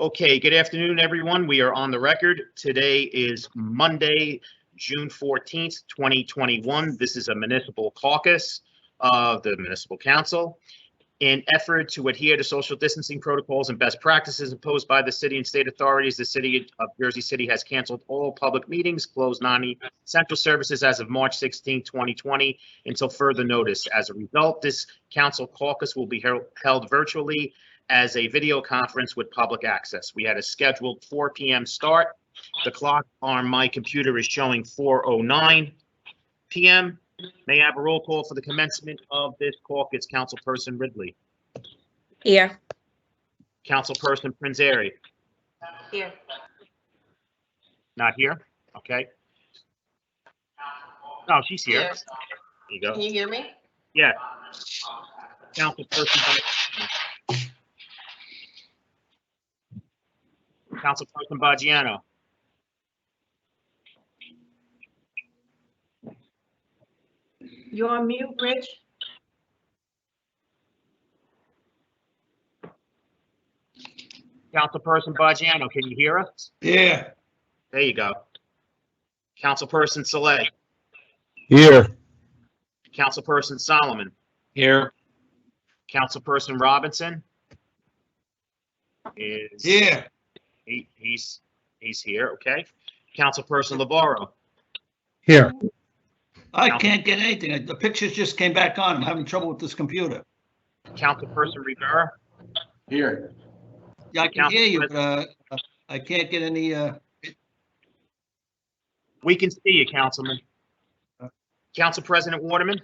Okay, good afternoon, everyone. We are on the record. Today is Monday, June 14th, 2021. This is a municipal caucus of the Municipal Council. In effort to adhere to social distancing protocols and best practices imposed by the city and state authorities, the city of Jersey City has canceled all public meetings, closed non-essential services as of March 16, 2020, until further notice. As a result, this council caucus will be held virtually as a video conference with public access. We had a scheduled 4 p.m. start. The clock on my computer is showing 4:09 p.m. May I have a roll call for the commencement of this caucus? Councilperson Ridley. Here. Councilperson Prinzeri. Here. Not here? Okay. Oh, she's here. Here. There you go. Can you hear me? Yeah. Councilperson Baggiano. You're on mute, Rich. Councilperson Baggiano, can you hear us? Yeah. There you go. Councilperson Saleh. Here. Councilperson Solomon. Here. Councilperson Robinson is Here. He's here. Okay. Councilperson Labarro. Here. I can't get anything. The pictures just came back on. I'm having trouble with this computer. Councilperson Rivera. Here. Yeah, I can hear you, but I can't get any. We can see you, Councilman. Council President Waterman.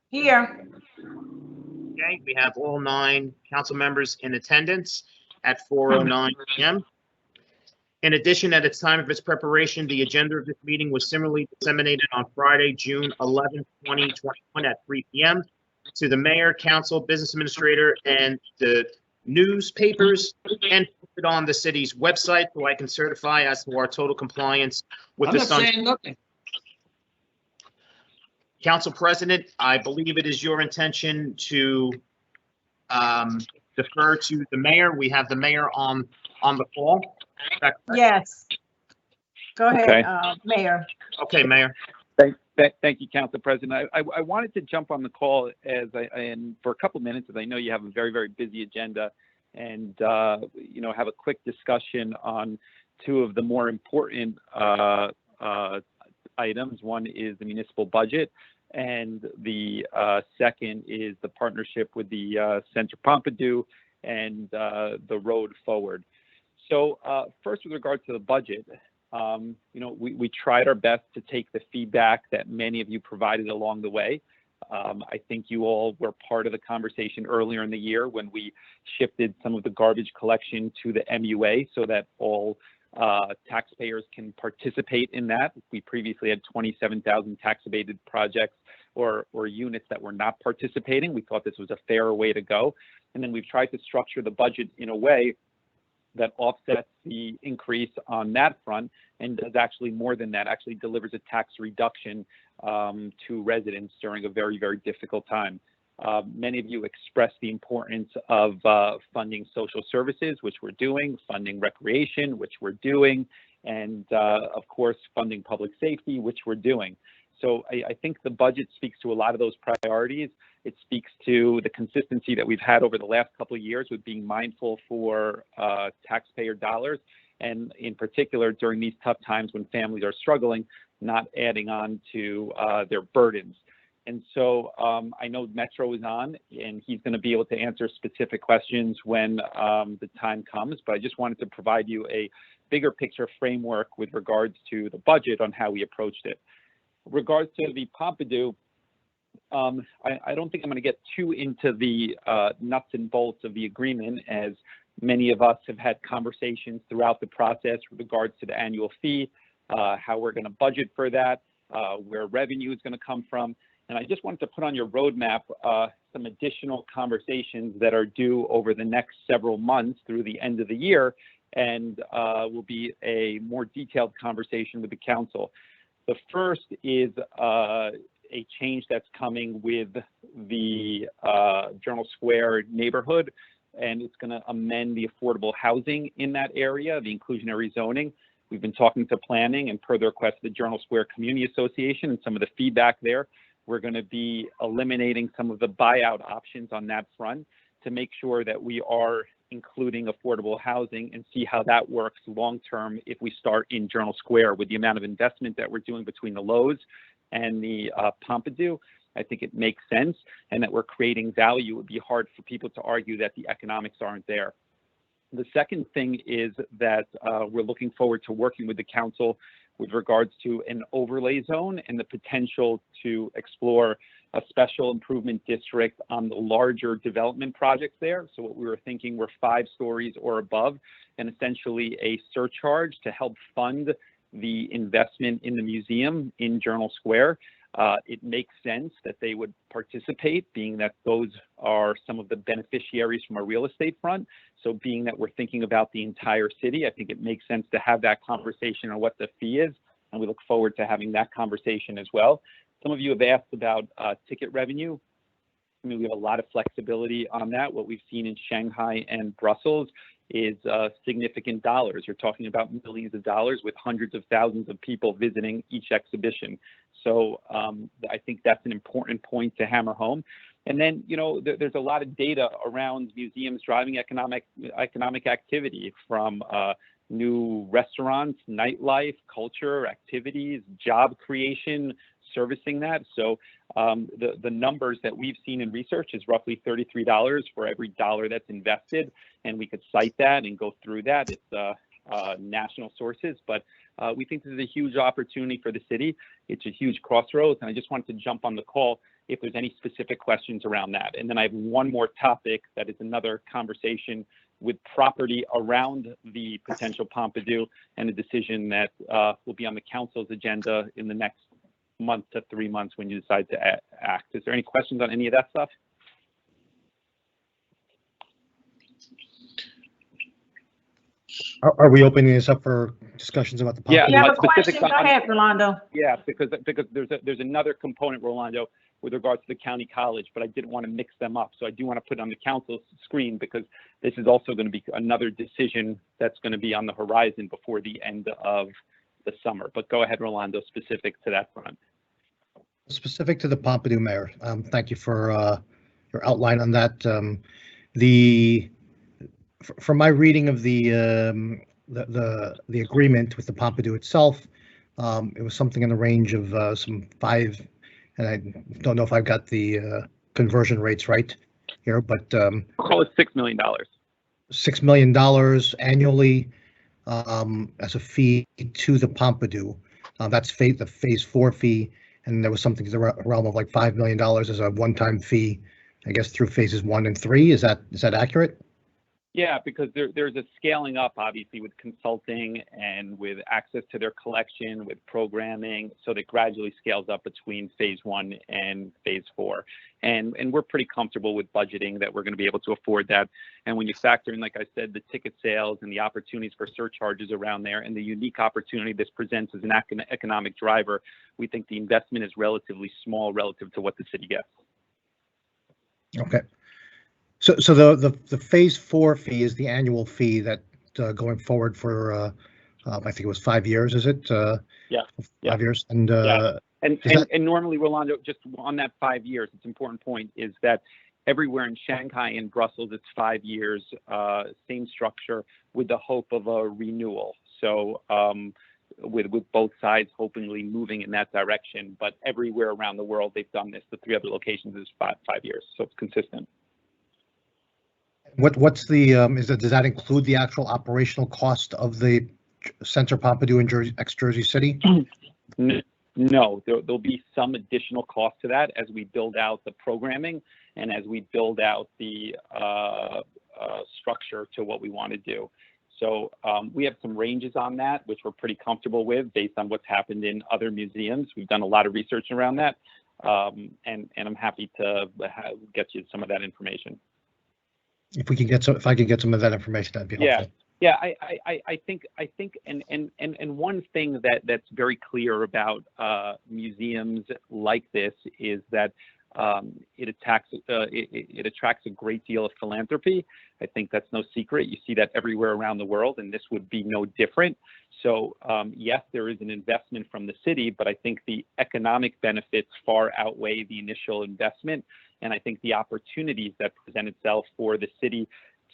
Here. Okay, we have all 9 council members in attendance at 4:09 p.m. In addition, at its time of its preparation, the agenda of this meeting was similarly disseminated on Friday, June 11, 2021 at 3 p.m. to the mayor, council, business administrator, and the newspapers, and posted on the city's website, so I can certify as to our total compliance with I'm the not saying nothing. Council President, I believe it is your intention to defer to the mayor. We have the mayor on the call. Is that correct? Yes. Go ahead, Okay. Mayor. Okay, Mayor. Thank you, Council President. I wanted to jump on the call and for a couple minutes, as I know you have a very, very busy agenda, and have a quick discussion on 2 of the more important items. One is the municipal budget, and the second is the partnership with the Centre Pompidou and the road forward. So first, with regard to the budget, we tried our best to take the feedback that many of you provided along the way. I think you all were part of the conversation earlier in the year when we shifted some of the garbage collection to the MUA so that all taxpayers can participate in that. We previously had 27,000 tax abated projects or units that were not participating. We thought this was a fairer way to go. And then we've tried to structure the budget in a way that offsets the increase on that front and does actually more than that, actually delivers a tax reduction to residents during a very, very difficult time. Many of you expressed the importance of funding social services, which we're doing, funding recreation, which we're doing, and of course, funding public safety, which we're doing. So I think the budget speaks to a lot of those priorities. It speaks to the consistency that we've had over the last couple of years with being mindful for taxpayer dollars, and in particular during these tough times when families are struggling, not adding on to their burdens. And so I know Metro is on, and he's going to be able to answer specific questions when the time comes, but I just wanted to provide you a bigger picture framework with regards to the budget on how we approached it. With regards to the Pompidou, I don't think I'm going to get too into the nuts and bolts of the agreement, as many of us have had conversations throughout the process with regards to the annual fee, how we're going to budget for that, where revenue is going to come from. And I just wanted to put on your roadmap some additional conversations that are due over the next several months through the end of the year, and will be a more detailed conversation with the council. The first is a change that's coming with the Journal Square neighborhood, and it's going to amend the affordable housing in that area, the inclusionary zoning. We've been talking to planning, and per the request of the Journal Square Community Association and some of the feedback there, we're going to be eliminating some of the buyout options on that front to make sure that we are including affordable housing and see how that works long-term if we start in Journal Square with the amount of investment that we're doing between the Lowe's and the Pompidou. I think it makes sense, and that we're creating value. It would be hard for people to argue that the economics aren't there. The second thing is that we're looking forward to working with the council with regards to an overlay zone and the potential to explore a special improvement district on the larger development projects there. So what we were thinking were 5 stories or above, and essentially a surcharge to help fund the investment in the museum in Journal Square. It makes sense that they would participate, being that those are some of the beneficiaries from a real estate front. So being that we're thinking about the entire city, I think it makes sense to have that conversation on what the fee is, and we look forward to having that conversation as well. Some of you have asked about ticket revenue. I mean, we have a lot of flexibility on that. What we've seen in Shanghai and Brussels is significant dollars. You're talking about millions of dollars with hundreds of thousands of people visiting each exhibition. So I think that's an important point to hammer home. And then, you know, there's a lot of data around museums driving economic activity, from new restaurants, nightlife, culture, activities, job creation, servicing that. So the numbers that we've seen in research is roughly $33 for every dollar that's invested. And we could cite that and go through that. It's national sources, but we think this is a huge opportunity for the city. It's a huge crossroads. And I just wanted to jump on the call if there's any specific questions around that. And then I have one more topic that is another conversation with property around the potential Pompidou, and a decision that will be on the council's agenda in the next month to 3 months when you decide to act. Is there any questions on any of that stuff? Are we opening this up for discussions about the Pompidou? Yeah, You have a specifics question? Go ahead, Rolando. Yeah, because there's another component, Rolando, with regards to the county college, but I didn't want to mix them up. So I do want to put it on the council's screen, because this is also going to be another decision that's going to be on the horizon before the end of the summer. But go ahead, Rolando, specific to that front. Specific to the Pompidou, Mayor, thank you for your outline on that. From my reading of the agreement with the Pompidou itself, it was something in the range of some 5, and I don't know if I've got the conversion rates right here, but We'll call it $6 million. $6 million annually as a fee to the Pompidou. That's the phase 4 fee, and there was something in the realm of like $5 million as a one-time fee, I guess, through phases 1 and 3. Is that accurate? Yeah, because there's a scaling up, obviously, with consulting and with access to their collection, with programming, so that gradually scales up between phase 1 and phase 4. And we're pretty comfortable with budgeting that we're going to be able to afford that. And when you factor in, like I said, the ticket sales and the opportunities for surcharges around there, and the unique opportunity this presents as an economic driver, we think the investment is relatively small relative to what the city gets. Okay. So the phase 4 fee is the annual fee that going forward for I think it was 5 years, is it? Yeah. 5 years. And and normally, Rolando, just on that 5 years, it's an important point is that everywhere in Shanghai and Brussels, it's 5 years, same structure, with the hope of a renewal. So with both sides hopefully moving in that direction, but everywhere around the world they've done this. The 3 other locations is 5 years, so it's consistent. What's the does that include the actual operational cost of the Center Pompidou in ex-Jersey City? No, there'll be some additional cost to that as we build out the programming and as we build out the structure to what we want to do. So we have some ranges on that, which we're pretty comfortable with based on what's happened in other museums. We've done a lot of research around that, and I'm happy to get you some of that information. If I could get some of that information, that'd be helpful. Yeah, I think, and one thing that's very clear about museums like this is that It attracts a great deal of philanthropy. I think that's no secret. You see that everywhere around the world, and this would be no different. So yes, there is an investment from the city, but I think the economic benefits far outweigh the initial investment. And I think the opportunities that present itself for the city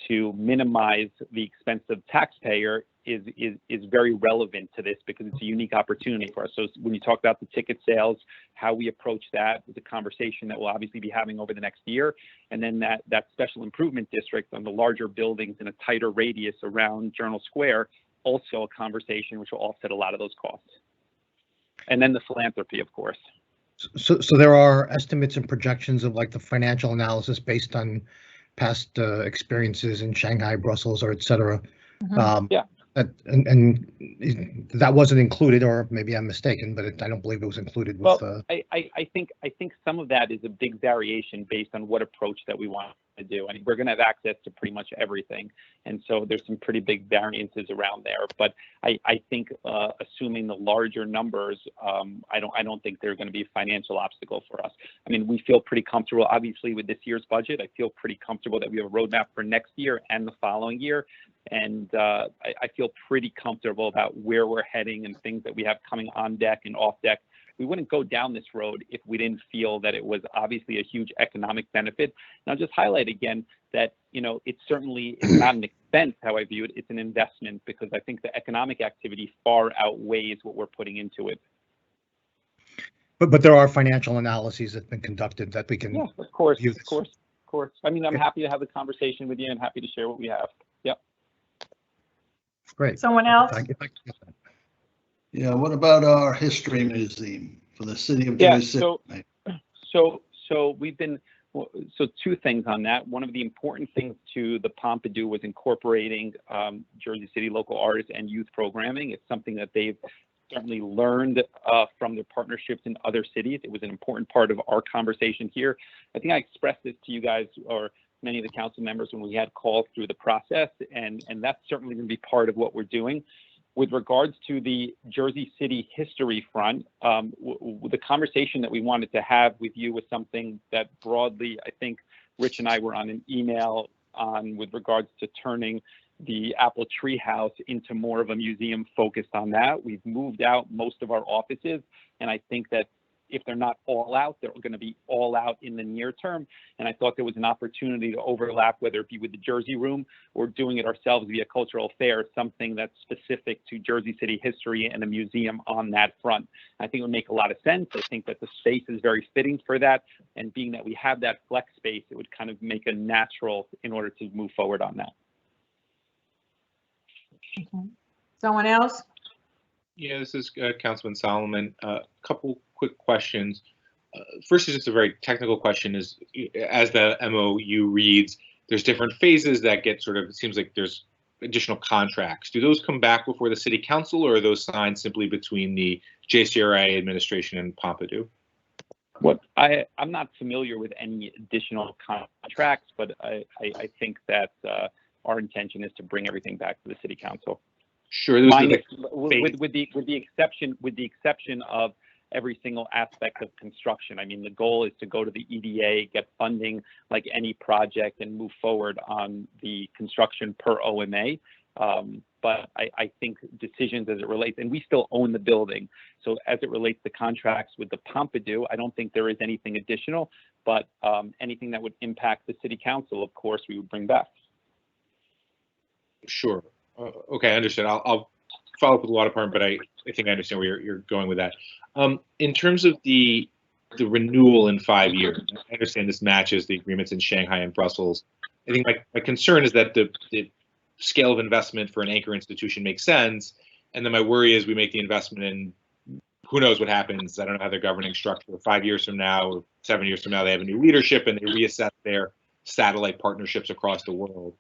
to minimize the expense of the taxpayer is very relevant to this, because it's a unique opportunity for us. So when you talk about the ticket sales, how we approach that is a conversation that we'll obviously be having over the next year. And then that special improvement district on the larger buildings in a tighter radius around Journal Square, also a conversation which will offset a lot of those costs. And then the philanthropy, of course. So there are estimates and projections of like the financial analysis based on past experiences in Shanghai, Brussels, or et cetera. Yeah. And that wasn't included, or maybe I'm mistaken, but I don't believe it was included with. Well, I think some of that is a big variation based on what approach that we want to do. I mean, we're going to have access to pretty much everything, and so there's some pretty big variances around there. But I think assuming the larger numbers, I don't think they're going to be a financial obstacle for us. I mean, we feel pretty comfortable, obviously, with this year's budget. I feel pretty comfortable that we have a roadmap for next year and the following year. And I feel pretty comfortable about where we're heading and things that we have coming on deck and off deck. We wouldn't go down this road if we didn't feel that it was obviously a huge economic benefit. And I'll just highlight again that, it certainly is not an expense, how I view it. It's an investment, because I think the economic activity far outweighs what we're putting into it. But there are financial analyses that have been conducted that we can. Yeah, of course. I mean, I'm happy to have the conversation with you and happy to share what we have. Yep. Great. Someone else? Yeah, what about our history museum for the city of Yeah, Jersey City? So two things on that. One of the important things to the Pompidou was incorporating Jersey City local artists and youth programming. It's something that they've certainly learned from their partnerships in other cities. It was an important part of our conversation here. I think I expressed this to you guys, or many of the council members, when we had calls through the process, and that's certainly going to be part of what we're doing. With regards to the Jersey City history front, the conversation that we wanted to have with you was something that broadly, I think Rich and I were on an email on, with regards to turning the Apple Tree House into more of a museum focused on that. We've moved out most of our offices, and I think that if they're not all out, they're going to be all out in the near term. And I thought there was an opportunity to overlap, whether it be with the Jersey Room or doing it ourselves via cultural fair, something that's specific to Jersey City history and a museum on that front. I think it would make a lot of sense. I think that the space is very fitting for that. And being that we have that flex space, it would kind of make a natural in order to move forward on that. Okay. Someone else? Yeah, this is Councilman Solomon. A couple quick questions. First is just a very technical question. Is as the MOU reads, there's different phases that get sort of, it seems like there's additional contracts. Do those come back before the city council, or are those signed simply between the Jcra administration and Pompidou? I'm not familiar with any additional contracts, but I think that our intention is to bring everything back to the city council. Sure. With the exception of every single aspect of construction. I mean, the goal is to go to the EDA, get funding like any project, and move forward on the construction per OMA. But I think decisions as it relates, and we still own the building. So as it relates to contracts with the Pompidou, I don't think there is anything additional, but anything that would impact the city council, of course, we would bring back. Sure. Okay, I understand. I'll follow up with the law department, but I think I understand where you're going with that. In terms of the renewal in 5 years, I understand this matches the agreements in Shanghai and Brussels. I think my concern is that the scale of investment for an anchor institution makes sense, and then my worry is we make the investment and who knows what happens. I don't know how their governing structure 5 years from now, or 7 years from now, they have a new leadership and they reassess their satellite partnerships across the world.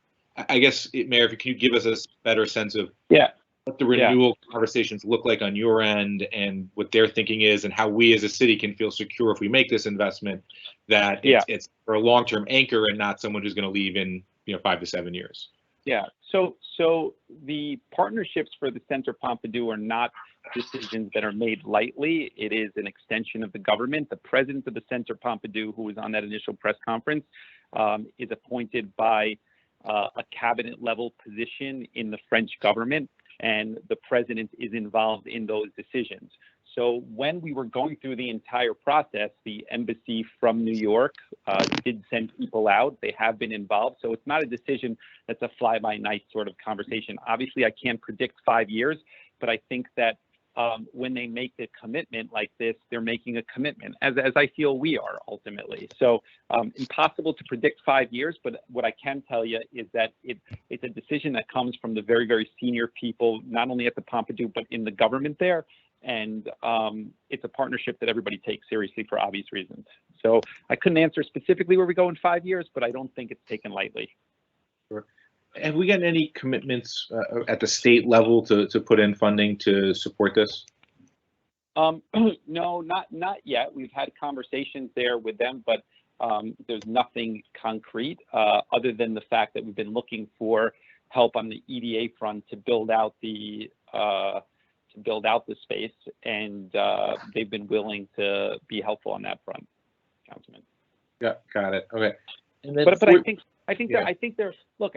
I guess, Mayor, can you give us a better sense of what the renewal conversations look like on your end, and what their thinking is, and how we as a city can feel secure if we make this investment that it's for a long-term anchor and not someone who's going to leave in 5 to 7 years? Yeah. So the partnerships for the Center Pompidou are not decisions that are made lightly. It is an extension of the government. The president of the Centre Pompidou, who was on that initial press conference, is appointed by a cabinet level position in the French government, and the president is involved in those decisions. So when we were going through the entire process, the embassy from New York did send people out. They have been involved. So it's not a decision that's a fly-by-night sort of conversation. Obviously, I can't predict 5 years, but I think that when they make a commitment like this, they're making a commitment, as I feel we are ultimately. So impossible to predict 5 years, but what I can tell you is that it's a decision that comes from the very, very senior people, not only at the Pompidou, but in the government there. And it's a partnership that everybody takes seriously for obvious reasons. So I couldn't answer specifically where we go in 5 years, but I don't think it's taken lightly. Sure. Have we gotten any commitments at the state level to put in funding to support this? No, not yet. We've had conversations there with them, but there's nothing concrete other than the fact that we've been looking for help on the EDA front to build out the space, and they've been willing to be helpful on that front, Councilman. Yeah, got it. Okay. And then but I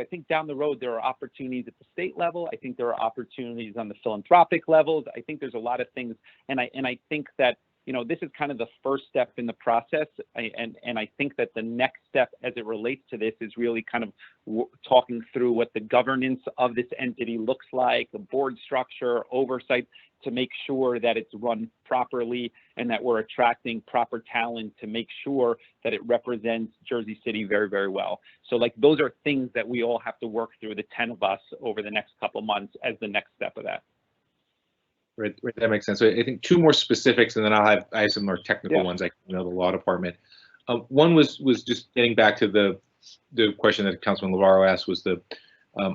think down the road there are opportunities at the state level. I think there are opportunities on the philanthropic levels. I think there's a lot of things, and I think that, you know, this is kind of the first step in the process, and I think that the next step as it relates to this is really kind of talking through what the governance of this entity looks like, the board structure, oversight, to make sure that it's run properly and that we're attracting proper talent to make sure that it represents Jersey City very, very well. So like those are things that we all have to work through, the 10 of us, over the next couple months as the next step of that. Right, that makes sense. So I think two more specifics, and then I have some more technical ones. I know the law department. One was just getting back to the question that Councilman Navarro asked, was the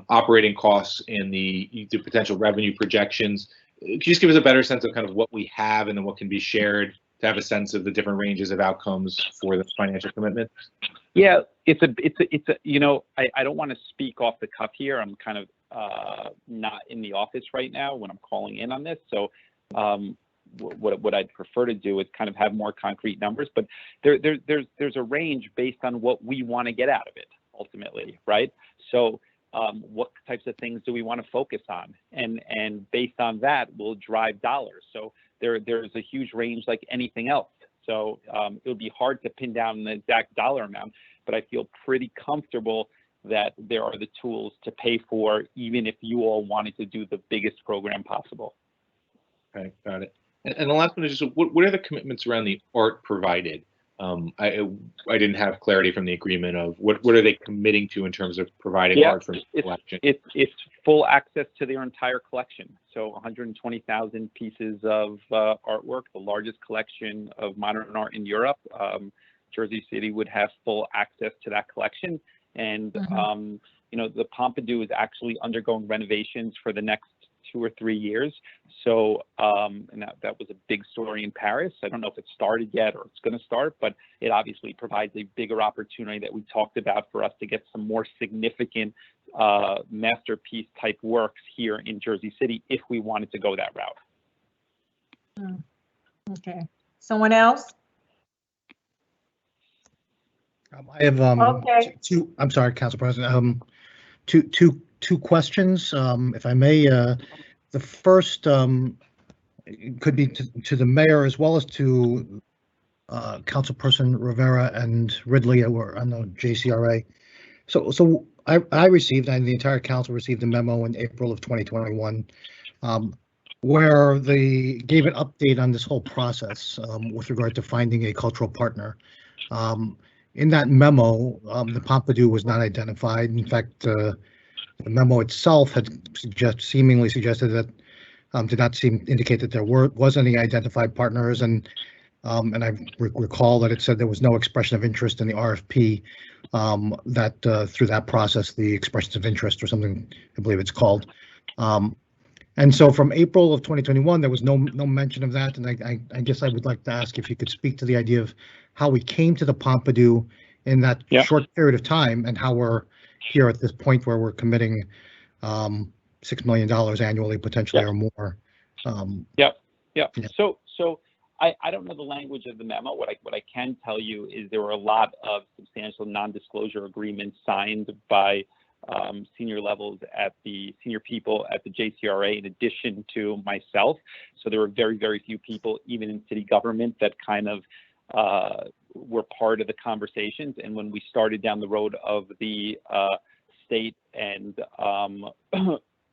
operating costs and the potential revenue projections. Could you just give us a better sense of kind of what we have and then what can be shared to have a sense of the different ranges of outcomes for the financial commitment? Yeah, it's a you know, I don't want to speak off the cuff here. I'm kind of not in the office right now when I'm calling in on this. So what I'd prefer to do is kind of have more concrete numbers, but there's a range based on what we want to get out of it ultimately, right? So what types of things do we want to focus on? And based on that, we'll drive dollars. So there's a huge range like anything else. So it would be hard to pin down the exact dollar amount, but I feel pretty comfortable that there are the tools to pay for, even if you all wanted to do the biggest program possible. Okay, got it. And the last one is just, what are the commitments around the art provided? I didn't have clarity from the agreement of what are they committing to in terms of providing art from the collection? It's full access to their entire collection. So 120,000 pieces of artwork, the largest collection of modern art in Europe. Jersey City would have full access to that collection. And, you know, the Pompidou is actually undergoing renovations for the next 2 or 3 years. So, and that was a big story in Paris. I don't know if it started yet or it's going to start, but it obviously provides a bigger opportunity that we talked about for us to get some more significant masterpiece type works here in Jersey City if we wanted to go that route. Okay. Someone else? I have Okay. two. I'm sorry, Council President. Two questions, if I may. The first could be to the mayor as well as to Councilperson Rivera and Ridley, who are on the Jcra. So I received, and the entire council received a memo in April of 2021, where they gave an update on this whole process with regard to finding a cultural partner. In that memo, the Pompidou was not identified. In fact, the memo itself had seemingly suggested that did not indicate that there was any identified partners, and I recall that it said there was no expression of interest in the RFP. That through that process, the expressions of interest or something, I believe it's called. And so from April of 2021, there was no mention of that. And I guess I would like to ask if you could speak to the idea of how we came to the Pompidou in that short period of time, and how we're here at this point where we're committing $6 million annually, potentially, or more Yep. Yeah. So I don't know the language of the memo. What I can tell you is there were a lot of substantial non-disclosure agreements signed by senior people at the Jcra in addition to myself. So there were very, very few people, even in city government, that kind of were part of the conversations. And when we started down the road of the state and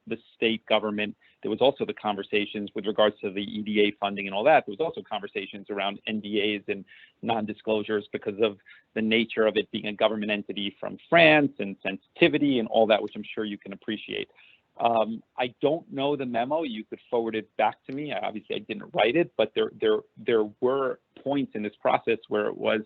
the state government, there was also the conversations with regards to the EDA funding and all that. There was also conversations around NDAs and non-disclosures because of the nature of it being a government entity from France and sensitivity and all that, which I'm sure you can appreciate. I don't know the memo. You could forward it back to me. Obviously, I didn't write it, but there were points in this process where it was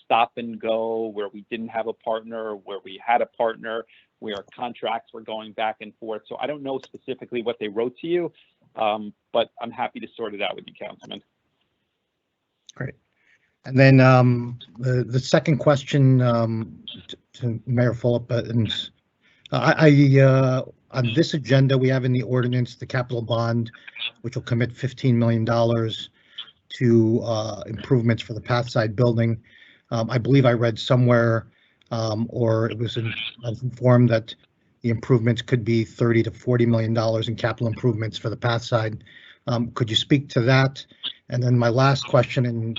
stop and go, where we didn't have a partner, where we had a partner, where contracts were going back and forth. So I don't know specifically what they wrote to you, but I'm happy to sort it out with you, Councilman. Great. And then the second question to Mayor Fulop, and on this agenda, we have in the ordinance the capital bond, which will commit $15 million to improvements for the Pathside building. I believe I read somewhere, or I was informed that the improvements could be $30 to $40 million in capital improvements for the Pathside. Could you speak to that? And then my last question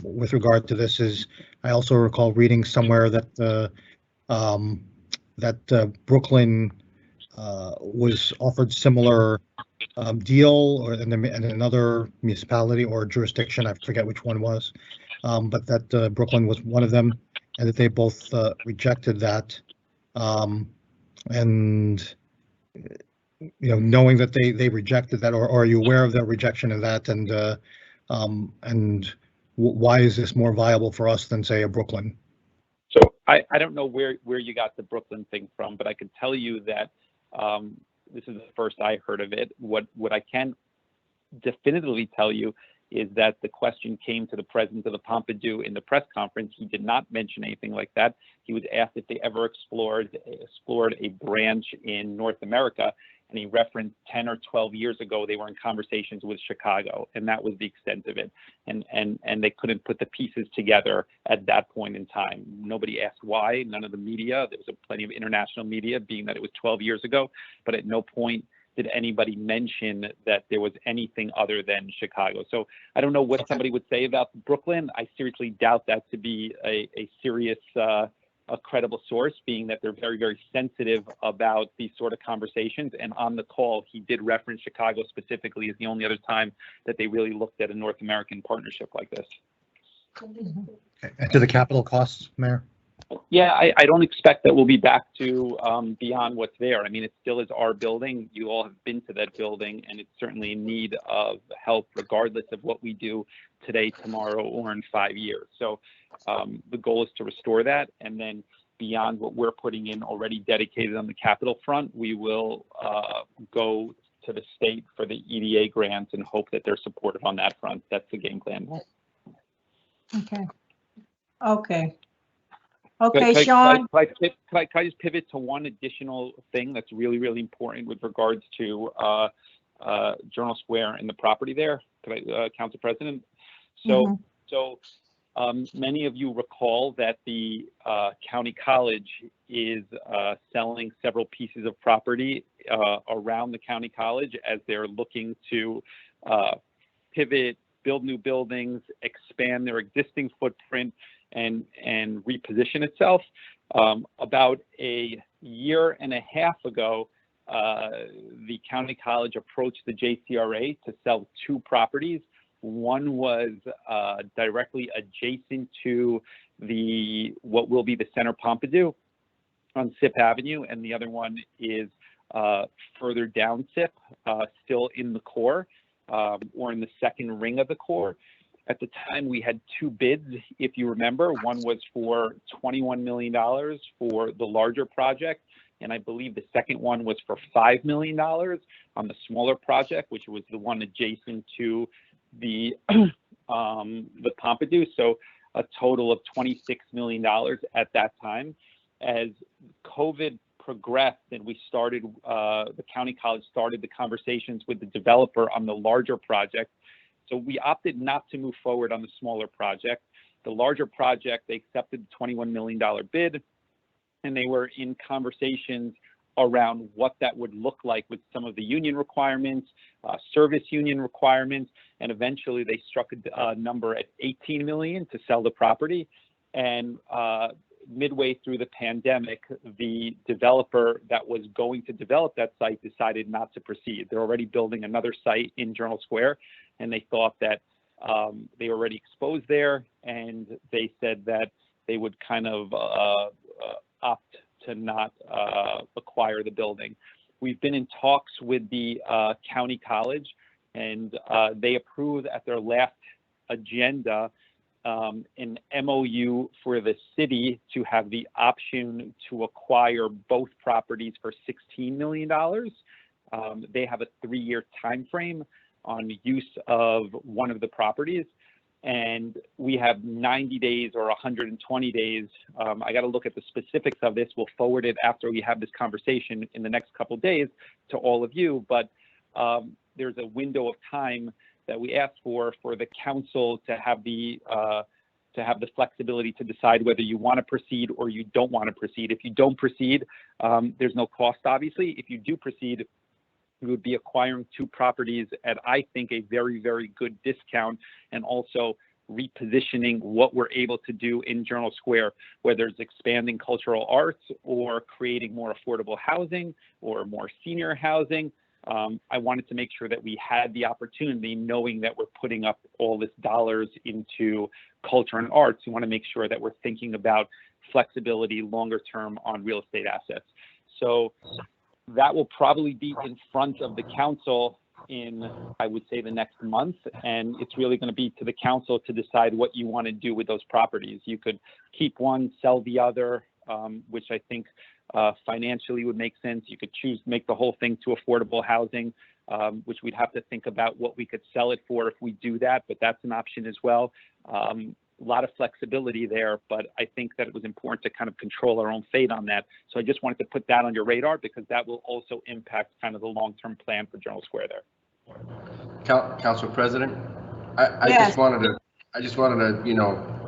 with regard to this is, I also recall reading somewhere that Brooklyn was offered similar deal, or in another municipality or jurisdiction, I forget which one was, but that Brooklyn was one of them, and that they both rejected that. And knowing that they rejected that, or are you aware of their rejection of that, and why is this more viable for us than, say, a Brooklyn? So I don't know where you got the Brooklyn thing from, but I can tell you that this is the first I heard of it. What I can definitively tell you is that the question came to the president of the Pompidou in the press conference. He did not mention anything like that. He was asked if they ever explored a branch in North America, and he referenced 10 or 12 years ago they were in conversations with Chicago, and that was the extent of it. And they couldn't put the pieces together at that point in time. Nobody asked why. None of the media. There was plenty of international media, being that it was 12 years ago, but at no point did anybody mention that there was anything other than Chicago. So I don't know what somebody would say about Brooklyn. I seriously doubt that to be a serious, a credible source, being that they're very, very sensitive about these sort of conversations. And on the call, he did reference Chicago specifically as the only other time that they really looked at a North American partnership like this. Okay. And to the capital costs, Mayor? Yeah, I don't expect that we'll be back to beyond what's there. I mean, it still is our building. You all have been to that building, and it's certainly in need of help, regardless of what we do today, tomorrow, or in 5 years. So the goal is to restore that, and then beyond what we're putting in already dedicated on the capital front, we will go to the state for the EDA grants and hope that they're supportive on that front. That's the game plan. Okay. Okay, Sean. Can I just pivot to one additional thing that's really, really important with regards to Journal Square and the property there? Council President? So many of you recall that the County College is selling several pieces of property around the County College as they're looking to pivot, build new buildings, expand their existing footprint, and reposition itself. About a year and a half ago, the County College approached the Jcra to sell 2 properties. One was directly adjacent to what will be the Center Pompidou on Sip Avenue, and the other one is further down Sip, still in the core, or in the second ring of the core. At the time, we had 2 bids, if you remember. One was for $21 million for the larger project, and I believe the second one was for $5 million on the smaller project, which was the one adjacent to the Pompidou. So a total of $26 million at that time. As COVID progressed and we started, the county college started the conversations with the developer on the larger project. So we opted not to move forward on the smaller project. The larger project, they accepted the $21 million bid, and they were in conversations around what that would look like with some of the union requirements, service union requirements, and eventually they struck a number at 18 million to sell the property. And midway through the pandemic, the developer that was going to develop that site decided not to proceed. They're already building another site in Journal Square, and they thought that they were already exposed there, and they said that they would kind of opt to not acquire the building. We've been in talks with the county college, and they approved at their last agenda an MOU for the city to have the option to acquire both properties for $16 million. They have a 3-year time frame on use of one of the properties, and we have 90 days or 120 days. I got to look at the specifics of this. We'll forward it after we have this conversation in the next couple of days to all of you, but there's a window of time that we asked for the council to have the flexibility to decide whether you want to proceed or you don't want to proceed. If you don't proceed, there's no cost, obviously. If you do proceed, we would be acquiring 2 properties at, I think, a very, very good discount, and also repositioning what we're able to do in Journal Square, whether it's expanding cultural arts or creating more affordable housing or more senior housing. I wanted to make sure that we had the opportunity, knowing that we're putting up all this dollars into culture and arts. We want to make sure that we're thinking about flexibility longer term on real estate assets. So that will probably be in front of the council in, I would say, the next month. And it's really going to be to the council to decide what you want to do with those properties. You could keep one, sell the other, which I think financially would make sense. You could choose to make the whole thing to affordable housing, which we'd have to think about what we could sell it for if we do that, but that's an option as well. A lot of flexibility there, but I think that it was important to kind of control our own fate on that. So I just wanted to put that on your radar, because that will also impact kind of the long-term plan for Journal Square there. Council President, I Yes. just wanted to,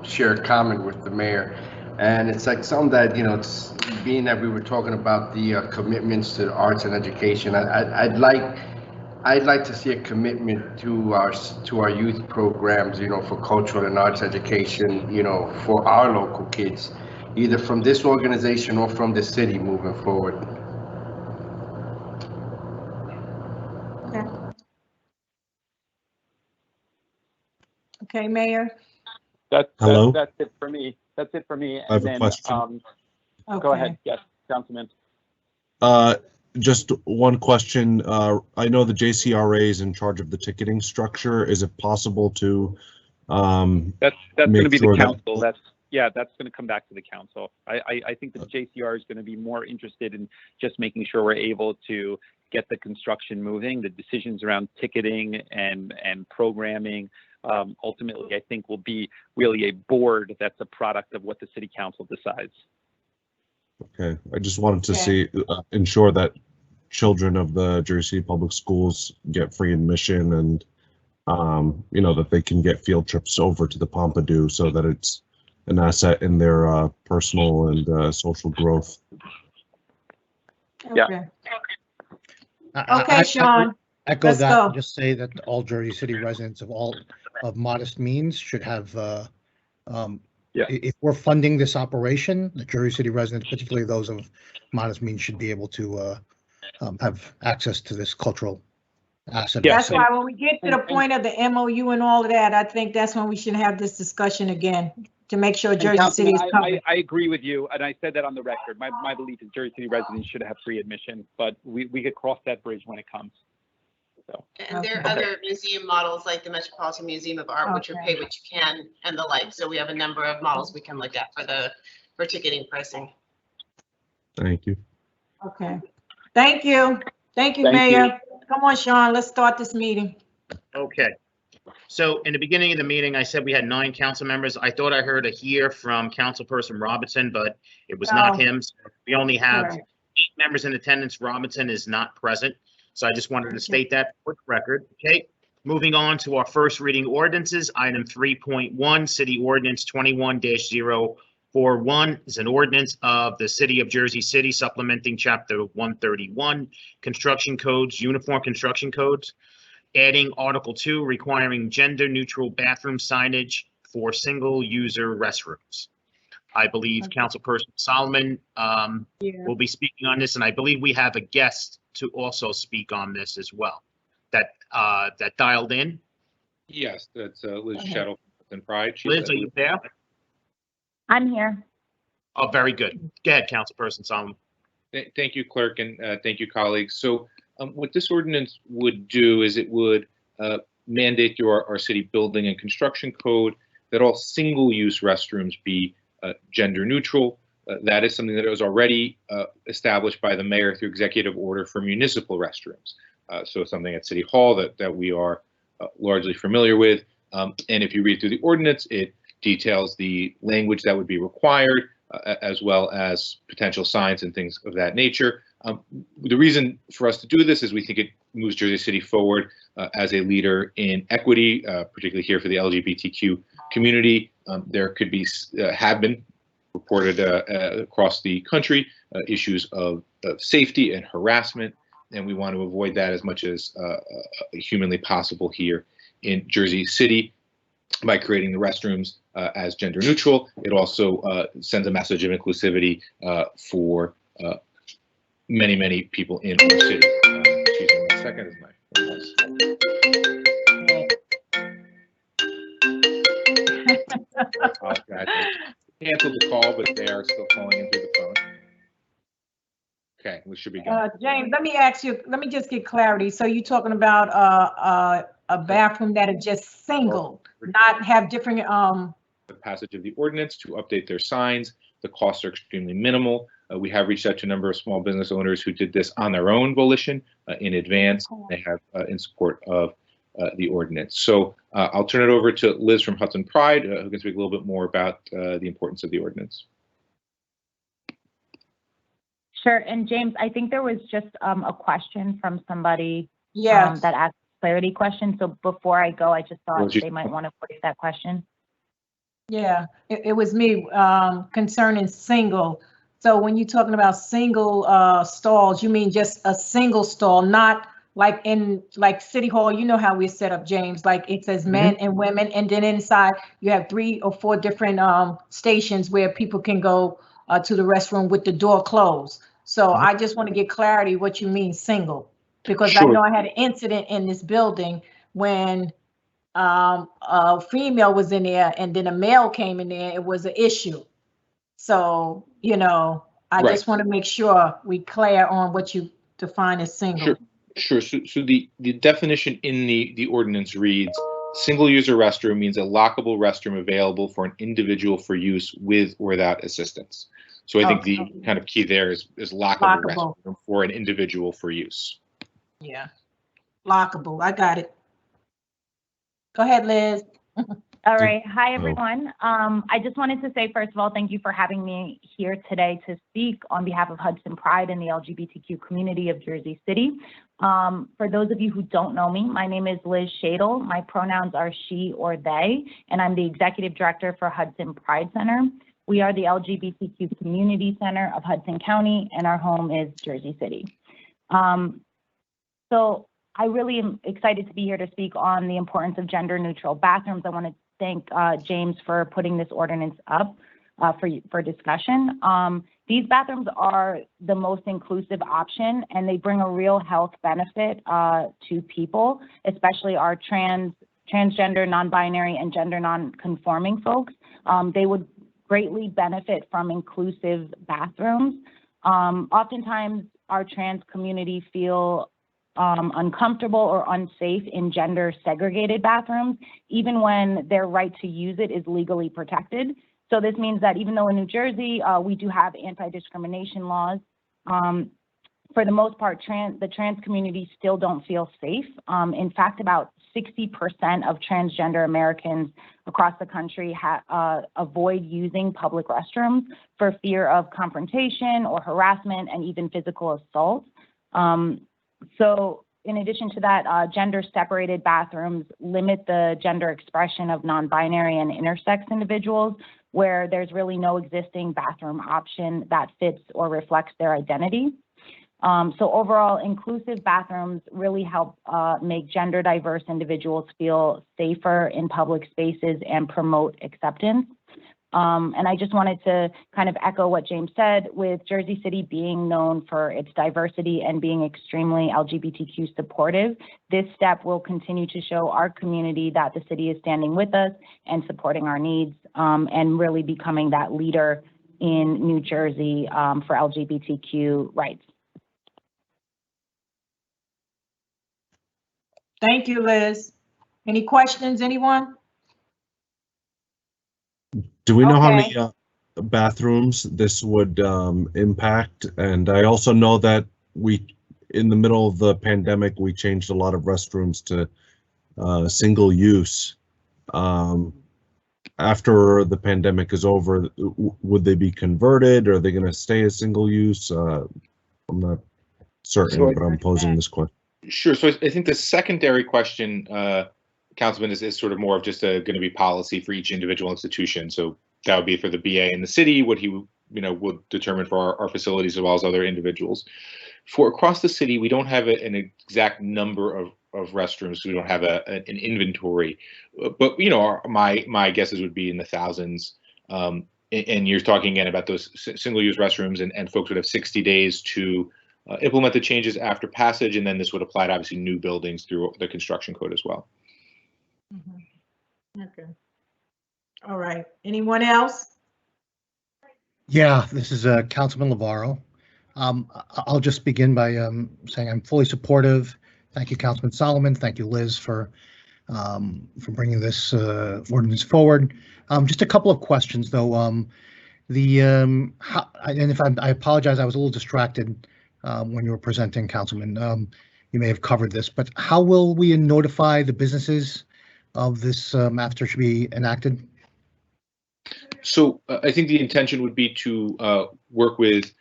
share a comment with the mayor. And it's like something that, it's being that we were talking about the commitments to the arts and education. I'd like to see a commitment to our youth programs, for cultural and arts education, for our local kids, either from this organization or from the city moving forward. Okay, Mayor. That's Hello? That's it for me. That's it for me. I have a question. Go ahead. Yes, Councilman. Just one question. I know the JCRA is in charge of the ticketing structure. Is it possible to That's going to be sure the that- council. That's going to come back to the council. I think the JCR is going to be more interested in just making sure we're able to get the construction moving. The decisions around ticketing and programming, ultimately, I think will be really a board that's a product of what the city council decides. Okay, I just wanted to ensure that children of the Jersey Public Schools get free admission, and that they can get field trips over to the Pompidou, so that it's an asset in their personal and social growth. Yeah. Okay, Sean. Echo Let's that, go. and just say that all Jersey City residents of modest means should have, if we're funding this operation, the Jersey City residents, particularly those of modest means, should be able to have access to this cultural asset. Yeah. That's why when we get to the point of the MOU and all of that, I think that's when we should have this discussion again, to make sure Jersey City is covered. I agree with you, and I said that on the record. My belief is Jersey City residents should have free admission, but we could cross that bridge when it comes. So. And there are other museum models like the Metropolitan Museum of Art, which are pay what you can and the like. So we have a number of models we can look at for ticketing pricing. Thank you. Okay. Thank you. Thank you, Thank Mayor. you. Come on, Sean, let's start this meeting. Okay. So in the beginning of the meeting, I said we had 9 council members. I thought I heard a hear from Councilperson Robinson, but it was not No. him. So we only have Correct. 8 members in attendance. Robinson is not present. So I just wanted to state that for the record. Okay. Moving on to our first reading ordinances, item 3.1, City Ordinance 21-041 is an ordinance of the City of Jersey City supplementing Chapter 131, Construction Codes, Uniform Construction Codes, adding Article 2 requiring gender-neutral bathroom signage for single-user restrooms. I believe Councilperson Solomon will be speaking on this, and I believe we have a guest to also speak on this as well. That dialed in. Yes, that's Liz Shettle and Pride. Liz, are you there? I'm here. Oh, very good. Go ahead, Councilperson Solomon. Thank you, Clerk, and thank you, colleagues. So what this ordinance would do is it would mandate through our city building and construction code that all single-use restrooms be gender neutral. That is something that was already established by the mayor through executive order for municipal restrooms. So something at City Hall that we are largely familiar with. And if you read through the ordinance, it details the language that would be required, as well as potential signs and things of that nature. The reason for us to do this is we think it moves Jersey City forward as a leader in equity, particularly here for the LGBTQ community. There could be, have been reported across the country, issues of safety and harassment, and we want to avoid that as much as humanly possible here in Jersey City by creating the restrooms as gender neutral. It also sends a message of inclusivity for many, many people in our city. Excuse me 1 second. Canceled the call, but they are still calling into the phone. Okay, we should be good. James, let me ask you, let me just get clarity. So you're talking about a bathroom that are just single, not have different, The passage of the ordinance to update their signs. The costs are extremely minimal. We have reached out to a number of small business owners who did this on their own volition in advance. They have in support of the ordinance. So I'll turn it over to Liz from Hudson Pride, who can speak a little bit more about the importance of the ordinance. Sure. And James, I think there was just a question from somebody yes. that asked a clarity question. So before I go, I just thought they might want to put that question. Yeah, it was me concerning single. So when you're talking about single stalls, you mean just a single stall, not like in like City Hall, you know how we set up, James, like it says men and women, and then inside you have 3 or 4 different stations where people can go to the restroom with the door closed. So I just want to get clarity what you mean single, because I know I had an incident in this building when a female was in there and then a male came in there. It was an issue. So, you know, I just want to make sure we clear on what you define as single. Sure. So the definition in the ordinance reads, single user restroom means a lockable restroom available for an individual for use with or without assistance. So I think the kind of key there is lockable restroom for an individual for use. Yeah, lockable. I got it. Go ahead, Liz. All right. Hi, everyone. I just wanted to say, first of all, thank you for having me here today to speak on behalf of Hudson Pride and the LGBTQ community of Jersey City. For those of you who don't know me, my name is Liz Shadle. My pronouns are she or they, and I'm the executive director for Hudson Pride Center. We are the LGBTQ community center of Hudson County, and our home is Jersey City. So I really am excited to be here to speak on the importance of gender neutral bathrooms. I want to thank James for putting this ordinance up for discussion. These bathrooms are the most inclusive option, and they bring a real health benefit to people, especially our transgender, non-binary, and gender non-conforming folks. They would greatly benefit from inclusive bathrooms. Oftentimes, our trans community feel uncomfortable or unsafe in gender segregated bathrooms, even when their right to use it is legally protected. So this means that even though in New Jersey, we do have anti-discrimination laws, for the most part, the trans community still don't feel safe. In fact, about 60% of transgender Americans across the country avoid using public restrooms for fear of confrontation or harassment and even physical assault. So in addition to that, gender-separated bathrooms limit the gender expression of non-binary and intersex individuals, where there's really no existing bathroom option that fits or reflects their identity. So overall, inclusive bathrooms really help make gender diverse individuals feel safer in public spaces and promote acceptance. And I just wanted to kind of echo what James said, with Jersey City being known for its diversity and being extremely LGBTQ supportive. This step will continue to show our community that the city is standing with us and supporting our needs, and really becoming that leader in New Jersey for LGBTQ rights. Thank you, Liz. Any questions, anyone? Do we know how Okay. many bathrooms this would impact? And I also know that in the middle of the pandemic, we changed a lot of restrooms to single use. After the pandemic is over, would they be converted? Are they going to stay as single use? I'm not certain, but I'm posing this question. Sure. So I think the secondary question, Councilman, is sort of more of just going to be policy for each individual institution. So that would be for the BA in the city, what he would determine for our facilities as well as other individuals. For across the city, we don't have an exact number of restrooms. So we don't have an inventory, but my guesses would be in the thousands. And you're talking again about those single-use restrooms, and folks would have 60 days to implement the changes after passage, and then this would apply to obviously new buildings through the construction code as well. Okay. All right. Anyone else? Yeah, this is Councilman Navarro. I'll just begin by saying I'm fully supportive. Thank you, Councilman Solomon. Thank you, Liz, for bringing this ordinance forward. Just a couple of questions, though. I apologize, I was a little distracted when you were presenting, Councilman. You may have covered this, but how will we notify the businesses of this after it should be enacted? So I think the intention would be to work with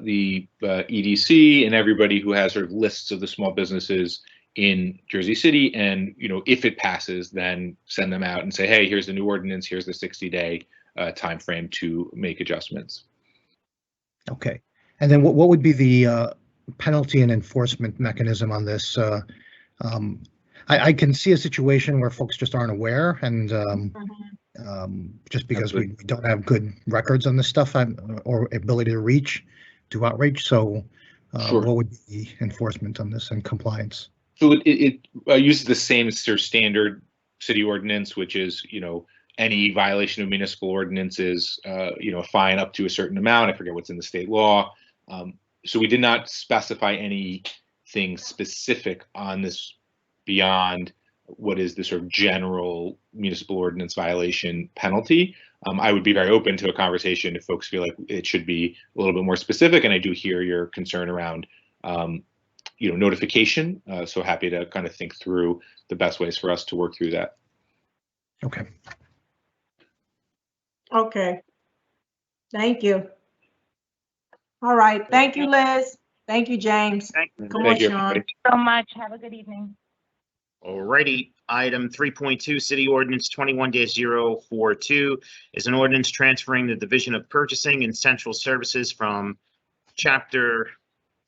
the EDC and everybody who has sort of lists of the small businesses in Jersey City, and if it passes, then send them out and say, hey, here's the new ordinance, here's the 60-day time frame to make adjustments. Okay, and then what would be the penalty and enforcement mechanism on this? I can see a situation where folks just aren't aware, and just because we don't have good records on this stuff or ability to do outreach. So Sure. What would be the enforcement on this and compliance? So it uses the same sort of standard city ordinance, which is, any violation of municipal ordinances, a fine up to a certain amount. I forget what's in the state law. So we did not specify anything specific on this beyond what is the sort of general municipal ordinance violation penalty. I would be very open to a conversation if folks feel like it should be a little bit more specific. And I do hear your concern around, notification. So happy to kind of think through the best ways for us to work through that. Okay. Okay. Thank you. All right. Thank you, Liz. Thank you, James. Thank you. Come on, Thank you, Sean. everybody. So much. Have a good evening. Alrighty, item 3.2, City Ordinance 21-042 is an ordinance transferring the Division of Purchasing and Central Services from Chapter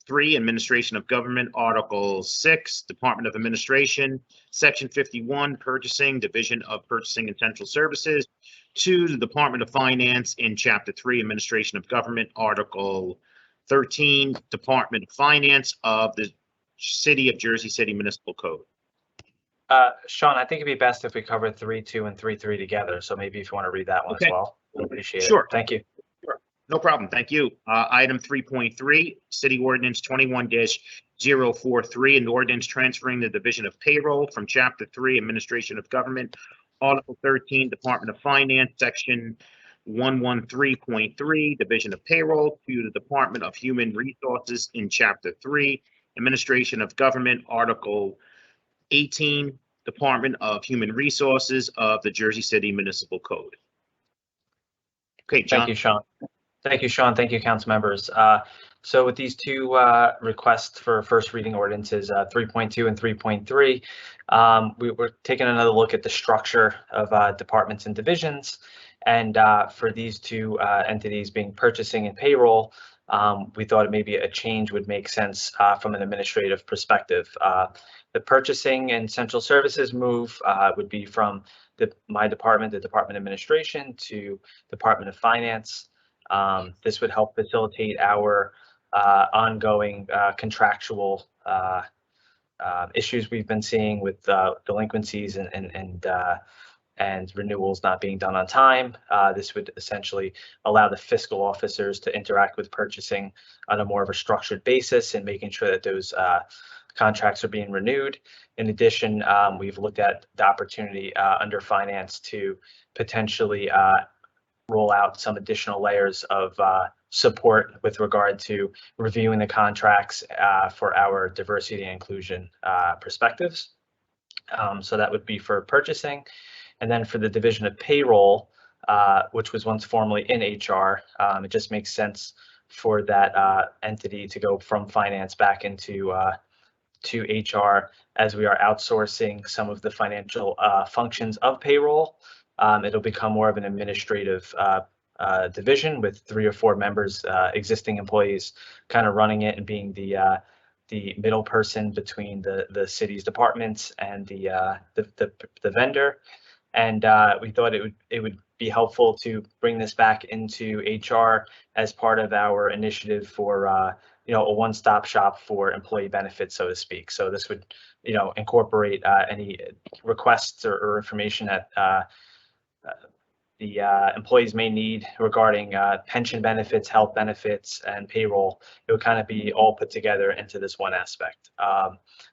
3, Administration of Government, Article 6, Department of Administration, Section 51, Purchasing, Division of Purchasing and Central Services, to the Department of Finance in Chapter 3, Administration of Government, Article 13, Department of Finance of the City of Jersey City Municipal Code. Sean, I think it'd be best if we cover 3.2 and 3.3 together. So maybe if you want to read that one Okay. as well, we'll appreciate Sure. it. Thank you. No problem. Thank you. Item 3.3, City Ordinance 21-043, an ordinance transferring the Division of Payroll from Chapter 3, Administration of Government, Article 13, Department of Finance, Section 113.3, Division of Payroll, to the Department of Human Resources in Chapter 3, Administration of Government, Article 18, Department of Human Resources of the Jersey City Municipal Code. Okay, John. Thank you, Sean. Thank you, Sean. Thank you, council members. So with these two requests for first reading ordinances, 3.2 and 3.3, we were taking another look at the structure of departments and divisions. And for these two entities being purchasing and payroll, we thought maybe a change would make sense from an administrative perspective. The purchasing and central services move would be from my department, the Department of Administration, to Department of Finance. This would help facilitate our ongoing contractual issues we've been seeing with delinquencies and renewals not being done on time. This would essentially allow the fiscal officers to interact with purchasing on a more of a structured basis and making sure that those contracts are being renewed. In addition, we've looked at the opportunity under finance to potentially roll out some additional layers of support with regard to reviewing the contracts for our diversity and inclusion perspectives. So that would be for purchasing. And then for the division of payroll, which was once formerly in HR, it just makes sense for that entity to go from finance back into to HR, as we are outsourcing some of the financial functions of payroll. It'll become more of an administrative division with 3 or 4 members, existing employees, kind of running it and being the middle person between the city's departments and the vendor. And we thought it would be helpful to bring this back into HR as part of our initiative for a one-stop shop for employee benefits, so to speak. So this would incorporate any requests or information that the employees may need regarding pension benefits, health benefits, and payroll. It would kind of be all put together into this one aspect.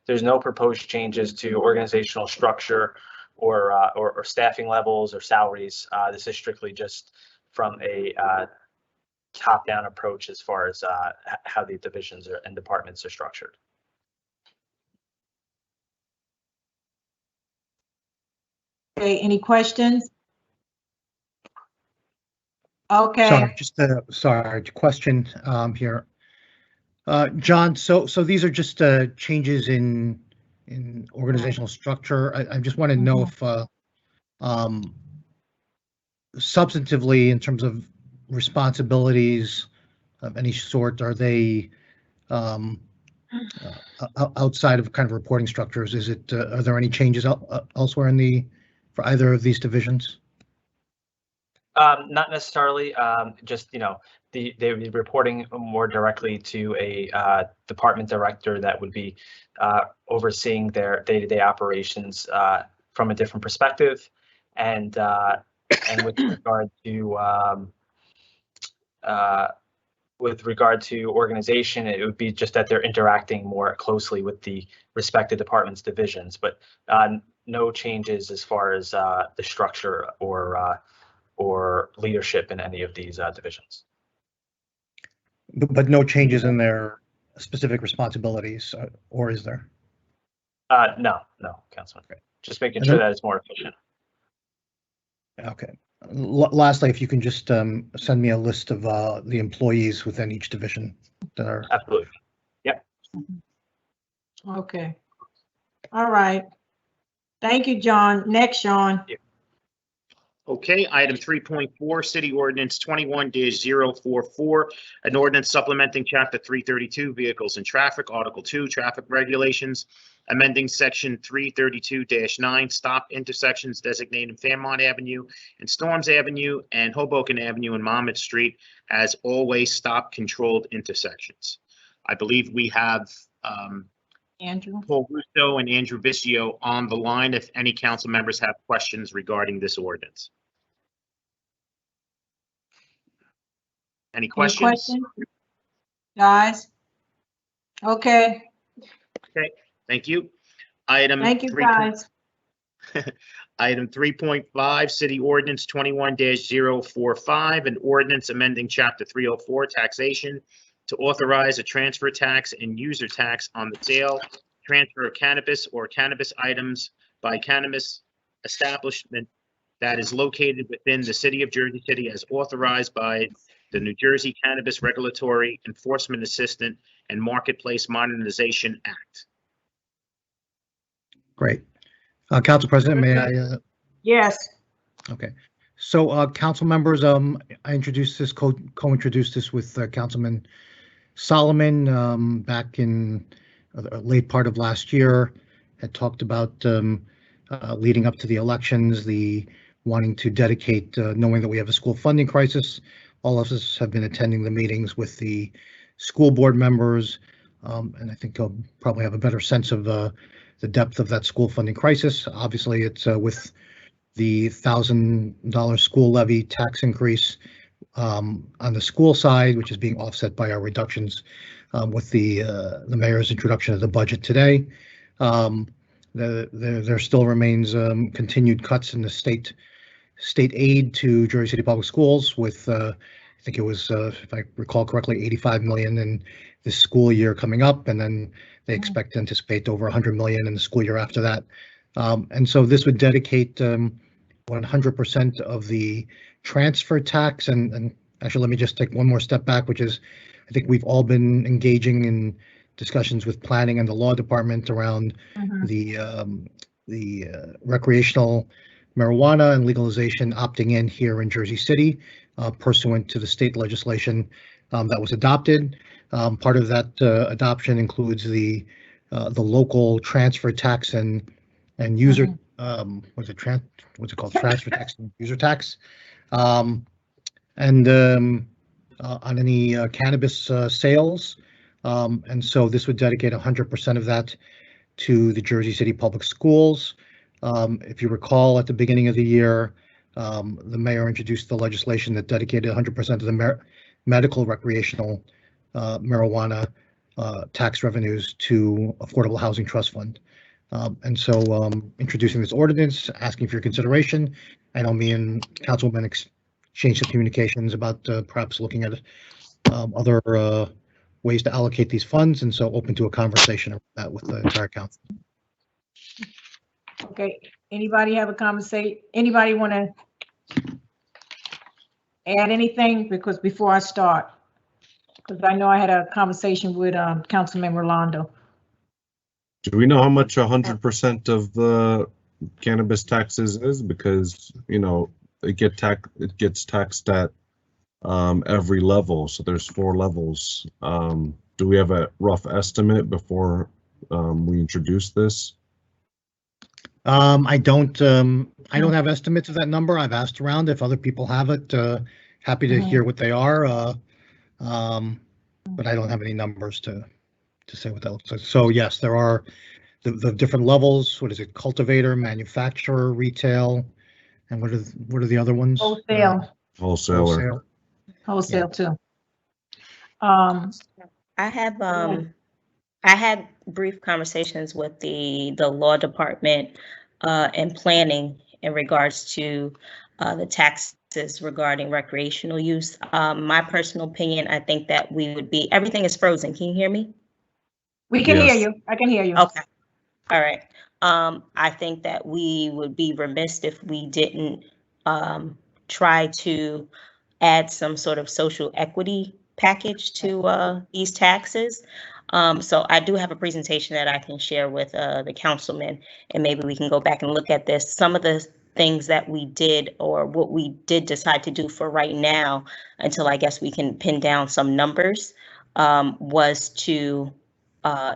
There's no proposed changes to organizational structure or staffing levels or salaries. This is strictly just from a top-down approach as far as how the divisions and departments are structured. Okay, any questions? Okay. Sorry, just a question here. John, so these are just changes in organizational structure. I just want to know if substantively, in terms of responsibilities of any sort, are they outside of kind of reporting structures? Is it are there any changes elsewhere for either of these divisions? Not necessarily. Just they would be reporting more directly to a department director that would be overseeing their day-to-day operations from a different perspective, and with regard to organization, it would be just that they're interacting more closely with the respective departments' divisions, but no changes as far as the structure or leadership in any of these divisions. But no changes in their specific responsibilities, or is there? No, Councilman. Just making sure that it's more efficient. Okay. Lastly, if you can just send me a list of the employees within each division that are. Absolutely. Yep. Okay. All right. Thank you, John. Next, Sean. Yep. Okay, item 3.4, City Ordinance 21-044, an ordinance supplementing Chapter 332, Vehicles and Traffic, Article 2, Traffic Regulations, amending Section 332-9, stop intersections designating Fairmont Avenue and Storms Avenue and Hoboken Avenue and Monmouth Street as always stop controlled intersections. I believe we have Andrew. Paul Russo and Andrew Vicio on the line if any council members have questions regarding this ordinance. Any questions? Guys? Okay. Okay, thank you. Item Thank you, 3. guys. Item 3.5, City Ordinance 21-045, an ordinance amending Chapter 304, Taxation, to authorize a transfer tax and user tax on the sale, transfer of cannabis or cannabis items by cannabis establishment that is located within the city of Jersey City as authorized by the New Jersey Cannabis Regulatory Enforcement Assistant and Marketplace Modernization Act. Great. Council President, may I? Yes. Okay. So, council members, I introduced this, co-introduced this with Councilman Solomon back in the late part of last year. Had talked about leading up to the elections, the wanting to dedicate, knowing that we have a school funding crisis. All of us have been attending the meetings with the school board members, and I think they'll probably have a better sense of the depth of that school funding crisis. Obviously, it's with the $1,000 school levy tax increase on the school side, which is being offset by our reductions with the mayor's introduction of the budget today. There still remains continued cuts in the state aid to Jersey City Public Schools with, I think it was, if I recall correctly, 85 million in this school year coming up, and then they expect to anticipate over 100 million in the school year after that. And so this would dedicate 100% of the transfer tax. And actually, let me just take one more step back, which is, I think we've all been engaging in discussions with planning and the law department around the recreational marijuana and legalization opting in here in Jersey City, pursuant to the state legislation that was adopted. Part of that adoption includes the local transfer tax and user what's it called, transfer tax and user tax, and on any cannabis sales. And so this would dedicate 100% of that to the Jersey City Public Schools. If you recall, at the beginning of the year, the mayor introduced the legislation that dedicated 100% of the medical recreational marijuana tax revenues to Affordable Housing Trust Fund. And so introducing this ordinance, asking for your consideration. I know me and Councilwoman exchanged some communications about perhaps looking at other ways to allocate these funds, and so open to a conversation about that with the entire council. Okay, anybody have a conversation? Anybody want to add anything? Because before I start, because I know I had a conversation with Councilman Rolando. Do we know how much 100% of the cannabis taxes is? Because, you know, it gets taxed at every level. So there's 4 levels. Do we have a rough estimate before we introduce this? I don't have estimates of that number. I've asked around if other people have it. Happy to hear what they are. But I don't have any numbers to say what that looks like. So yes, there are the different levels. What is it? Cultivator, manufacturer, retail, and what are the other ones? Wholesale. Wholesaler. Wholesale too. I had brief conversations with the law department and planning in regards to the taxes regarding recreational use. My personal opinion, I think that everything is frozen. Can you hear me? We can hear you. I can hear you. Okay. All right. I think that we would be remiss if we didn't try to add some sort of social equity package to these taxes. So I do have a presentation that I can share with the councilman, and maybe we can go back and look at this. Some of the things that we did, or what we did decide to do for right now, until I guess we can pin down some numbers, was to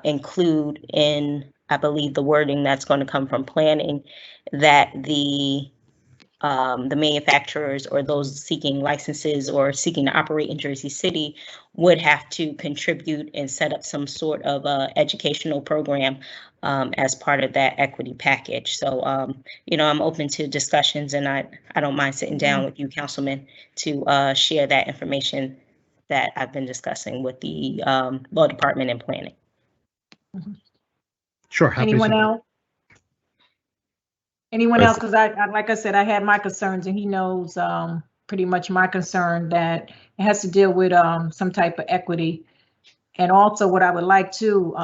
include in, I believe, the wording that's going to come from planning, that the manufacturers or those seeking licenses or seeking to operate in Jersey City would have to contribute and set up some sort of educational program as part of that equity package. So, you know, I'm open to discussions, and I don't mind sitting down with you, Councilman, to share that information that I've been discussing with the law department and planning. Sure. Anyone else? Anyone else? Because I, like I said, I had my concerns, and he knows pretty much my concern that it has to deal with some type of equity And also what I would like to,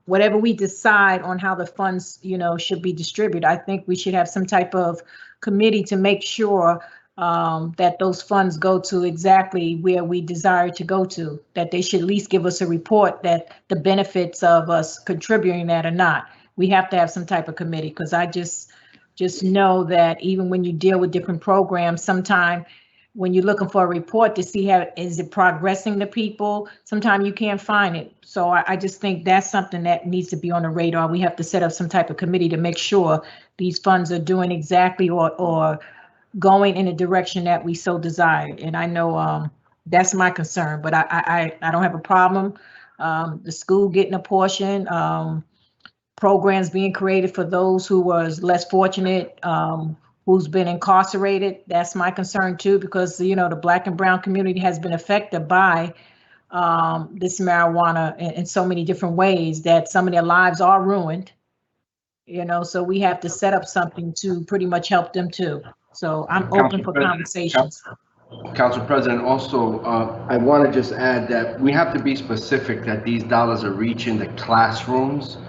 whatever we decide on how the funds, should be distributed, I think we should have some type of committee to make sure that those funds go to exactly where we desire to go to, that they should at least give us a report that the benefits of us contributing that or not. We have to have some type of committee, because I just know that even when you deal with different programs, sometimes when you're looking for a report to see how is it progressing to people, sometimes you can't find it. So I just think that's something that needs to be on the radar. We have to set up some type of committee to make sure these funds are doing exactly or going in a direction that we so desire. And I know that's my concern, but I don't have a problem. The school getting a portion, programs being created for those who was less fortunate, who's been incarcerated. That's my concern too, because the Black and brown community has been affected by this marijuana in so many different ways that some of their lives are ruined. So we have to set up something to pretty much help them too. So I'm open for conversations. Council President, also, I want to just add that we have to be specific that these dollars are reaching the classrooms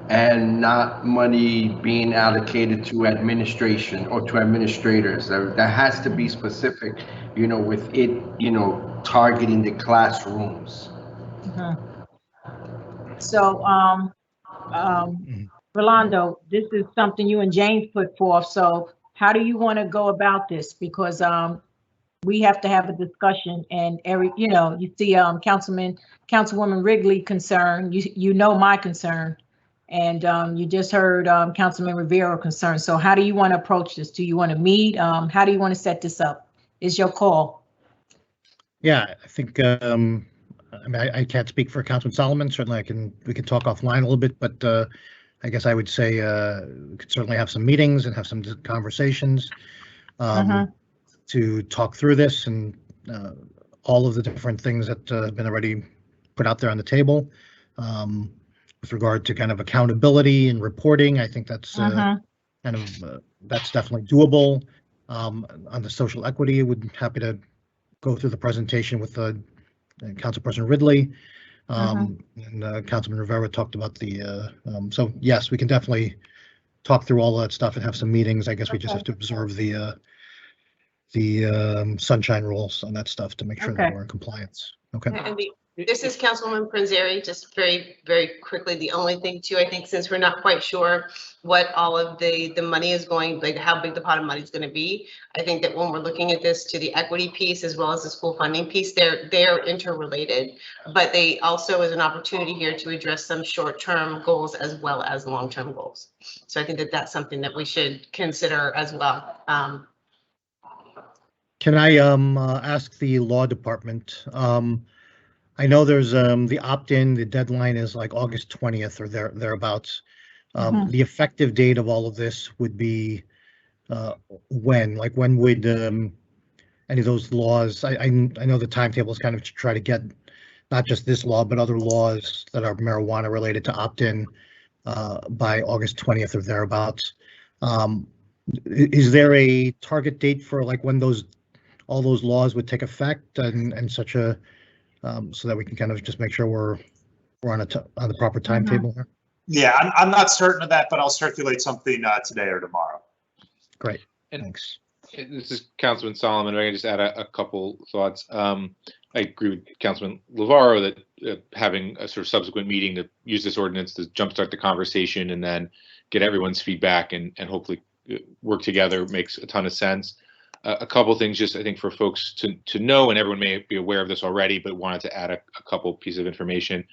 and not money being allocated to administration or to administrators. That has to be specific, with it, targeting the classrooms. So, Rolando, this is something you and James put forth. So how do you want to go about this? Because we have to have a discussion, and you see Councilwoman Wrigley concern, you know my concern. And you just heard Councilman Rivera concerned. So how do you want to approach this? Do you want to meet? How do you want to set this up? It's your call. Yeah, I think, I can't speak for Councilman Solomon. Certainly we can talk offline a little bit, but I guess I would say we could certainly have some meetings and have some conversations to talk through this and all of the different things that have been already put out there on the table. With regard to kind of accountability and reporting, I think that's that's definitely doable. On the social equity, would happy to go through the presentation with Councilperson Ridley. And Councilman Rivera talked about the, so yes, we can definitely talk through all that stuff and have some meetings. I guess we just have to observe the sunshine rules on that stuff to make sure that we're in compliance. Okay. And this is Councilwoman Prinzeri, just very, very quickly. The only thing too, I think, since we're not quite sure what all of the money is going, like how big the pot of money is going to be, I think that when we're looking at this to the equity piece as well as the school funding piece, they're interrelated, but they also is an opportunity here to address some short-term goals as well as long-term goals. So I think that that's something that we should consider as well. Can I ask the law department? I know there's the opt-in, the deadline is like August 20th or thereabouts. The effective date of all of this would be when? Like when would any of those laws, I know the timetable is kind of to try to get not just this law, but other laws that are marijuana related to opt-in by August 20th or thereabouts. Is there a target date for like when all those laws would take effect and such a, so that we can kind of just make sure we're on the proper timetable here? Yeah, I'm not certain of that, but I'll circulate something today or tomorrow. Great, thanks. This is Councilman Solomon. If I can just add a couple thoughts. I agree with Councilman Lavaro that having a sort of subsequent meeting to use this ordinance to jumpstart the conversation and then get everyone's feedback and hopefully work together makes a ton of sense. A couple of things just I think for folks to know, and everyone may be aware of this already, but wanted to add a couple pieces of information.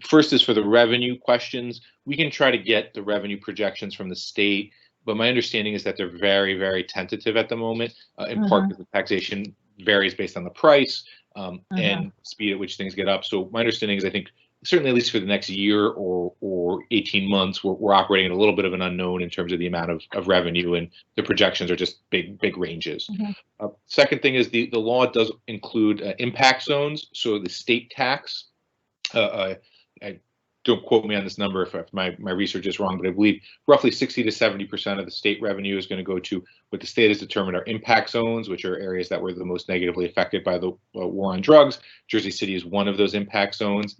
First is for the revenue questions. We can try to get the revenue projections from the state, but my understanding is that they're very, very tentative at the moment, in part because the taxation varies based on the price and speed at which things get up. So my understanding is I think certainly at least for the next year or 18 months, we're operating at a little bit of an unknown in terms of the amount of revenue, and the projections are just big ranges. Second thing is the law does include impact zones. So the state tax, don't quote me on this number if my research is wrong, but I believe roughly 60 to 70% of the state revenue is going to go to what the state has determined are impact zones, which are areas that were the most negatively affected by the war on drugs. Jersey City is one of those impact zones.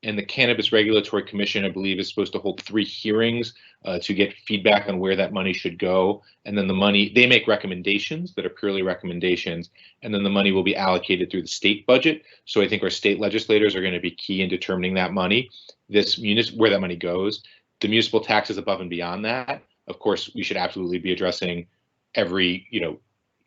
And the Cannabis Regulatory Commission, I believe, is supposed to hold 3 hearings to get feedback on where that money should go. And then the money, they make recommendations that are purely recommendations, and then the money will be allocated through the state budget. So I think our state legislators are going to be key in determining that money, where that money goes. The municipal tax is above and beyond that. Of course, we should absolutely be addressing every,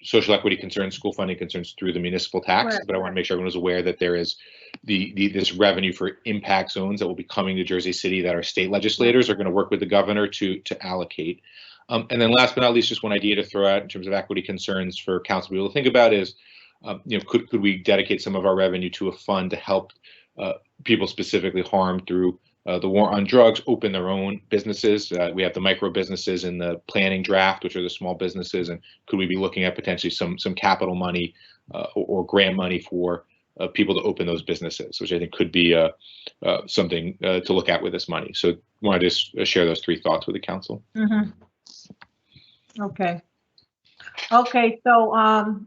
social equity concerns, school funding concerns through the municipal tax, but I want to make sure everyone is aware that there is this revenue for impact zones that will be coming to Jersey City that our state legislators are going to work with the governor to allocate. And then last but not least, just one idea to throw out in terms of equity concerns for council people to think about is, could we dedicate some of our revenue to a fund to help people specifically harmed through the war on drugs open their own businesses? We have the micro businesses in the planning draft, which are the small businesses, and could we be looking at potentially some capital money or grant money for people to open those businesses, which I think could be something to look at with this money. So wanted to just share those 3 thoughts with the council. Okay. Okay, so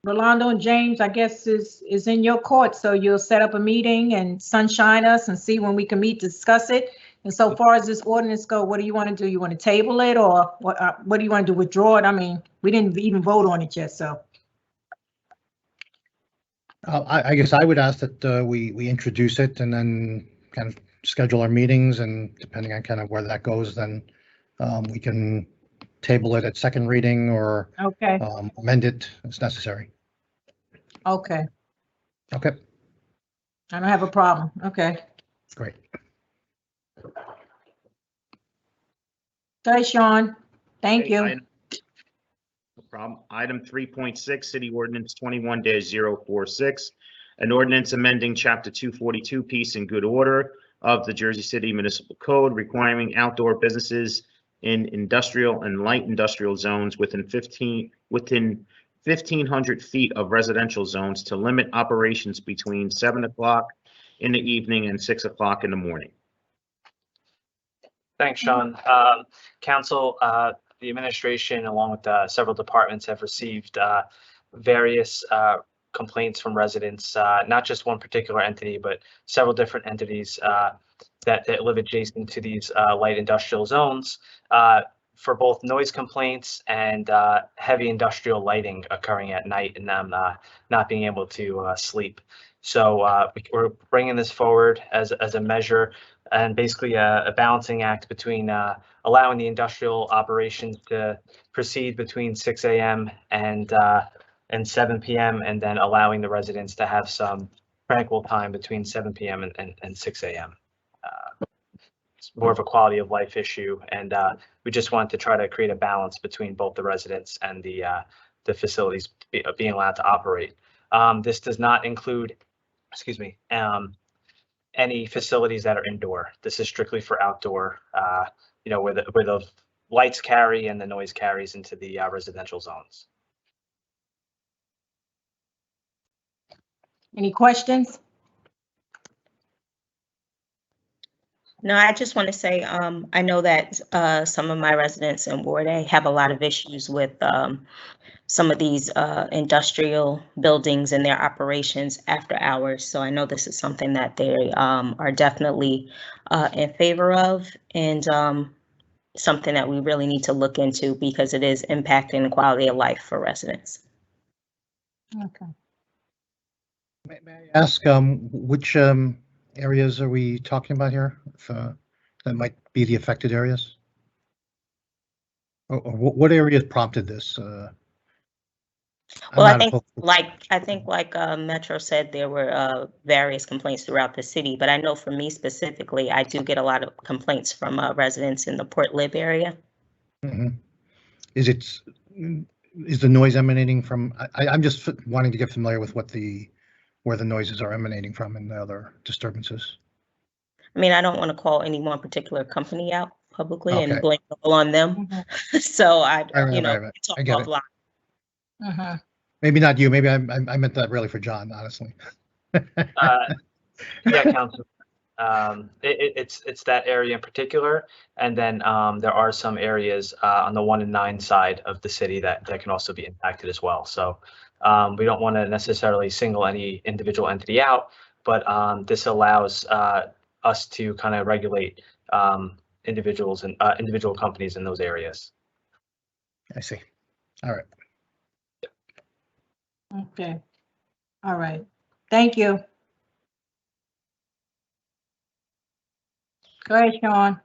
Rolando and James, I guess is in your court, so you'll set up a meeting and sunshine us and see when we can meet to discuss it. And so far as this ordinance go, what do you want to do? You want to table it, or what do you want to do? Withdraw it? I mean, we didn't even vote on it yet, so. I guess I would ask that we introduce it and then kind of schedule our meetings, and depending on kind of where that goes, then we can table it at second reading or Okay. Amend it as necessary. Okay. Okay, I don't have a problem. Okay. great. Okay, Sean. Thank Okay, you. No problem. Item 3.6, City Ordinance 21-046, an ordinance amending Chapter 242, Peace and Good Order of the Jersey City Municipal Code, requiring outdoor businesses in industrial and light industrial zones within 1,500 feet of residential zones to limit operations between 7 o'clock in the evening and 6 o'clock in the morning. Thanks, Sean. Council, the administration, along with several departments, have received various complaints from residents, not just one particular entity, but several different entities that live adjacent to these light industrial zones for both noise complaints and heavy industrial lighting occurring at night and them not being able to sleep. So we're bringing this forward as a measure and basically a balancing act between allowing the industrial operations to proceed between 6 a.m. and 7 p.m. and then allowing the residents to have some tranquil time between 7 p.m. and 6 a.m. It's more of a quality of life issue, and we just want to try to create a balance between both the residents and the facilities being allowed to operate. This does not include, excuse me, any facilities that are indoor. This is strictly for outdoor, where the lights carry and the noise carries into the residential zones. Any questions? No, I just want to say, I know that some of my residents in Ward A have a lot of issues with some of these industrial buildings and their operations after hours. So I know this is something that they are definitely in favor of, and something that we really need to look into because it is impacting the quality of life for residents. Okay. May I ask which areas are we talking about here? If, that might be the affected areas? Or what areas prompted this? Well, I think like Metro said, there were various complaints throughout the city, but I know for me specifically, I do get a lot of complaints from residents in the Port Lib area. Mm-hmm. Is the noise emanating from? I'm just wanting to get familiar with where the noises are emanating from and the other disturbances. I mean, I don't want to call any one particular company out publicly Okay. and blame it all on them. Mm-hmm. So I talk offline. Uh-huh. Maybe not you. Maybe I meant that really for John, honestly. Yeah, Council. It's that area in particular, and then there are some areas on the 1 and 9 side of the city that can also be impacted as well. So we don't want to necessarily single any individual entity out, but this allows us to kind of regulate individuals and individual companies in those areas. I see. All right. Okay. All right. Thank you. Go ahead, Sean.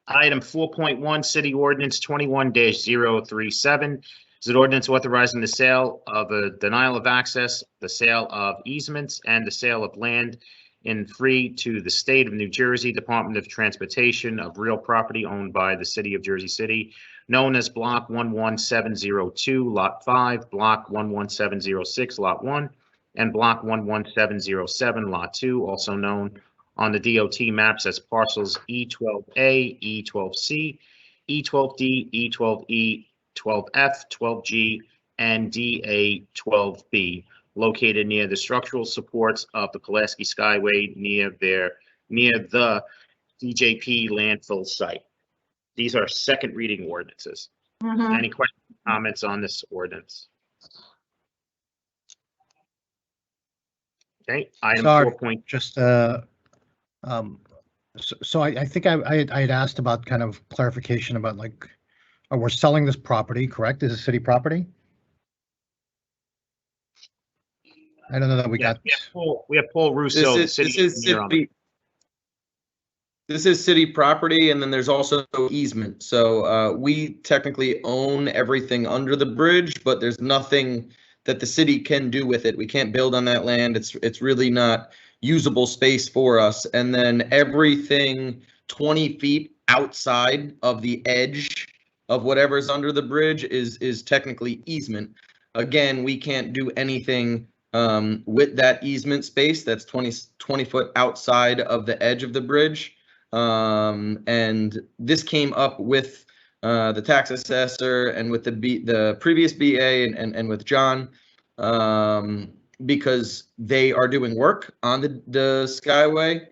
Item 4.1, City Ordinance 21-037 is an ordinance authorizing the sale of a denial of access, the sale of easements, and the sale of land in free to the State of New Jersey Department of Transportation of real property owned by the City of Jersey City, known as Block 11702, Lot 5, Block 11706, Lot 1, and Block 11707, Lot 2, also known on the DOT maps as parcels E12A, E12C, E12D, E12E, 12F, 12G, and DA12B, located near the structural supports of the Pulaski Skyway near the DJP landfill site. These are second reading ordinances. Any questions, comments on this ordinance? Okay, item Sorry, 4. Just so I think I had asked about kind of clarification about like, we're selling this property, correct? Is it city property? I don't know that we got. We have Paul Russo. This is city property, and then there's also easement. So we technically own everything under the bridge, but there's nothing that the city can do with it. We can't build on that land. It's really not usable space for us. And then everything 20 feet outside of the edge of whatever's under the bridge is technically easement. Again, we can't do anything with that easement space that's 20 foot outside of the edge of the bridge. And this came up with the tax assessor and with the previous BA and with John, because they are doing work on the Skyway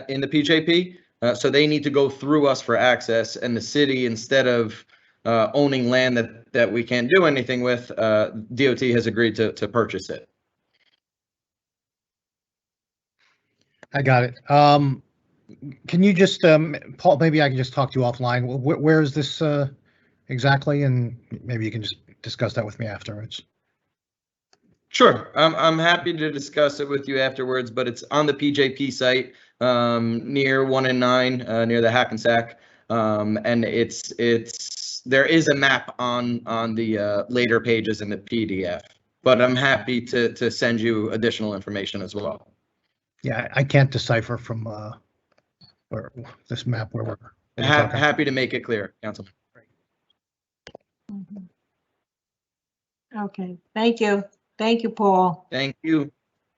in the PJP. So they need to go through us for access, and the city, instead of owning land that we can't do anything with, DOT has agreed to purchase it. I got it. Can you just, Paul, maybe I can just talk to you offline. Where is this exactly? And maybe you can just discuss that with me afterwards. Sure, I'm happy to discuss it with you afterwards, but it's on the PJP site near 1 and 9, near the Hackensack, and there is a map on the later pages in the PDF, but I'm happy to send you additional information as well. Yeah, I can't decipher from or this map where we're happy to make it clear, Councilman. Okay, thank you. Thank you, Paul. Thank you.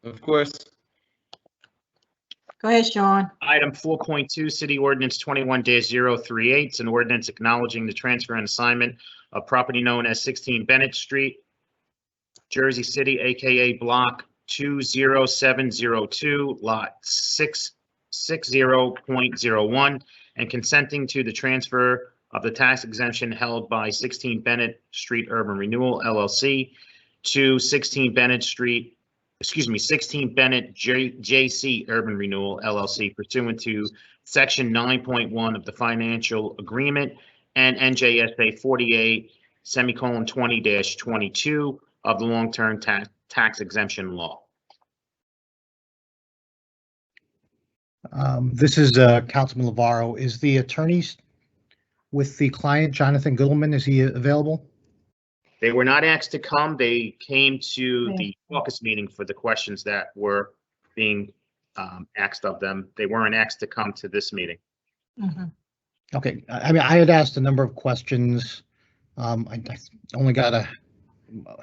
Of course. Go ahead, Sean. Item 4.2, City Ordinance 21-038. It's an ordinance acknowledging the transfer and assignment of property known as 16 Bennett Street, Jersey City, aka Block 20702, Lot 660.01, and consenting to the transfer of the tax exemption held by 16 Bennett Street Urban Renewal LLC to 16 Bennett JC Urban Renewal LLC pursuant to Section 9.1 of the Financial Agreement and NJSA 48:20-22 of the Long-Term Tax Exemption Law. This is Councilman Lavarro. Is the attorney with the client, Jonathan Gittleman, is he available? They were not asked to come. They came to the caucus meeting for the questions that were being asked of them. They weren't asked to come to this meeting. Okay, I mean, I had asked a number of questions. I only got a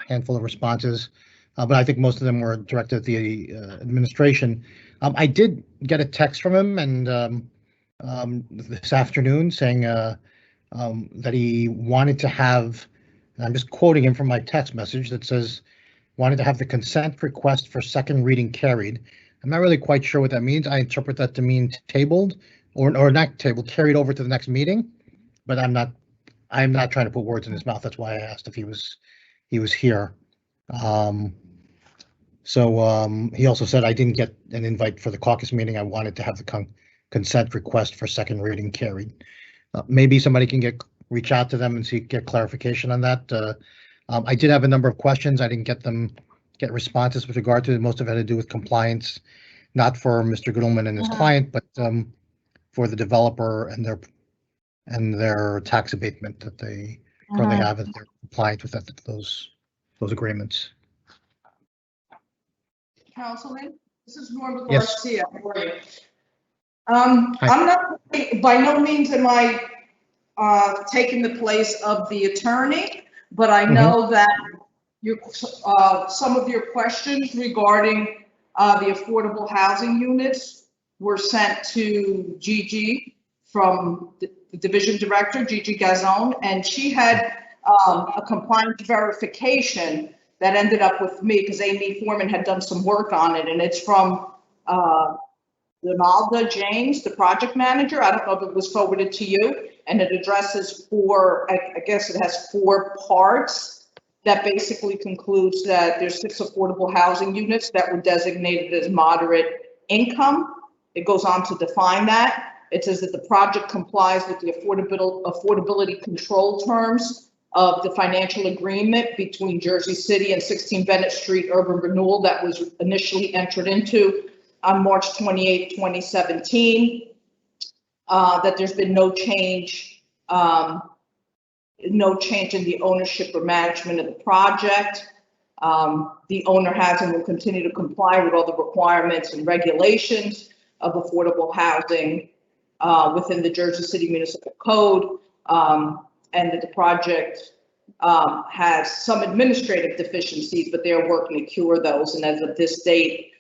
handful of responses, but I think most of them were directed at the administration. I did get a text from him and this afternoon saying that he wanted to have, and I'm just quoting him from my text message that says, wanted to have the consent request for second reading carried, I'm not really quite sure what that means. I interpret that to mean tabled or not tabled, carried over to the next meeting. But I'm not trying to put words in his mouth. That's why I asked if he was here. He also said I didn't get an invite for the caucus meeting. I wanted to have the consent request for second reading carried. Maybe somebody can reach out to them and get clarification on that. I did have a number of questions. I didn't get responses with regard to it. Most of it had to do with compliance, not for Mr. Goodleman and his client, but for the developer and their tax abatement that they currently have, and they're compliant with those agreements. Councilman, this is Norma Yes. Garcia. How are you? I'm not, by no means am I taking the place of the attorney, but I know that some of your questions regarding the affordable housing units were sent to Gigi from the division director, Gigi Gazon, and she had a compliance verification that ended up with me because Amy Foreman had done some work on it, and it's from Leonard James, the project manager. I don't know if it was forwarded to you, and it addresses I guess it has 4 parts that basically concludes that there's 6 affordable housing units that were designated as moderate income. It goes on to define that. It says that the project complies with the affordability control terms of the financial agreement between Jersey City and 16 Bennett Street Urban Renewal that was initially entered into on March 28, 2017. That there's been no change in the ownership or management of the project. The owner has and will continue to comply with all the requirements and regulations of affordable housing within the Jersey City Municipal Code, and that the project has some administrative deficiencies, but they're working to cure those. And as of this date,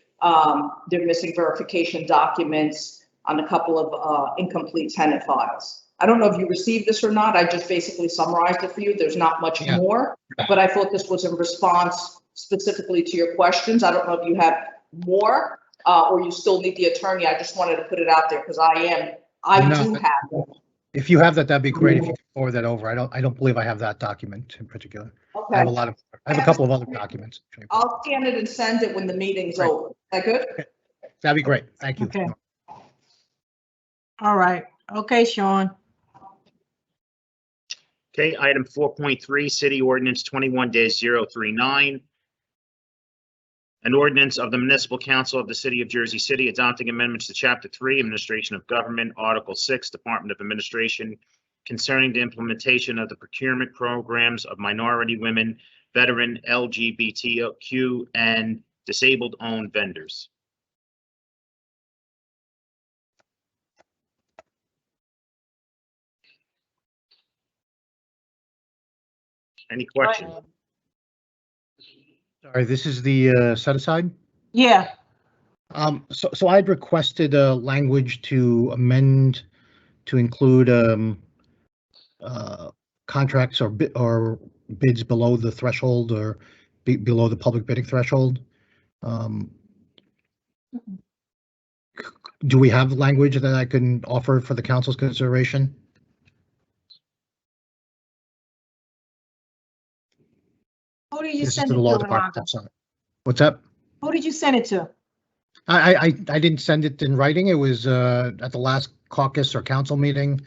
they're missing verification documents on a couple of incomplete tenant files. I don't know if you received this or not. I just basically summarized it for you. There's not much more, but I thought this was in response specifically to your questions. I don't know if you have more or you still need the attorney. I just wanted to put it out there because I do have it. If you have that, that'd be great if you could forward that over. I don't believe I have that document in particular. Okay. I have a couple of other documents. I'll scan it and send it when the meeting's over. Is that good? Okay. That'd be great. Thank you. Okay. All right. Okay, Sean. Okay, item 4.3, City Ordinance 21-039. An ordinance of the Municipal Council of the City of Jersey City adopting amendments to Chapter 3, Administration of Government, Article 6, Department of Administration, concerning the implementation of the procurement programs of minority women, veteran, LGBTQ, and disabled-owned vendors. Any questions? Sorry, this is the set aside? Yeah. So I'd requested language to amend to include contracts or bids below the threshold or below the public bidding threshold. Do we have language that I can offer for the council's consideration? Who did you This is send to it the law to, department. Rolando? I'm sorry. What's that? Who did you send it to? I didn't send it in writing. It was at the last caucus or council meeting.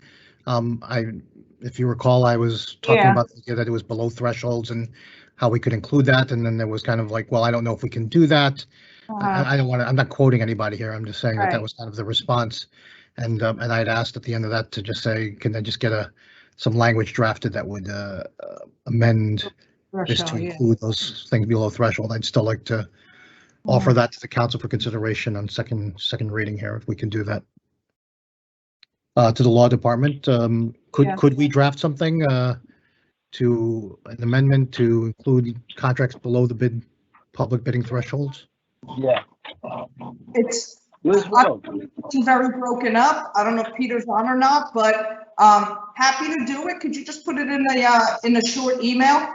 If you recall, I was talking about the idea that it was below thresholds and how we could include that. And then there was kind of like, well, I don't know if we can do that. I don't want to, I'm not quoting anybody here. I'm just saying that was kind of the response. And I'd asked at the end of that to just say, can I just get some language drafted that would amend this to include those things below threshold. I'd still like to offer that to the council for consideration on second reading here, if we can do that. To the law department, could we draft something to an amendment to include contracts below the public bidding thresholds? Yeah. It's very broken up. I don't know if Peter's on or not, but happy to do it. Could you just put it in a short email?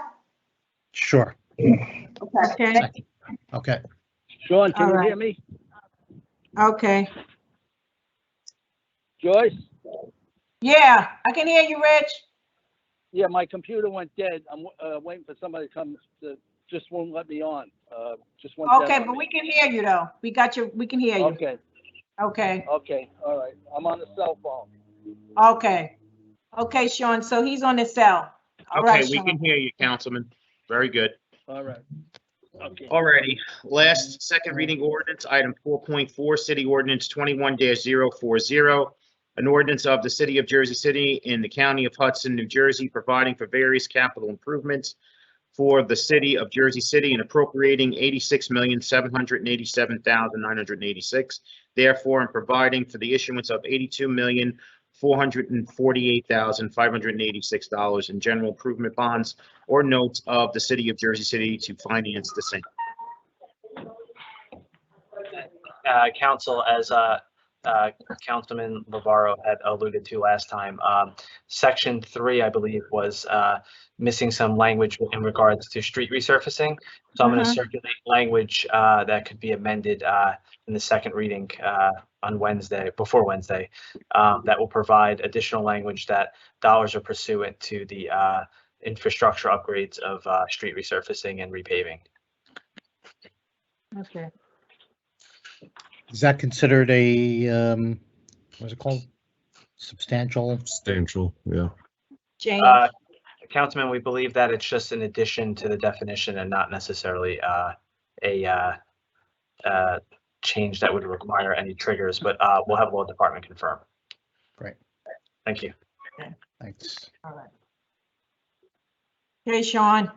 Sure. Okay. Okay. Sean, can you hear me? Okay. Joyce? Yeah, I can hear you, Rich. Yeah, my computer went dead. I'm waiting for somebody to come, just won't let me on. Just went dead Okay, on but me. we can hear you though. We can hear you. Okay, Okay, okay, all right. I'm on the cell phone. okay. Okay, Sean, so he's on his cell. All right, Okay, we Sean. can hear you, Councilman. Very good. All right. Okay. Alrighty, last second reading ordinance, item 4.4, City Ordinance 21-040. An ordinance of the City of Jersey City in the County of Hudson, New Jersey, providing for various capital improvements for the City of Jersey City and appropriating $86,787,986. Therefore, and providing for the issuance of $82,448,586 in general improvement bonds or notes of the City of Jersey City to finance the same. Council, as Councilman Navarro had alluded to last time, Section 3, I believe, was missing some language in regards to street resurfacing. So I'm going to circulate language that could be amended in the second reading on Wednesday, before Wednesday, that will provide additional language that dollars are pursuant to the infrastructure upgrades of street resurfacing and repaving. Okay. Is that considered a, what's it called? Substantial? Substantial, yeah. James. Councilman, we believe that it's just an addition to the definition and not necessarily a change that would require any triggers, but we'll have law department confirm. Great. Thank you. Thanks. All right. Okay, Sean.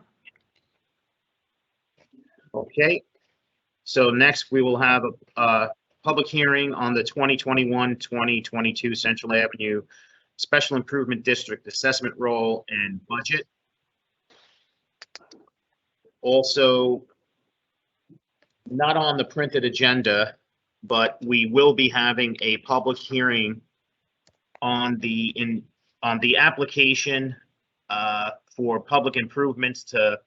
Okay, so next we will have a public hearing on the 2021-2022 Central Avenue Special Improvement District Assessment Roll and Budget. Also, not on the printed agenda, but we will be having a public hearing on the application for public improvements to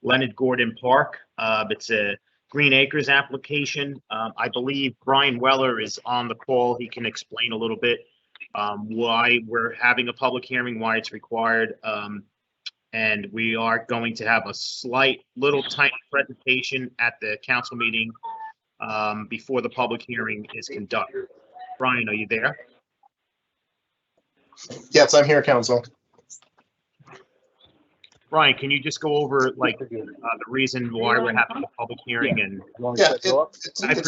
Leonard Gordon Park. It's a Green Acres application. I believe Brian Weller is on the call. He can explain a little bit why we're having a public hearing, why it's required. And we are going to have a slight little tiny presentation at the council meeting before the public hearing is conducted. Brian, are you there? Yes, I'm here, Council. Brian, can you just go over like the reason why we're having a public hearing? And Yeah, it's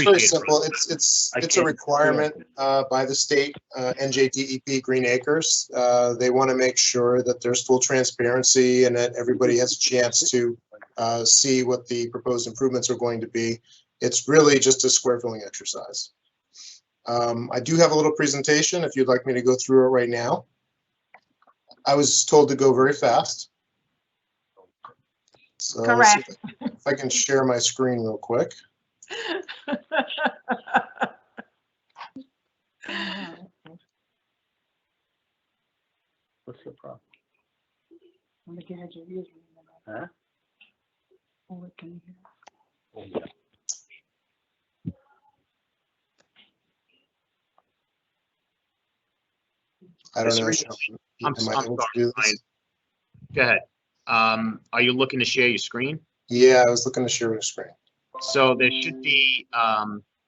very simple. It's a requirement by the state NJDEP Green Acres. They want to make sure that there's full transparency and that everybody has a chance to see what the proposed improvements are going to be. It's really just a square filling exercise. I do have a little presentation if you'd like me to go through it right now. I was told to go very fast. So correct. If I can share my screen real quick. What's the problem? Huh? I don't know. I'm sorry, Brian. Go ahead. Are you looking to share your screen? Yeah, I was looking to share your screen. So there should be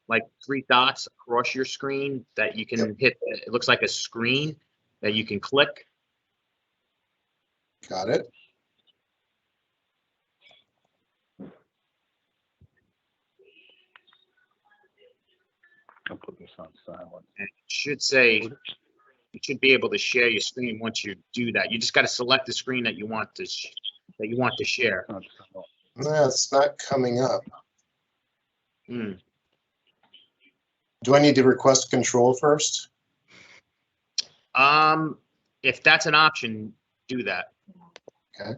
like 3 dots across your screen that you can hit. It looks like a screen that you can click. Got it. I'll put this on silent. And it should say, you should be able to share your screen once you do that. You just got to select the screen that you want to share. No, it's not coming up. Hmm. Do I need to request control first? If that's an option, do that. Okay.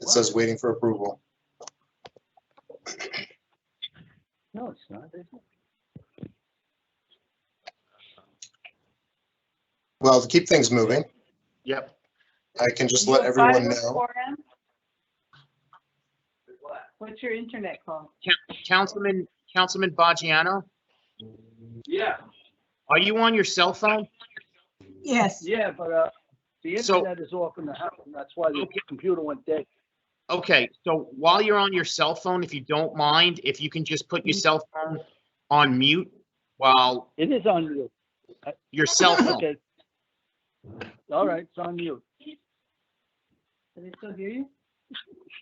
It says waiting for approval. No, it's not. Is it? Well, to keep things moving, Yep. I can just let everyone know. What's your internet called? Councilman Baggiano, Yeah, are you on your cell phone? Yes. yeah, but the So- internet is off in the house, and that's why the computer went dead. Okay, so while you're on your cell phone, if you don't mind, if you can just put your cell phone on mute while It is on mute. your cell phone. Okay. All right, it's on mute. Can they still hear you?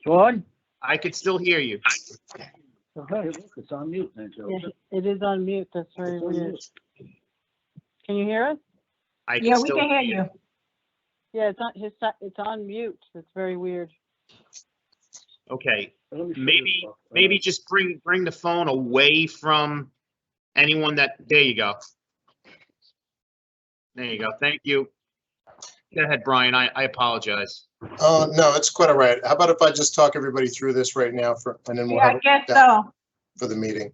Sean? I could still hear you. Oh, hey, look, it's on mute then, Joe. Yeah, it is on mute. That's very weird. Can you hear us? I Yeah, we still can hear you. Yeah, it's on his side. It's on mute. That's very weird. Okay, Let me show maybe this off. maybe just bring the phone away from anyone that. There you go. There you go. Thank you. Go ahead, Brian. I apologize. Oh, no, it's quite all right. How about if I just talk everybody through this right now and then we'll Yeah, have I it guess back so. for the meeting.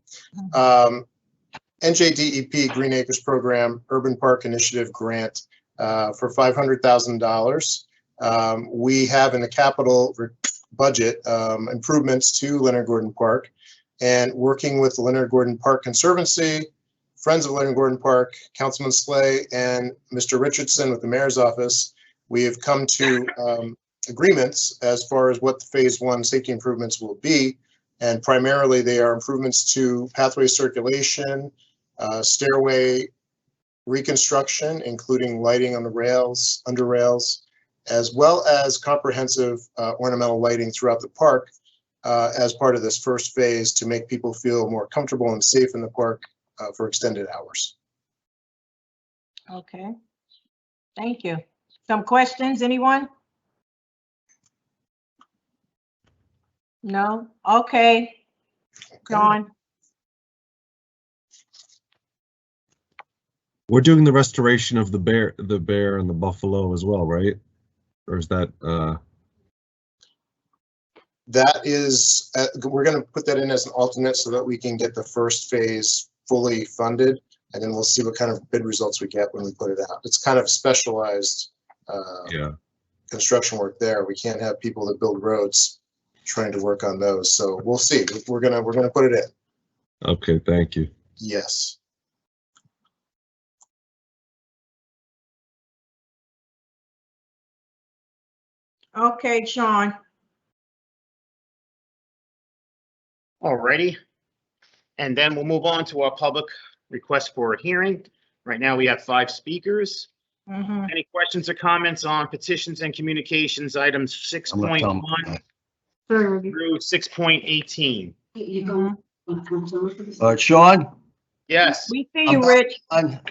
NJDEP Green Acres Program Urban Park Initiative Grant for $500,000. We have in the capital budget improvements to Leonard Gordon Park, and working with the Leonard Gordon Park Conservancy, Friends of Leonard Gordon Park, Councilman Slay, and Mr. Richardson with the Mayor's Office, we have come to agreements as far as what the Phase 1 safety improvements will be. And primarily they are improvements to pathway circulation, stairway reconstruction, including lighting on the rails, under rails, as well as comprehensive ornamental lighting throughout the park as part of this first phase to make people feel more comfortable and safe in the park for extended hours. Okay. Thank you. Some questions, anyone? No? Okay. John? We're doing the restoration of the bear and the buffalo as well, right? Or is that, That is, we're going to put that in as an alternate so that we can get the first phase fully funded, and then we'll see what kind of bid results we get when we put it out. It's kind of specialized yeah. construction work there. We can't have people that build roads trying to work on those. So we'll see. We're gonna put it in. Okay, thank you. Yes. Okay, Sean. Alrighty. And then we'll move on to our public request for a hearing. Right now we have 5 speakers. Mhm. Any questions or comments on petitions and communications items 6.1 through 6.18? Sean? Yes. We see you, Rich.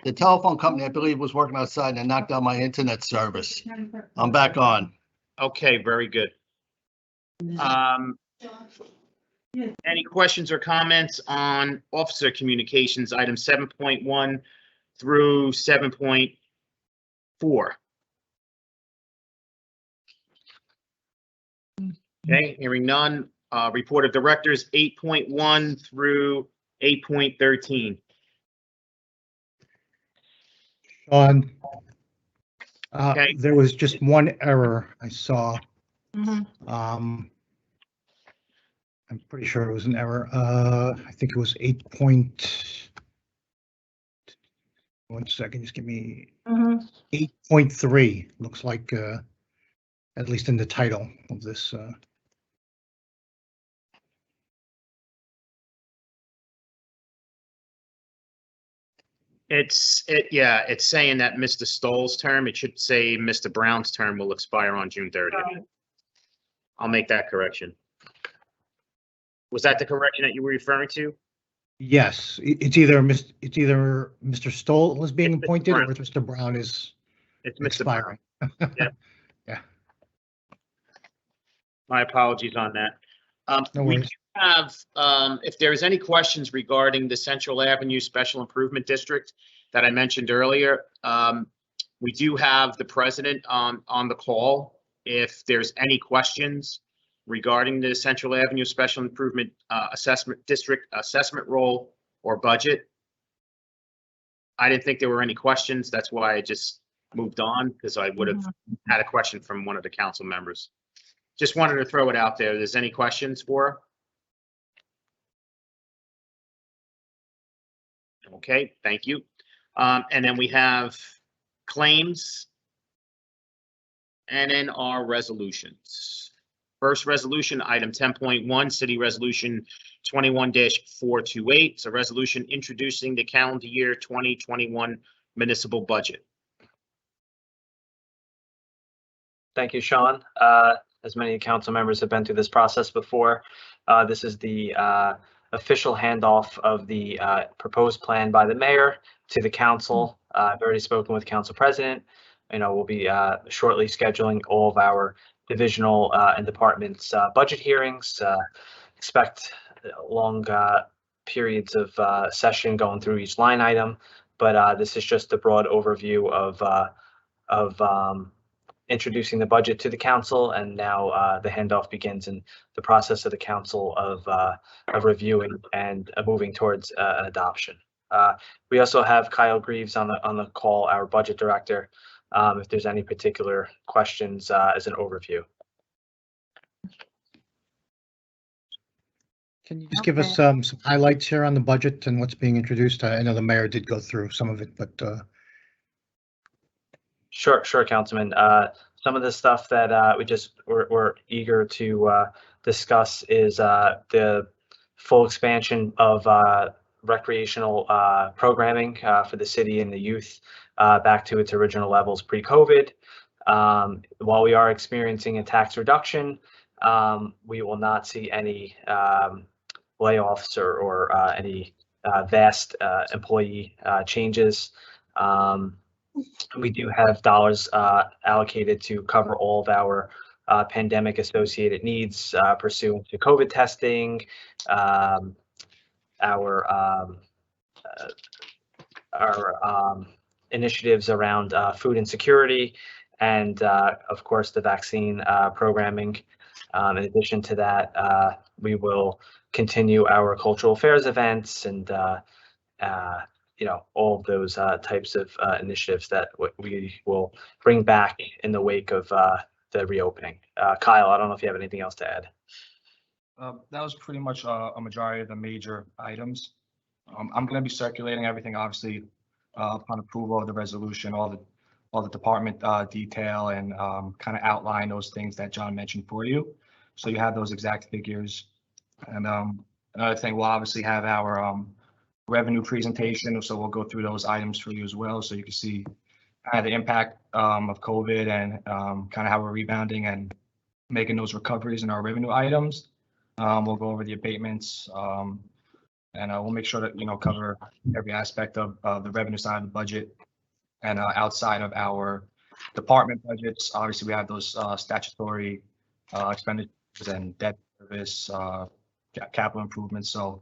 The telephone company, I believe, was working outside and they knocked out my internet service. I'm back on. Okay, very good. Any questions or comments on officer communications, items 7.1 through 7.4? Okay, hearing none. Report of directors 8.1 through 8.13. Sean, Okay. there was just one error I saw. Mhm. I'm pretty sure it was an error. I think it was 1 second, just give me Mhm. 8.3. Looks like, at least in the title of this. It's saying that Mr. Stoll's term, it should say Mr. Brown's term will expire on June 30th. I'll make that correction. Was that the correction that you were referring to? Yes, it's either Mr. Stoll is being It's Mr. appointed or Brown. Mr. Brown is It's Mr. expiring. Yep. Yeah. My apologies on that. No We worries. do have, if there is any questions regarding the Central Avenue Special Improvement District that I mentioned earlier, we do have the president on the call. If there's any questions regarding the Central Avenue Special Improvement Assessment District assessment role or budget. I didn't think there were any questions. That's why I just moved on because I would have had a question from one of the council members. Just wanted to throw it out there. There's any questions for her? Okay, thank you. And then we have claims and then our resolutions. First resolution, item 10.1, City Resolution 21-428. It's a resolution introducing the calendar year 2021 municipal budget. Thank you, Sean. As many council members have been through this process before, this is the official handoff of the proposed plan by the mayor to the council. I've already spoken with council president. We'll be shortly scheduling all of our divisional and departments budget hearings. Expect long periods of session going through each line item, but this is just a broad overview of introducing the budget to the council, and now the handoff begins in the process of the council of reviewing and moving towards adoption. We also have Kyle Greaves on the call, our budget director, if there's any particular questions as an overview. Can you just give us some highlights here on the budget and what's being introduced? I know the mayor did go through some of it, but Sure, Councilman. Some of the stuff that we're eager to discuss is the full expansion of recreational programming for the city and the youth back to its original levels pre-COVID. While we are experiencing a tax reduction, we will not see any layoffs or any vast employee changes. We do have dollars allocated to cover all of our pandemic associated needs pursuant to COVID testing, our initiatives around food insecurity, and of course the vaccine programming. In addition to that, we will continue our cultural affairs events and all of those types of initiatives that we will bring back in the wake of the reopening. Kyle, I don't know if you have anything else to add. That was pretty much a majority of the major items. I'm going to be circulating everything, obviously, upon approval of the resolution, all the department detail, and kind of outline those things that John mentioned for you. So you have those exact figures. And another thing, we'll obviously have our revenue presentation, so we'll go through those items for you as well, so you can see the impact of COVID and kind of how we're rebounding and making those recoveries in our revenue items. We'll go over the abatements, and we'll make sure that cover every aspect of the revenue side of the budget. And outside of our department budgets, obviously we have those statutory expenditures and debt service, capital improvements. So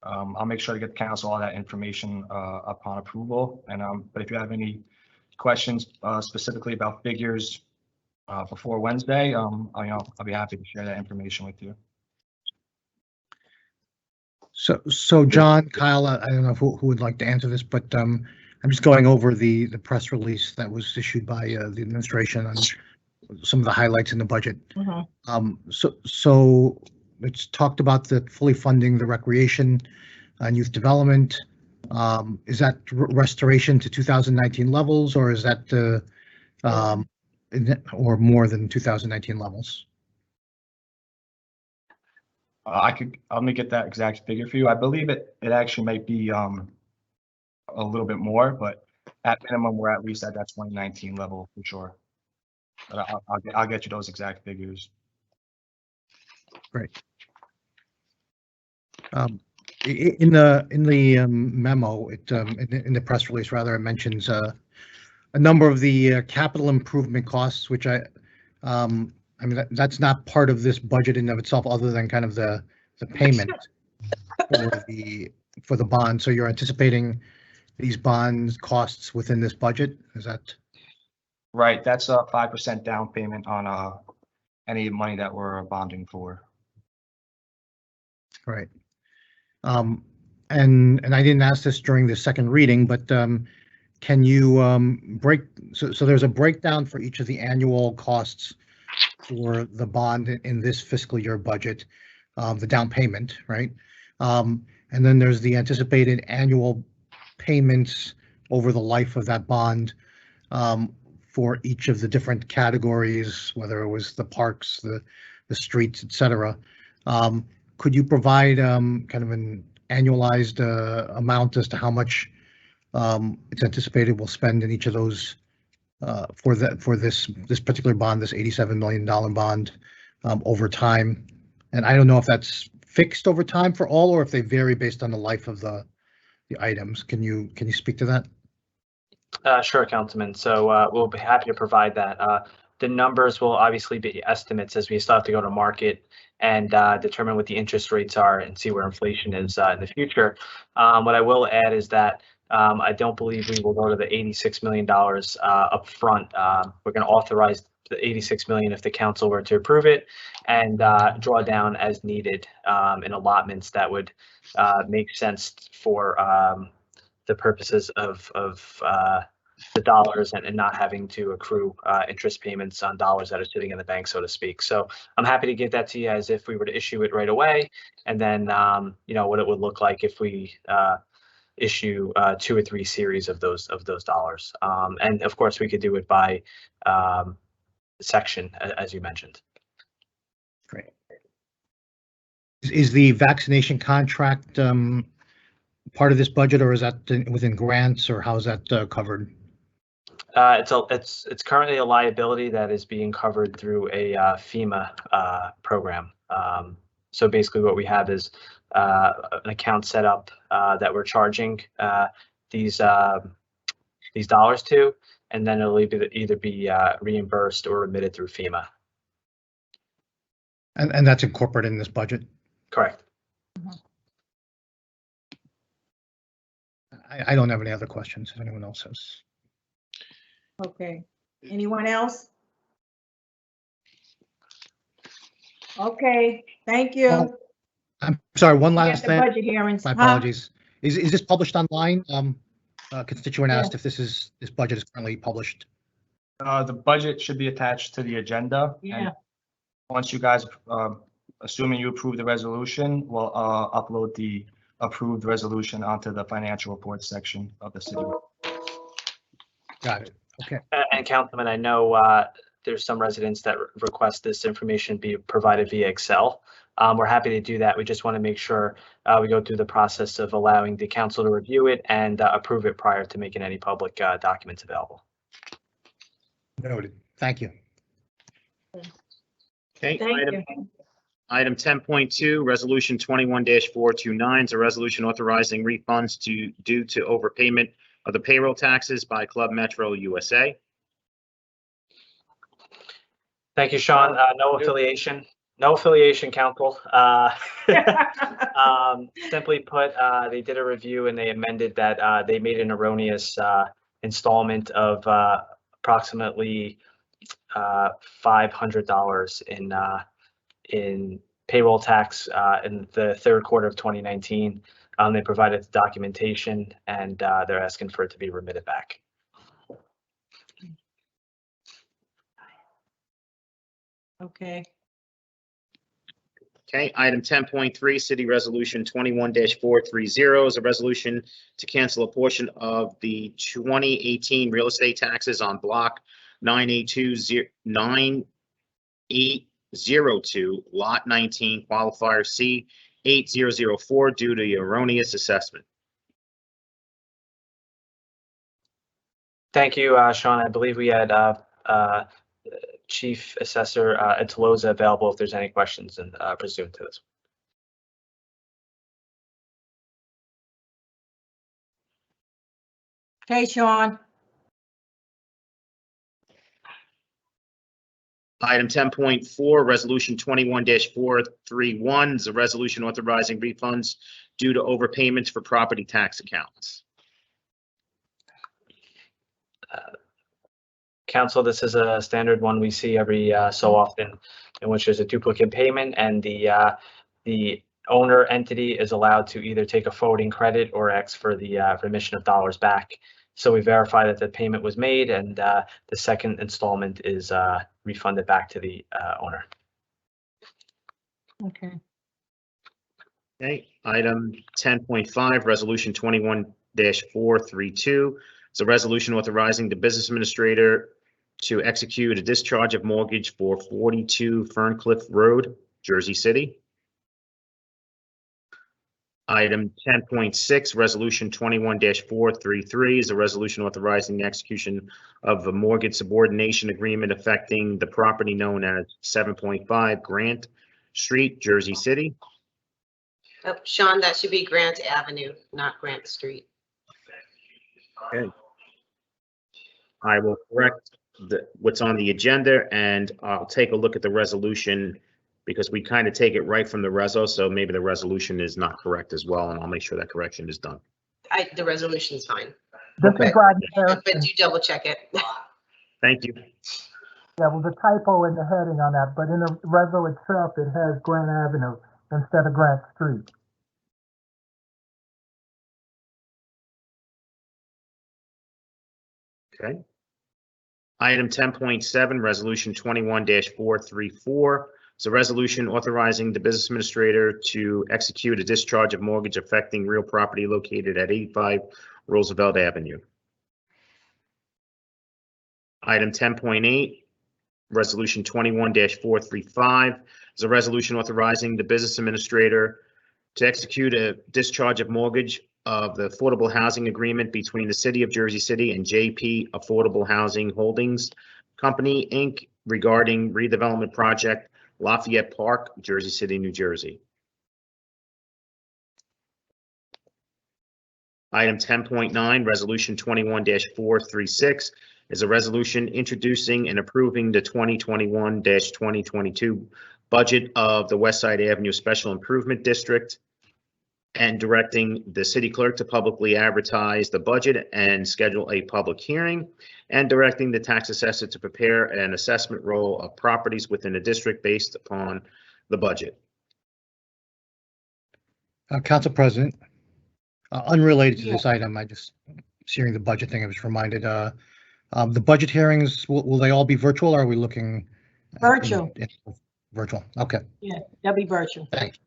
I'll make sure to get the council all that information upon approval. And but if you have any questions specifically about figures before Wednesday, I'll be happy to share that information with you. So John, Kyle, I don't know who would like to answer this, but I'm just going over the press release that was issued by the administration on some of the highlights in the budget. So it's talked about the fully funding the recreation and youth development. Is that restoration to 2019 levels, or is that or more than 2019 levels? Let me get that exact figure for you. I believe it actually might be a little bit more, but at minimum we're at least at that 2019 level for sure. But I'll get you those exact figures. Great. In the memo, in the press release rather, it mentions a number of the capital improvement costs, which I mean that's not part of this budget in of itself, other than kind of the payment for the bond. So you're anticipating these bonds costs within this budget? Is that right? That's a 5% down payment on any money that we're bonding for. Right. And I didn't ask this during the second reading, but can you so there's a breakdown for each of the annual costs for the bond in this fiscal year budget, the down payment, right? And then there's the anticipated annual payments over the life of that bond for each of the different categories, whether it was the parks, the streets, et cetera. Could you provide kind of an annualized amount as to how much it's anticipated we'll spend in each of those for this particular bond, this $87 million bond over time? And I don't know if that's fixed over time for all, or if they vary based on the life of the items. Can you speak to that? Sure, Councilman. So we'll be happy to provide that. The numbers will obviously be estimates, as we still have to go to market and determine what the interest rates are and see where inflation is in the future. What I will add is that I don't believe we will go to the $86 million up front. We're going to authorize the $86 million if the council were to approve it, and draw down as needed in allotments that would make sense for the purposes of the dollars and not having to accrue interest payments on dollars that are sitting in the bank, so to speak. So I'm happy to give that to you as if we were to issue it right away, and then what it would look like if we issue 2 or 3 series of those dollars. And of course, we could do it by section, as you mentioned. Great. Is the vaccination contract part of this budget, or is that within grants, or how is that covered? It's currently a liability that is being covered through a FEMA program. So basically, what we have is an account set up that we're charging these dollars to, and then it'll either be reimbursed or remitted through FEMA. And that's incorporated in this budget? Correct. I don't have any other questions if anyone else has. Okay. Anyone else? Okay, thank you. Oh, I'm sorry, one last thing. Budget hearings. My apologies. Is this published online? Constituent asked if this budget is currently published. The budget should be attached to the agenda. Yeah. And once you guys, assuming you approve the resolution, we'll upload the approved resolution onto the financial reports section of the city. Got it. Okay. And Councilman, I know there's some residents that request this information be provided via Excel. We're happy to do that. We just want to make sure we go through the process of allowing the council to review it and approve it prior to making any public documents available. Noted. Thank you. Okay. Thank you. Item 10.2, Resolution 21-429 is a resolution authorizing refunds due to overpayment of the payroll taxes by Club Metro USA. Thank you, Sean. No affiliation. No affiliation, council. Simply put, they did a review and they amended that they made an erroneous installment of approximately $500 in payroll tax in the third quarter of 2019. They provided the documentation and they're asking for it to be remitted back. Okay. Okay, item 10.3, City Resolution 21-430 is a resolution to cancel a portion of the 2018 real estate taxes on block 9802, lot 19, qualifier C 8004 due to erroneous assessment. Thank you, Sean. I believe we had Chief Assessor Ed Tolosa available if there's any questions and pursuant to this. Okay, Sean. Item 10.4, Resolution 21-431 is a resolution authorizing refunds due to overpayments for property tax accounts. Council, this is a standard one we see every so often, in which there's a duplicate payment and the owner entity is allowed to either take a forwarding credit or ask for the remission of dollars back So we verify that the payment was made, and the second installment is refunded back to the owner. Okay. Okay, item 10.5, resolution 21-432. It's a resolution authorizing the business administrator to execute a discharge of mortgage for 42 Ferncliff Road, Jersey City. Item 10.6, resolution 21-433 is a resolution authorizing the execution of a mortgage subordination agreement affecting the property known as 7.5 Grant Street, Jersey City. Oh, Sean, that should be Grant Avenue, not Grant Street. Okay. I will correct what's on the agenda, and I'll take a look at the resolution because we kind of take it right from the reso, so maybe the resolution is not correct as well, and I'll make sure that correction is done. The resolution's fine, Okay. but do double check it. Thank you. Yeah, well, the typo in the heading on that, but in the reso itself, it has Grant Avenue instead of Grant Street. Okay. Item 10.7, resolution 21-434. It's a resolution authorizing the business administrator to execute a discharge of mortgage affecting real property located at 85 Roosevelt Avenue. Item 10.8, resolution 21-435 is a resolution authorizing the business administrator to execute a discharge of mortgage of the affordable housing agreement between the City of Jersey City and JP Affordable Housing Holdings Company, Inc. regarding redevelopment project Lafayette Park, Jersey City, New Jersey. Item 10.9, resolution 21-436 is a resolution introducing and approving the 2021-2022 budget of the West Side Avenue Special Improvement District and directing the city clerk to publicly advertise the budget and schedule a public hearing, and directing the tax assessor to prepare an assessment roll of properties within the district based upon the budget. Council President, unrelated to this item, I just hearing the budget thing, I was reminded, the budget hearings, will they all be virtual, or are we looking? Virtual. Virtual, okay. Yeah, they'll be virtual. Thanks.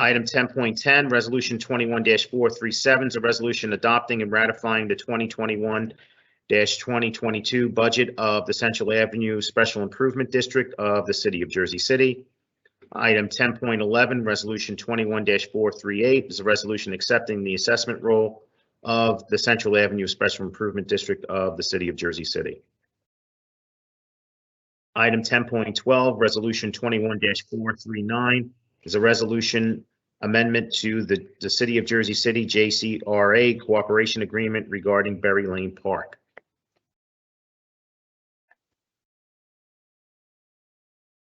Item 10.10, resolution 21-437 is a resolution adopting and ratifying the 2021-2022 budget of the Central Avenue Special Improvement District of the City of Jersey City. Item 10.11, resolution 21-438 is a resolution accepting the assessment roll of the Central Avenue Special Improvement District of the City of Jersey City. Item 10.12, resolution 21-439 is a resolution amendment to the City of Jersey City Jcra cooperation agreement regarding Berry Lane Park.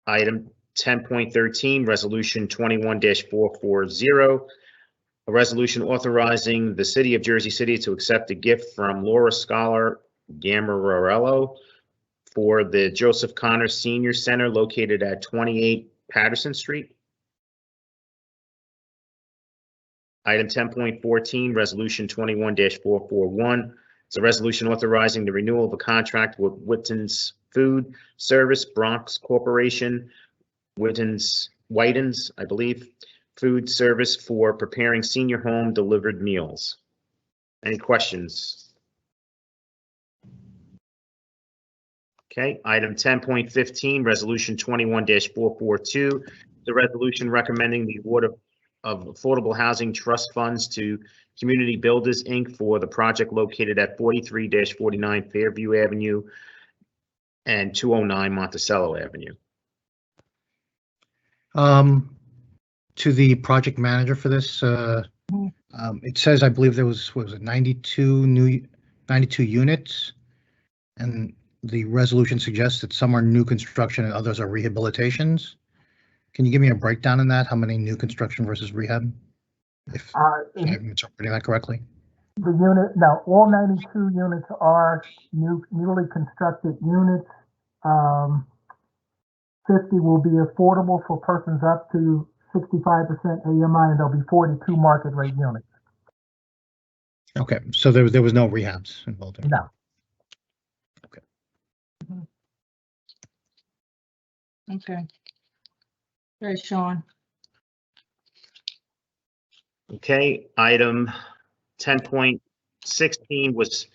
Item 10.13, resolution 21-440, a resolution authorizing the City of Jersey City to accept a gift from Laura Scholar Gamarello for the Joseph Connor Senior Center located at 28 Patterson Street. Item 10.14, resolution 21-441. It's a resolution authorizing the renewal of a contract with Whitten's Food Service Bronx Corporation, Whitten's, I believe, food service for preparing senior home delivered meals. Any questions? Okay, item 10.15, resolution 21-442. The resolution recommending the award of affordable housing trust funds to Community Builders, Inc. for the project located at 43-49 Fairview Avenue and 209 Monticello Avenue. To the project manager for this, it says, I believe there was 92 units, and the resolution suggests that some are new construction and others are rehabilitations. Can you give me a breakdown in that? How many new construction versus rehab? If I'm interpreting that correctly. The unit, now all 92 units are newly constructed units. 50 will be affordable for persons up to 65% AMI, and there'll be 42 market rate units. Okay, so there was no rehabs involved in it? No. Okay. All right, Sean. Okay, item 10.16 was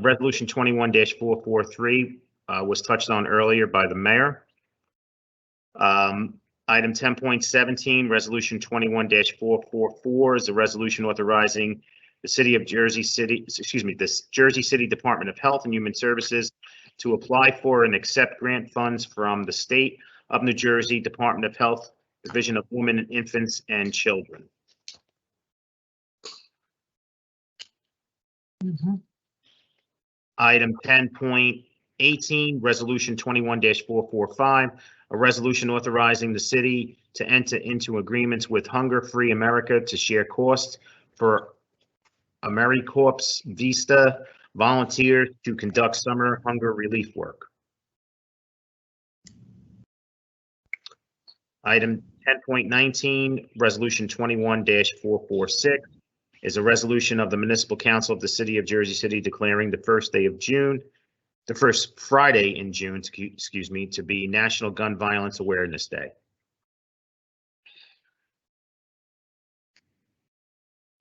Resolution 21-443 was touched on earlier by the mayor. Item 10.17, Resolution 21-444 is a resolution authorizing the City of Jersey City, the Jersey City Department of Health and Human Services to apply for and accept grant funds from the State of New Jersey Department of Health, Division of Women and Infants and Children. Item 10.18, Resolution 21-445, a resolution authorizing the city to enter into agreements with Hunger Free America to share costs for AmeriCorps Vista volunteers to conduct summer hunger relief work. Item 10.19, Resolution 21-446, is a resolution of the Municipal Council of the City of Jersey City declaring the first Friday in June, to be National Gun Violence Awareness Day.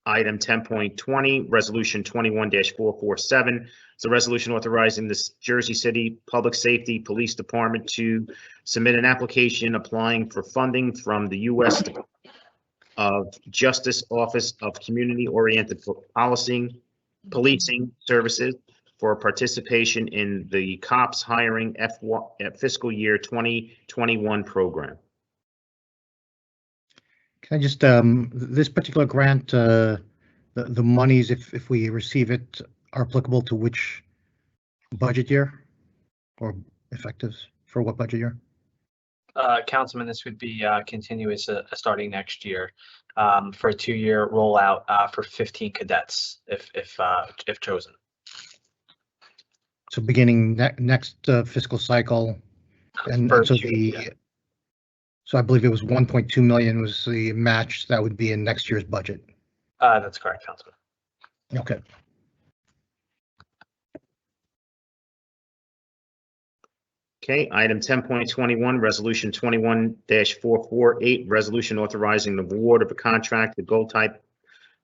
Item 10.20, Resolution 21-447, is a resolution authorizing the Jersey City Public Safety Police Department to submit an application applying for funding from the U.S. of Justice Office of Community-Oriented Policing Services for participation in the COPS hiring fiscal year 2021 program. Can I just, this particular grant, the monies, if we receive it, are applicable to which budget year or effective for what budget year? Councilman, this would be continuous starting next year for a 2-year rollout for 15 cadets if chosen. So beginning next fiscal cycle, and so so I believe it was 1.2 million was the match that would be in next year's budget. That's correct, Councilman. Okay. Okay, item 10.21, Resolution 21-448, resolution authorizing the award of a contract to Gold Type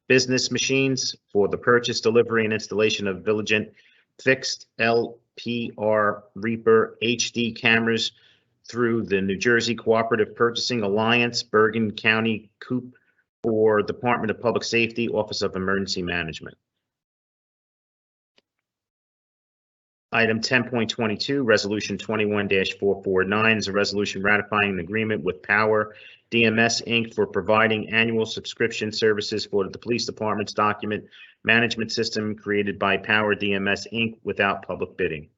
Business Machines for the purchase, delivery, and installation of Vigilant fixed LPR Reaper HD cameras through the New Jersey Cooperative Purchasing Alliance, Bergen County Coop for Department of Public Safety, Office of Emergency Management. Item 10.22, Resolution 21-449 is a resolution ratifying an agreement with Power DMS Inc. for providing annual subscription services for the police department's document management system created by Power DMS Inc. without public bidding.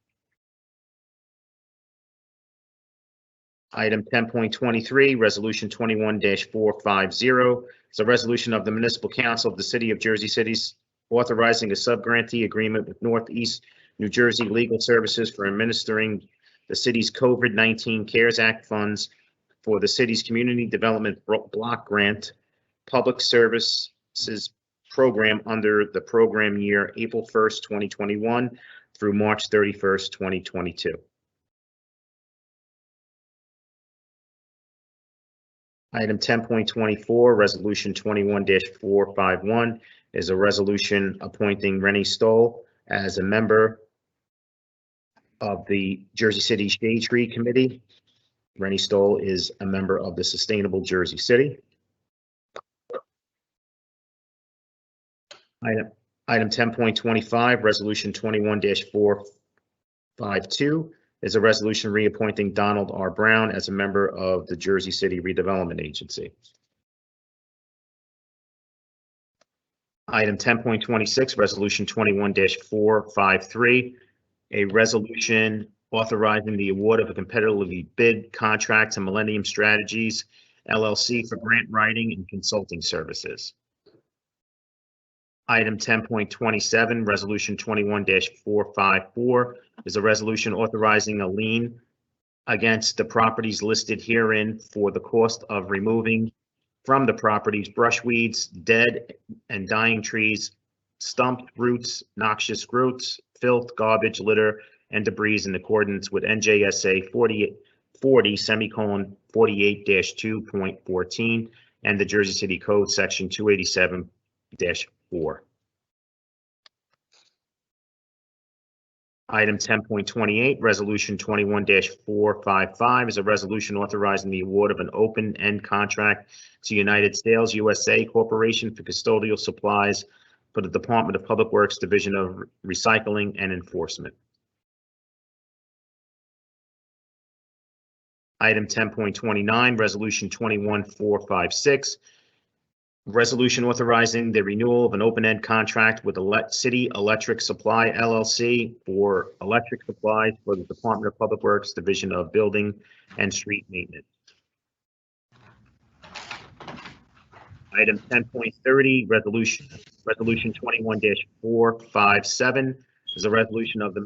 Item 10.23, Resolution 21-450 is a resolution of the Municipal Council of the City of Jersey City authorizing a subgrantee agreement with Northeast New Jersey Legal Services for administering the city's COVID-19 CARES Act funds for the city's Community Development Block Grant Public Services Program under the program year April 1st, 2021 through March 31st, 2022. Item 10.24, Resolution 21-451 is a resolution appointing Rennie Stoll as a member of the Jersey City Shade Tree Committee. Rennie Stoll is a member of the Sustainable Jersey City. Item 10.25, Resolution 21-452 is a resolution reappointing Donald R. Brown as a member of the Jersey City Redevelopment Agency. Item 10.26, Resolution 21-453, a resolution authorizing the award of a competitively bid contract to Millennium Strategies, LLC for grant writing and consulting services. Item 10.27, Resolution 21-454 is a resolution authorizing a lien against the properties listed herein for the cost of removing from the properties brush weeds, dead and dying trees, stumped roots, noxious growths, filth, garbage, litter, and debris in accordance with NJSA 48-2.14 and the Jersey City Code Section 287-4. Item 10.28, Resolution 21-455 is a resolution authorizing the award of an open-end contract to United Sales USA Corporation for custodial supplies for the Department of Public Works Division of Recycling and Enforcement. Item 10.29, Resolution 21-456, resolution authorizing the renewal of an open-end contract with City Electric Supply LLC for electric supplies for the Department of Public Works Division of Building and Street Maintenance. Item 10.30, resolution 21-457 is a resolution of the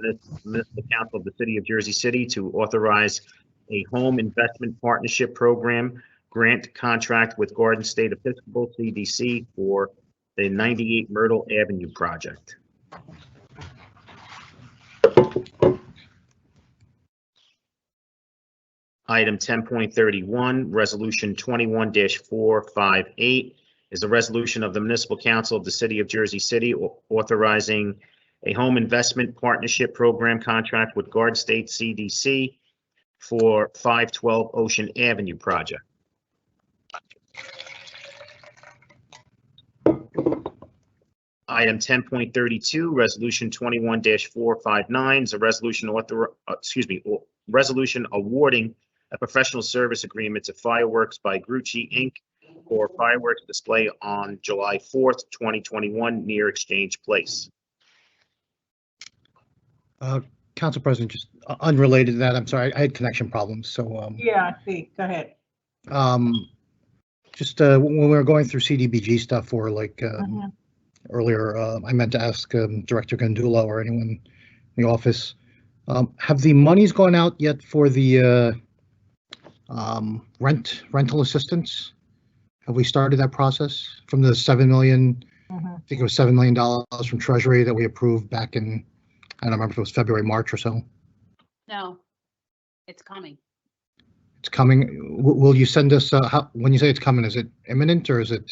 Municipal Council of the City of Jersey City to authorize a home investment partnership program grant contract with Garden State Episcopal CDC for the 98 Myrtle Avenue project. Item 10.31, resolution 21-458 is a resolution of the Municipal Council of the City of Jersey City authorizing a home investment partnership program contract with Garden State CDC for 512 Ocean Avenue project. Item 10.32, resolution 21-459 is a resolution awarding a professional service agreement to Fireworks by Grucci Inc. for fireworks display on July 4th, 2021 near Exchange Place. Council President, just unrelated to that, I'm sorry, I had connection problems, so. Yeah, I see. Go ahead. Just when we were going through CDBG stuff or like earlier, I meant to ask Director Gandula or anyone in the office, have the monies gone out yet for the rental assistance? Have we started that process from the 7 million? I think it was $7 million from Treasury that we approved back in, I don't remember if it was February, March or so. No, it's coming. It's coming. Will you send us, when you say it's coming, is it imminent or is it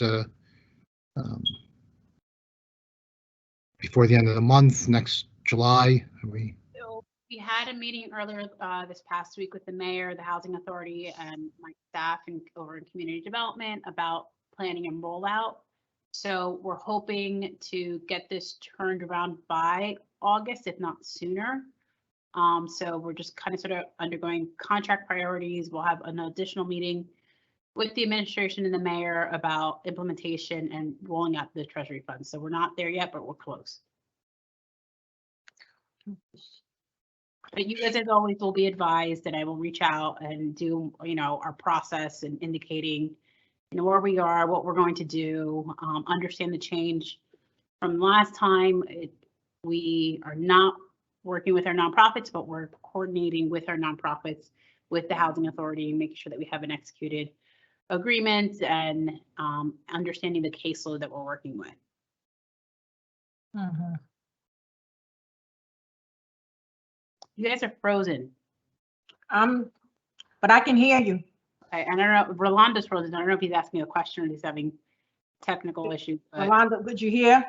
before the end of the month, next July? So we had a meeting earlier this past week with the mayor, the housing authority, and my staff and over in community development about planning and rollout. So we're hoping to get this turned around by August, if not sooner. So we're just kind of sort of undergoing contract priorities. We'll have an additional meeting with the administration and the mayor about implementation and rolling out the Treasury funds. So we're not there yet, but we're close. But you guys, as always, will be advised, and I will reach out and do, our process and indicating, where we are, what we're going to do, understand the change from last time. We are not working with our nonprofits, but we're coordinating with our nonprofits, with the housing authority, and making sure that we have an executed agreement and understanding the caseload that we're working with. You guys are frozen. But I can hear you. I don't know. Rolando's frozen. I don't know if he's asking me a question or he's having technical issues. Rolando, could you hear?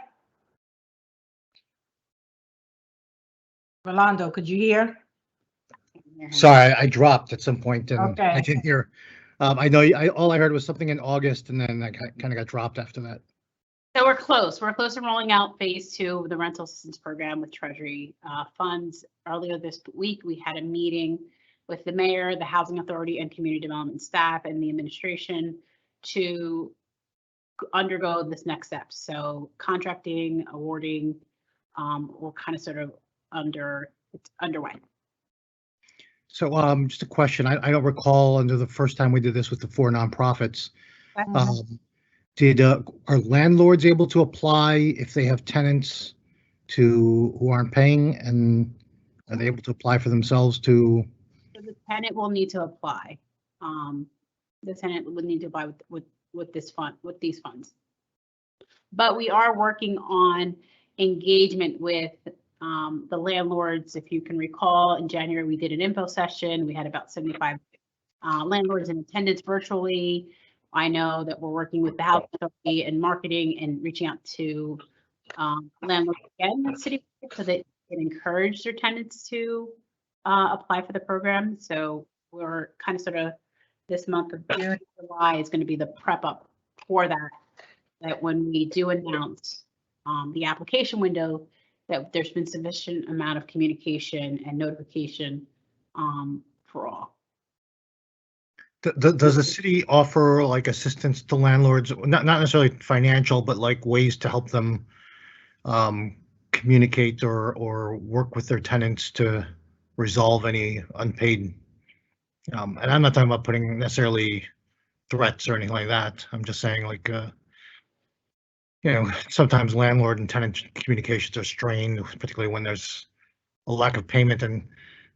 Rolando, could you hear? Sorry, I dropped at some point and Okay. I didn't hear. I know all I heard was something in August and then I kind of got dropped after that. So we're close. We're close to rolling out phase 2 of the rental assistance program with Treasury funds. Earlier this week, we had a meeting with the mayor, the housing authority, and community development staff and the administration to undergo this next step. So contracting, awarding, we're kind of sort of it's underway. So just a question. I don't recall under the first time we did this with the 4 nonprofits. Are landlords able to apply if they have tenants who aren't paying, and are they able to apply for themselves to? So the tenant will need to apply. The tenant would need to apply with this fund, with these funds. But we are working on engagement with the landlords. If you can recall, in January, we did an info session. We had about 75 landlords in attendance virtually. I know that we're working with the Housing Authority and marketing and reaching out to landlords again in the city so that they can encourage their tenants to apply for the program. So we're kind of sort of this month of June, July is going to be the prep up for that. That when we do announce the application window, that there's been sufficient amount of communication and notification for all. Does the city offer like assistance to landlords, not necessarily financial, but like ways to help them communicate or work with their tenants to resolve any unpaid? And I'm not talking about putting necessarily threats or anything like that. I'm just saying like, you know, sometimes landlord and tenant communications are strained, particularly when there's a lack of payment and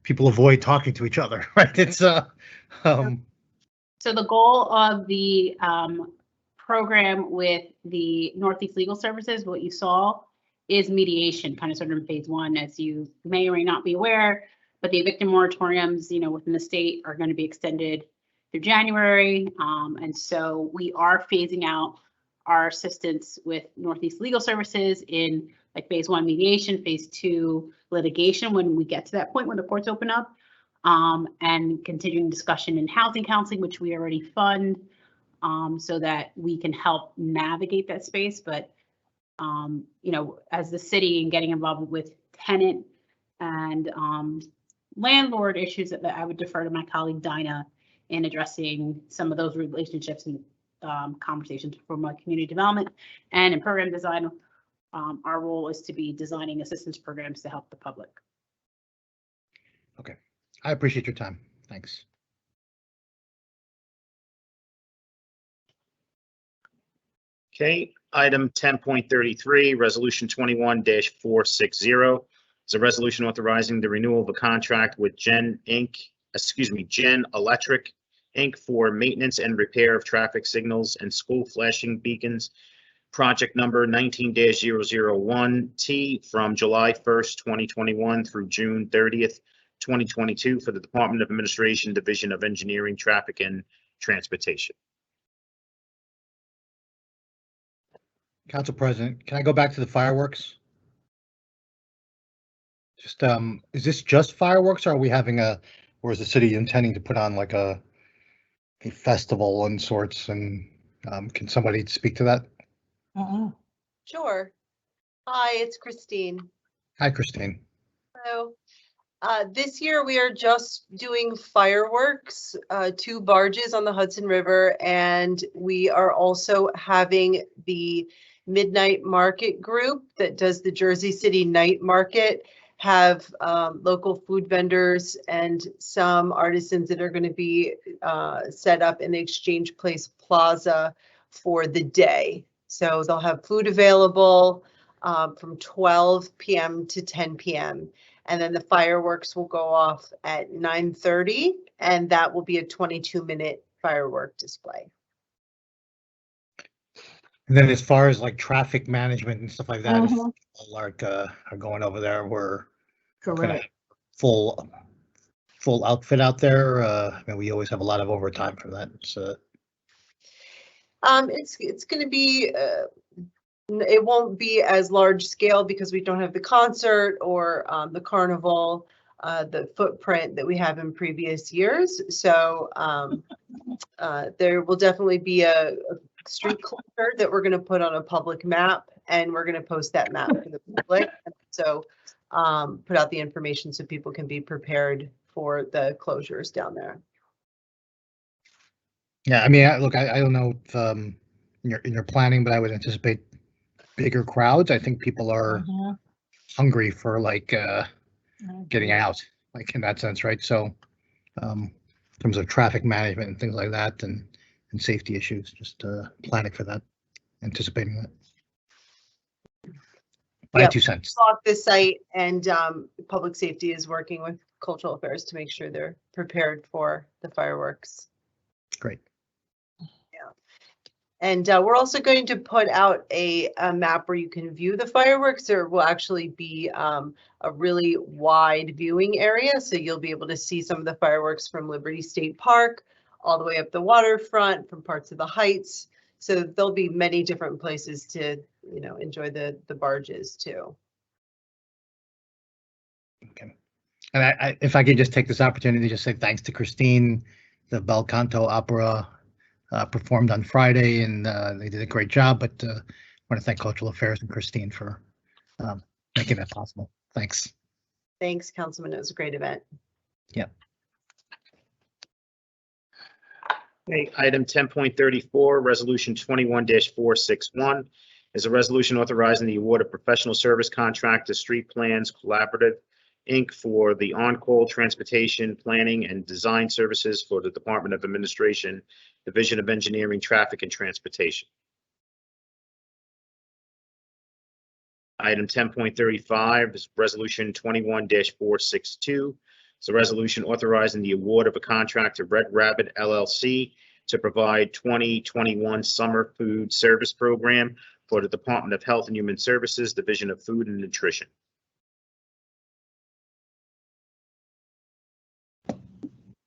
people avoid talking to each other, right? It's So the goal of the program with the Northeast Legal Services, what you saw, is mediation, kind of sort of in phase one, as you may or may not be aware, but the eviction moratoriums, you know, within the state are going to be extended through January. And so we are phasing out our assistance with Northeast Legal Services in like phase one mediation, phase two litigation, when we get to that point when the courts open up. And continuing discussion in housing counseling, which we already fund, so that we can help navigate that space. But, you know, as the city and getting involved with tenant and landlord issues, that I would defer to my colleague Dinah in addressing some of those relationships and conversations from my community development and in program design. Our role is to be designing assistance programs to help the public. okay. I appreciate your time. Thanks. Okay, item 10.33, resolution 21-460. It's a resolution authorizing the renewal of a contract with Gen Electric Inc. for maintenance and repair of traffic signals and school flashing beacons. Project number 19-001T from July 1st, 2021 through June 30th, 2022 for the Department of Administration, Division of Engineering, Traffic and Transportation. Council President, can I go back to the fireworks? Just, is this just fireworks, or are we having or is the city intending to put on like a festival and sorts, and can somebody speak to that? Sure. Hi, it's Christine. Hi, Christine. So this year we are just doing fireworks, 2 barges on the Hudson River, and we are also having the Midnight Market group that does the Jersey City Night Market have local food vendors and some artisans that are going to be set up in the Exchange Place Plaza for the day. So they'll have food available from 12 p.m. to 10 p.m. And then the fireworks will go off at 9:30, and that will be a 22-minute firework display. And then as far as like traffic management and stuff like that, if people are going over there, we're gonna have full outfit out there. I mean, we always have a lot of overtime for that. So it's going to be it won't be as large scale because we don't have the concert or the carnival, the footprint that we have in previous years. So there will definitely be a street closure that we're going to put on a public map, and we're going to post that map for the public. So put out the information so people can be prepared for the closures down there. yeah, I mean, look, I don't know if in your planning, but I would anticipate bigger crowds. I think people are hungry for like getting out, like in that sense, right? So in terms of traffic management and things like that, and safety issues, just planning for that, anticipating that. My 2 cents. Off this site, and public safety is working with cultural affairs to make sure they're prepared for the fireworks. Great. Yeah. And we're also going to put out a map where you can view the fireworks. There will actually be a really wide viewing area. So you'll be able to see some of the fireworks from Liberty State Park, all the way up the waterfront, from parts of the Heights. So there'll be many different places to, enjoy the barges too. Okay. And if I could just take this opportunity to just say thanks to Christine, the Bel Canto Opera performed on Friday, and they did a great job. But I want to thank Cultural Affairs and Christine for making that possible. Thanks. Thanks, Councilman. It was a great event. Yep. Okay, item 10.34, resolution 21-461 is a resolution authorizing the award of professional service contract to Street Plans Collaborative, Inc. for the on-call transportation, planning, and design services for the Department of Administration, Division of Engineering, Traffic, and Transportation. Item 10.35 is resolution 21-462. It's a resolution authorizing the award of a contract to Red Rabbit LLC to provide 2021 summer food service program for the Department of Health and Human Services, Division of Food and Nutrition.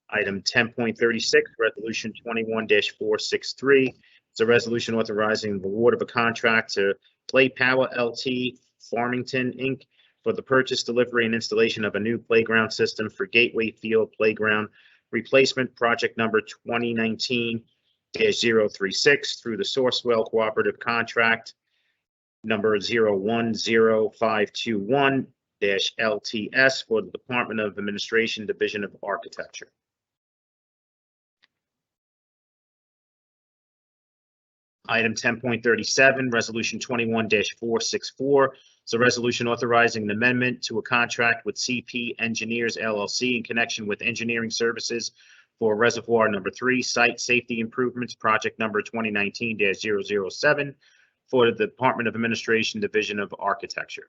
Item 10.36, resolution 21-463. It's a resolution authorizing the award of a contract to Play Power LT Farmington, Inc. for the purchase, delivery, and installation of a new playground system for Gateway Field Playground Replacement Project number 2019-036 through the Sourcewell Cooperative Contract number 010521-LTS for the Department of Administration, Division of Architecture. Item 10.37, resolution 21-464. It's a resolution authorizing an amendment to a contract with CP Engineers LLC in connection with engineering services for Reservoir Number 3 Site Safety Improvements Project number 2019-007 for the Department of Administration, Division of Architecture.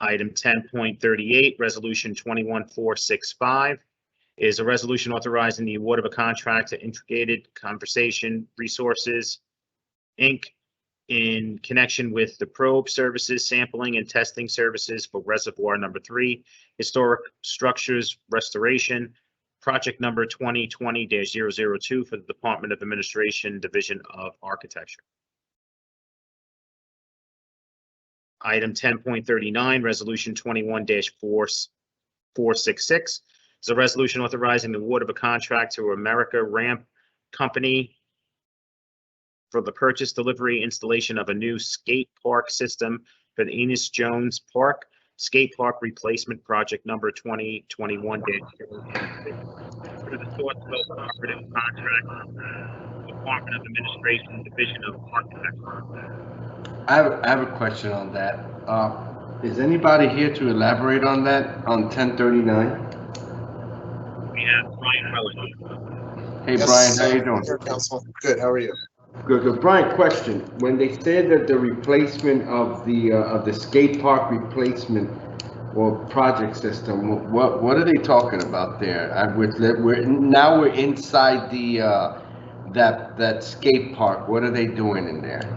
Item 10.38, resolution 21-465. Is a resolution authorizing the award of a contract to Integrated Conversation Resources, Inc. in connection with the probe services, sampling, and testing services for Reservoir Number 3 Historic Structures Restoration, project number 2020-002 for the Department of Administration, Division of Architecture. Item 10.39, resolution 21-466. Is a resolution authorizing the award of a contract to America Ramp Company for the purchase, delivery, installation of a new skate park system for the Enos Jones Park Skate Park Replacement Project number 2021-0 for the Sourcewell Cooperative Contract, Department of Administration, Division of Architecture. I have a question on that. Is anybody here to elaborate on that on 1039? We have Brian Relish. Hey, Yes, Brian, how you doing? Your council. Good. How are you? Good, good. Brian, question. When they said that the replacement of the skate park replacement or project system, what are they talking about there? We're inside the that skate park. What are they doing in there?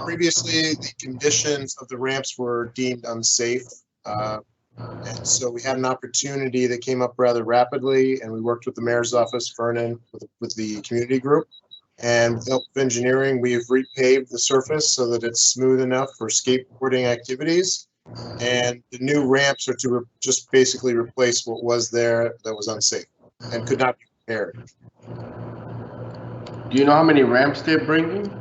Previously the conditions of the ramps were deemed unsafe. And so we had an opportunity that came up rather rapidly, and we worked with the mayor's office, Vernon, with the community group. And with the help of engineering, we have repaved the surface so that it's smooth enough for skateboarding activities. And the new ramps are to just basically replace what was there that was unsafe and could not be repaired. Do you know how many ramps they're bringing?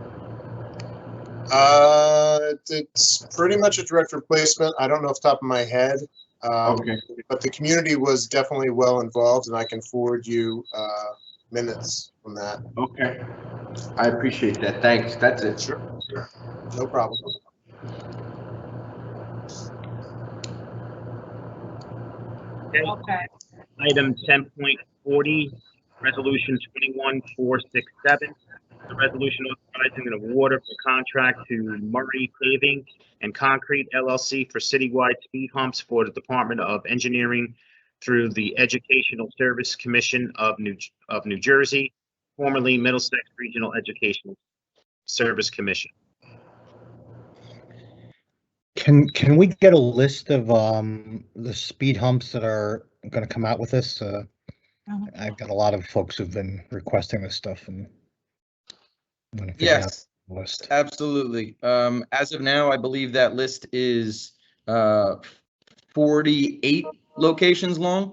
It's pretty much a direct replacement. I don't know off the top of my head. Okay. But the community was definitely well involved, and I can forward you minutes from that. Okay. I appreciate that. Thanks. That's it. Sure. No problem. Okay. Item 10.40, resolution 21-467. The resolution authorizing an award of the contract to Murray Paving and Concrete LLC for citywide speed humps for the Department of Engineering, through the Educational Service Commission of New Jersey, formerly Middlesex Regional Educational Service Commission. Can we get a list of the speed humps that are going to come out with this? I've got a lot of folks who've been requesting this stuff, and I'm going to figure out the list. Absolutely. As of now, I believe that list is 48 locations long.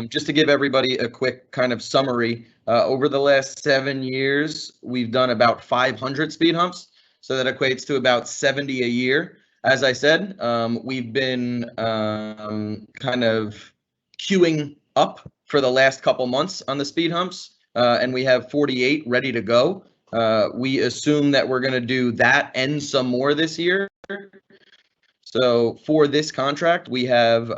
Just to give everybody a quick kind of summary, over the last 7 years, we've done about 500 speed humps. So that equates to about 70 a year. As I said, we've been kind of queuing up for the last couple months on the speed humps, and we have 48 ready to go. We assume that we're going to do that and some more this year. So for this contract, we have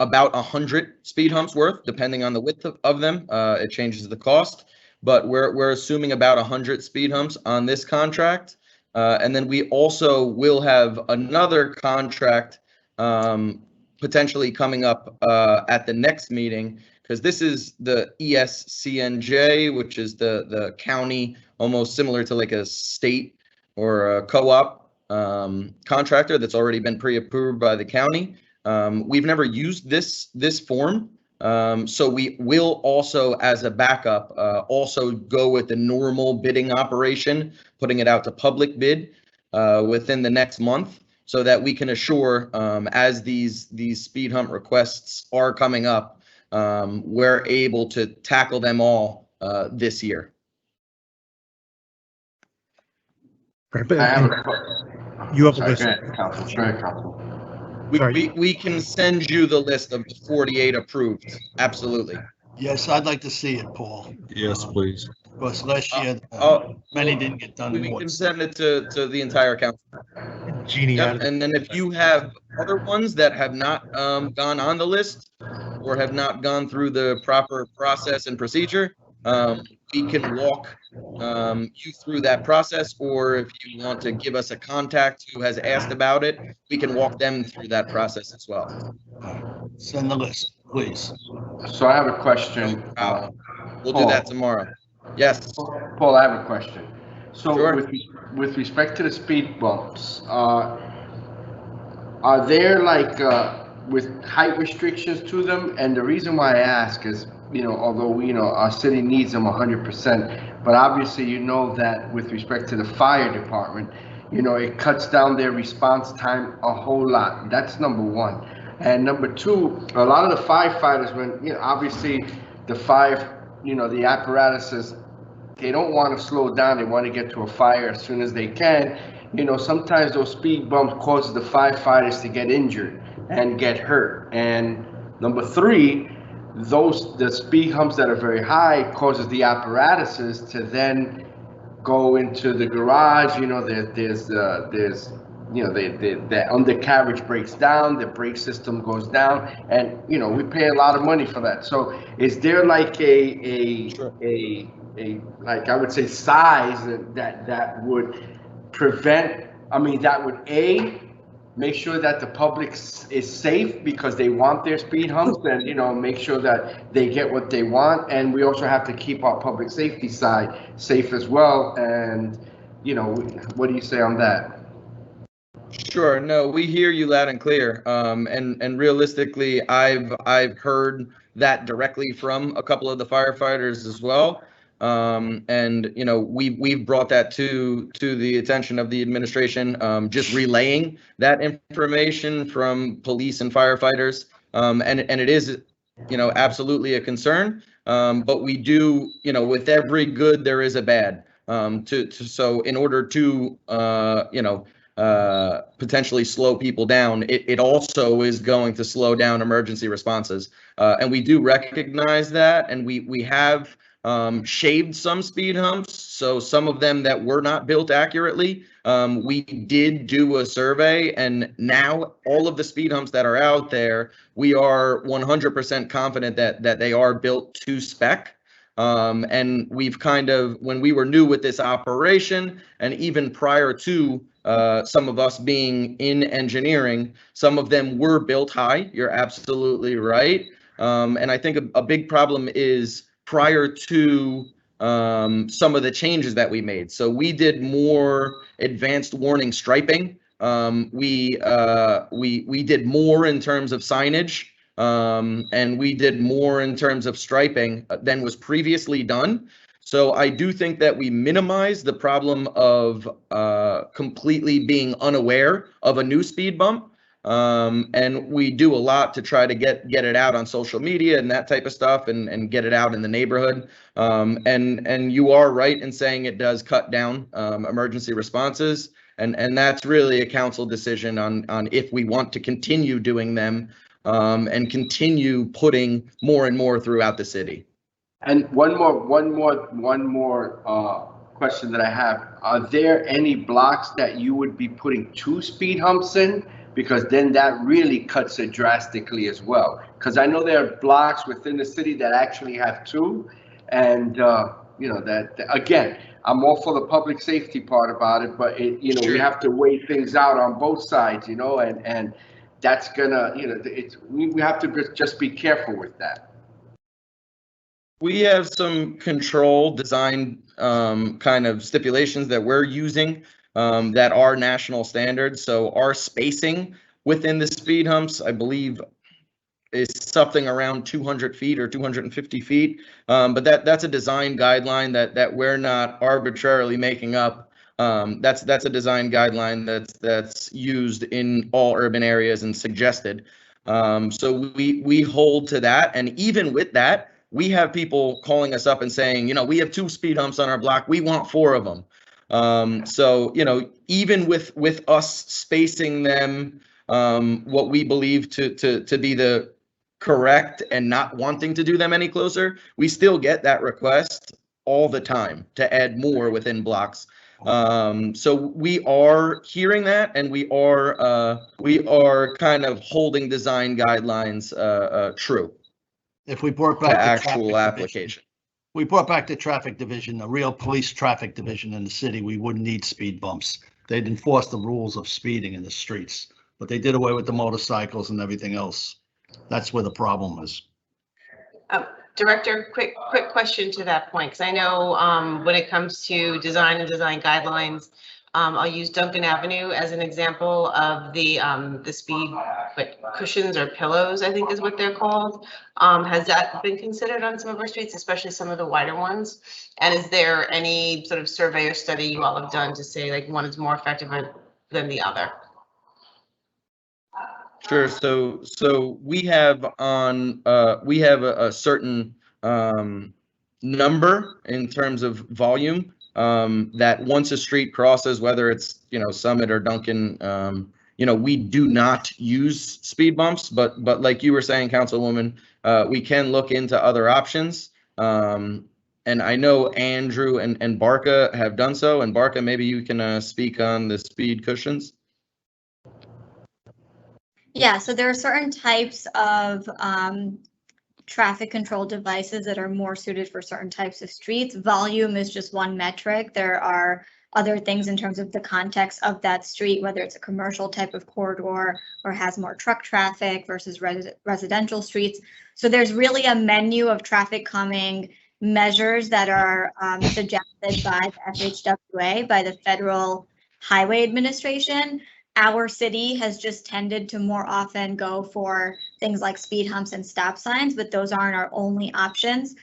about 100 speed humps worth, depending on the width of them. It changes the cost, but we're assuming about 100 speed humps on this contract. And then we also will have another contract potentially coming up at the next meeting, because this is the ESCNJ, which is the county, almost similar to like a state or a co-op contractor that's already been pre-approved by the county. We've never used this form. So we will also, as a backup, also go with the normal bidding operation, putting it out to public bid within the next month, so that we can assure, as these speed hump requests are coming up, we're able to tackle them all this year. You have a list. We can send you the list of the 48 approved. Absolutely. Yes, I'd like to see it, Paul. Yes, please. Because last year, many didn't get done. We can send it to the entire council. Genie. Yep. And then if you have other ones that have not gone on the list or have not gone through the proper process and procedure, we can walk you through that process, or if you want to give us a contact who has asked about it, we can walk them through that process as well. Send the list, please. So I have a question. We'll do that tomorrow. Yes. Paul, I have a question. So Sure. with respect to the speed bumps, are there like with height restrictions to them? And the reason why I ask is, although our city needs them 100%, but obviously that with respect to the fire department, it cuts down their response time a whole lot. That's number one. And number two, a lot of the firefighters, when obviously the the apparatuses, they don't want to slow down. They want to get to a fire as soon as they can. Sometimes those speed bumps causes the firefighters to get injured and get hurt. And number three, the speed humps that are very high causes the apparatuses to then go into the garage. The undercarriage breaks down, the brake system goes down, and we pay a lot of money for that. So is there like a like I would say size that would prevent, that would make sure that the public is safe because they want their speed humps, and make sure that they get what they want, and we also have to keep our public safety side safe as well. And what do you say on that? Sure. No, we hear you loud and clear. And realistically, I've heard that directly from a couple of the firefighters as well. And we've brought that to the attention of the administration, just relaying that information from police and firefighters. And it is, absolutely a concern. But we do, with every good, there is a bad. So in order to, potentially slow people down, it also is going to slow down emergency responses. And we do recognize that, and we have shaved some speed humps. So some of them that were not built accurately, we did do a survey, and now all of the speed humps that are out there, we are 100% confident that they are built to spec. And we've kind of, when we were new with this operation, and even prior to some of us being in engineering, some of them were built high. You're absolutely right. And I think a big problem is prior to some of the changes that we made. So we did more advanced warning striping. We did more in terms of signage, and we did more in terms of striping than was previously done. So I do think that we minimize the problem of completely being unaware of a new speed bump. And we do a lot to try to get it out on social media and that type of stuff, and get it out in the neighborhood. And you are right in saying it does cut down emergency responses. And that's really a council decision on if we want to continue doing them and continue putting more and more throughout the city. And one more question that I have. Are there any blocks that you would be putting 2 speed humps in? Because then that really cuts it drastically as well. Because I know there are blocks within the city that actually have 2. And, you know, that again, I'm all for the public safety part about it, but you know, we have to weigh things out on both sides, you know, and that's gonna, you know, we have to just be careful with that. We have some control design kind of stipulations that we're using that are national standards. So our spacing within the speed humps, I believe, is something around 200 feet or 250 feet. But that's a design guideline that we're not arbitrarily making up. That's a design guideline that's used in all urban areas and suggested. So we hold to that. And even with that, we have people calling us up and saying, you know, we have 2 speed humps on our block. We want 4 of them. So, you know, even with us spacing them, what we believe to be the correct and not wanting to do them any closer, we still get that request all the time to add more within blocks. So we are hearing that, and we are kind of holding design guidelines true. If we brought back the actual application. We brought back the traffic division, a real police traffic division in the city, we wouldn't need speed bumps. They'd enforce the rules of speeding in the streets, but they did away with the motorcycles and everything else. That's where the problem is. Director, quick question to that point, because I know when it comes to design and design guidelines, I'll use Duncan Avenue as an example of the speed cushions or pillows, I think is what they're called. Has that been considered on some of our streets, especially some of the wider ones? And is there any sort of survey or study you all have done to say like one is more effective than the other? Sure. So we have on we have a certain number in terms of volume that once a street crosses, whether it's, you know, Summit or Duncan, you know, we do not use speed bumps, but like you were saying, Councilwoman, we can look into other options. And I know Andrew and Barca have done so. And Barca, maybe you can speak on the speed cushions. Yeah, so there are certain types of traffic control devices that are more suited for certain types of streets. Volume is just one metric. There are other things in terms of the context of that street, whether it's a commercial type of corridor or has more truck traffic versus residential streets. So there's really a menu of traffic calming measures that are suggested by the FHWA, by the Federal Highway Administration. Our city has just tended to more often go for things like speed humps and stop signs, but those aren't our only options.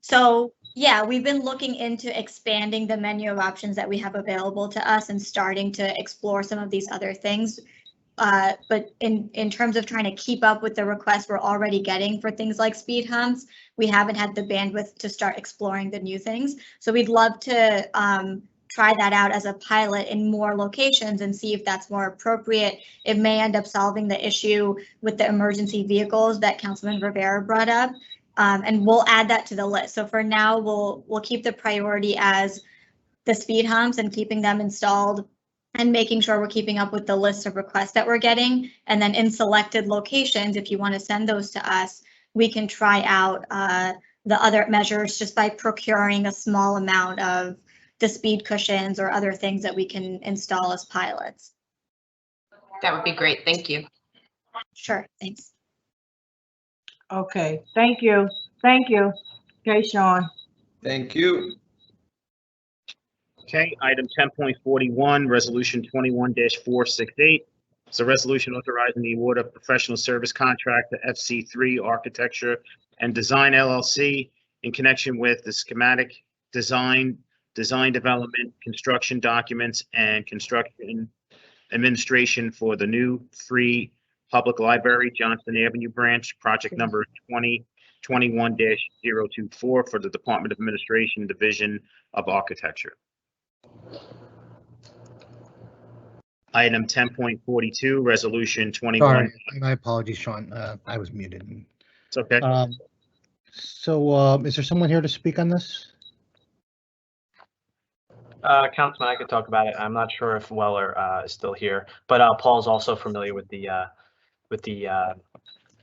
So yeah, we've been looking into expanding the menu of options that we have available to us and starting to explore some of these other things. But in terms of trying to keep up with the requests we're already getting for things like speed humps, we haven't had the bandwidth to start exploring the new things. So we'd love to try that out as a pilot in more locations and see if that's more appropriate. It may end up solving the issue with the emergency vehicles that Councilman Rivera brought up. And we'll add that to the list. So for now, we'll keep the priority as the speed humps and keeping them installed and making sure we're keeping up with the list of requests that we're getting. And then in selected locations, if you want to send those to us, we can try out the other measures just by procuring a small amount of the speed cushions or other things that we can install as pilots. That would be great. Thank you. Sure, thanks. Okay, thank you. Thank you. Okay, Sean. Thank you. Okay, item 10.41, resolution 21-468. It's a resolution authorizing the award of professional service contract to FC3 Architecture and Design LLC in connection with the schematic design development, construction documents, and construction administration for the new free public library, Johnston Avenue branch, project number 2021-024 for the Department of Administration, Division of Architecture. Item 10.42, resolution 21. Sorry, my apologies, Sean. I was muted. It's okay. Is there someone here to speak on this? Councilman, I could talk about it. I'm not sure if Weller is still here, but Paul's also familiar with the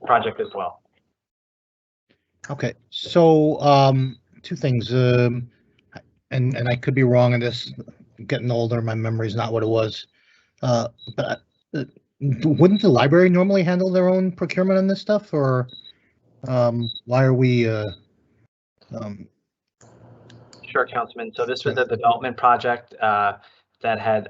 project as well. Okay, so two things, and I could be wrong on this. Getting older, my memory's not what it was. But wouldn't the library normally handle their own procurement on this stuff, or why are we? Sure, Councilman. So this was a development project that had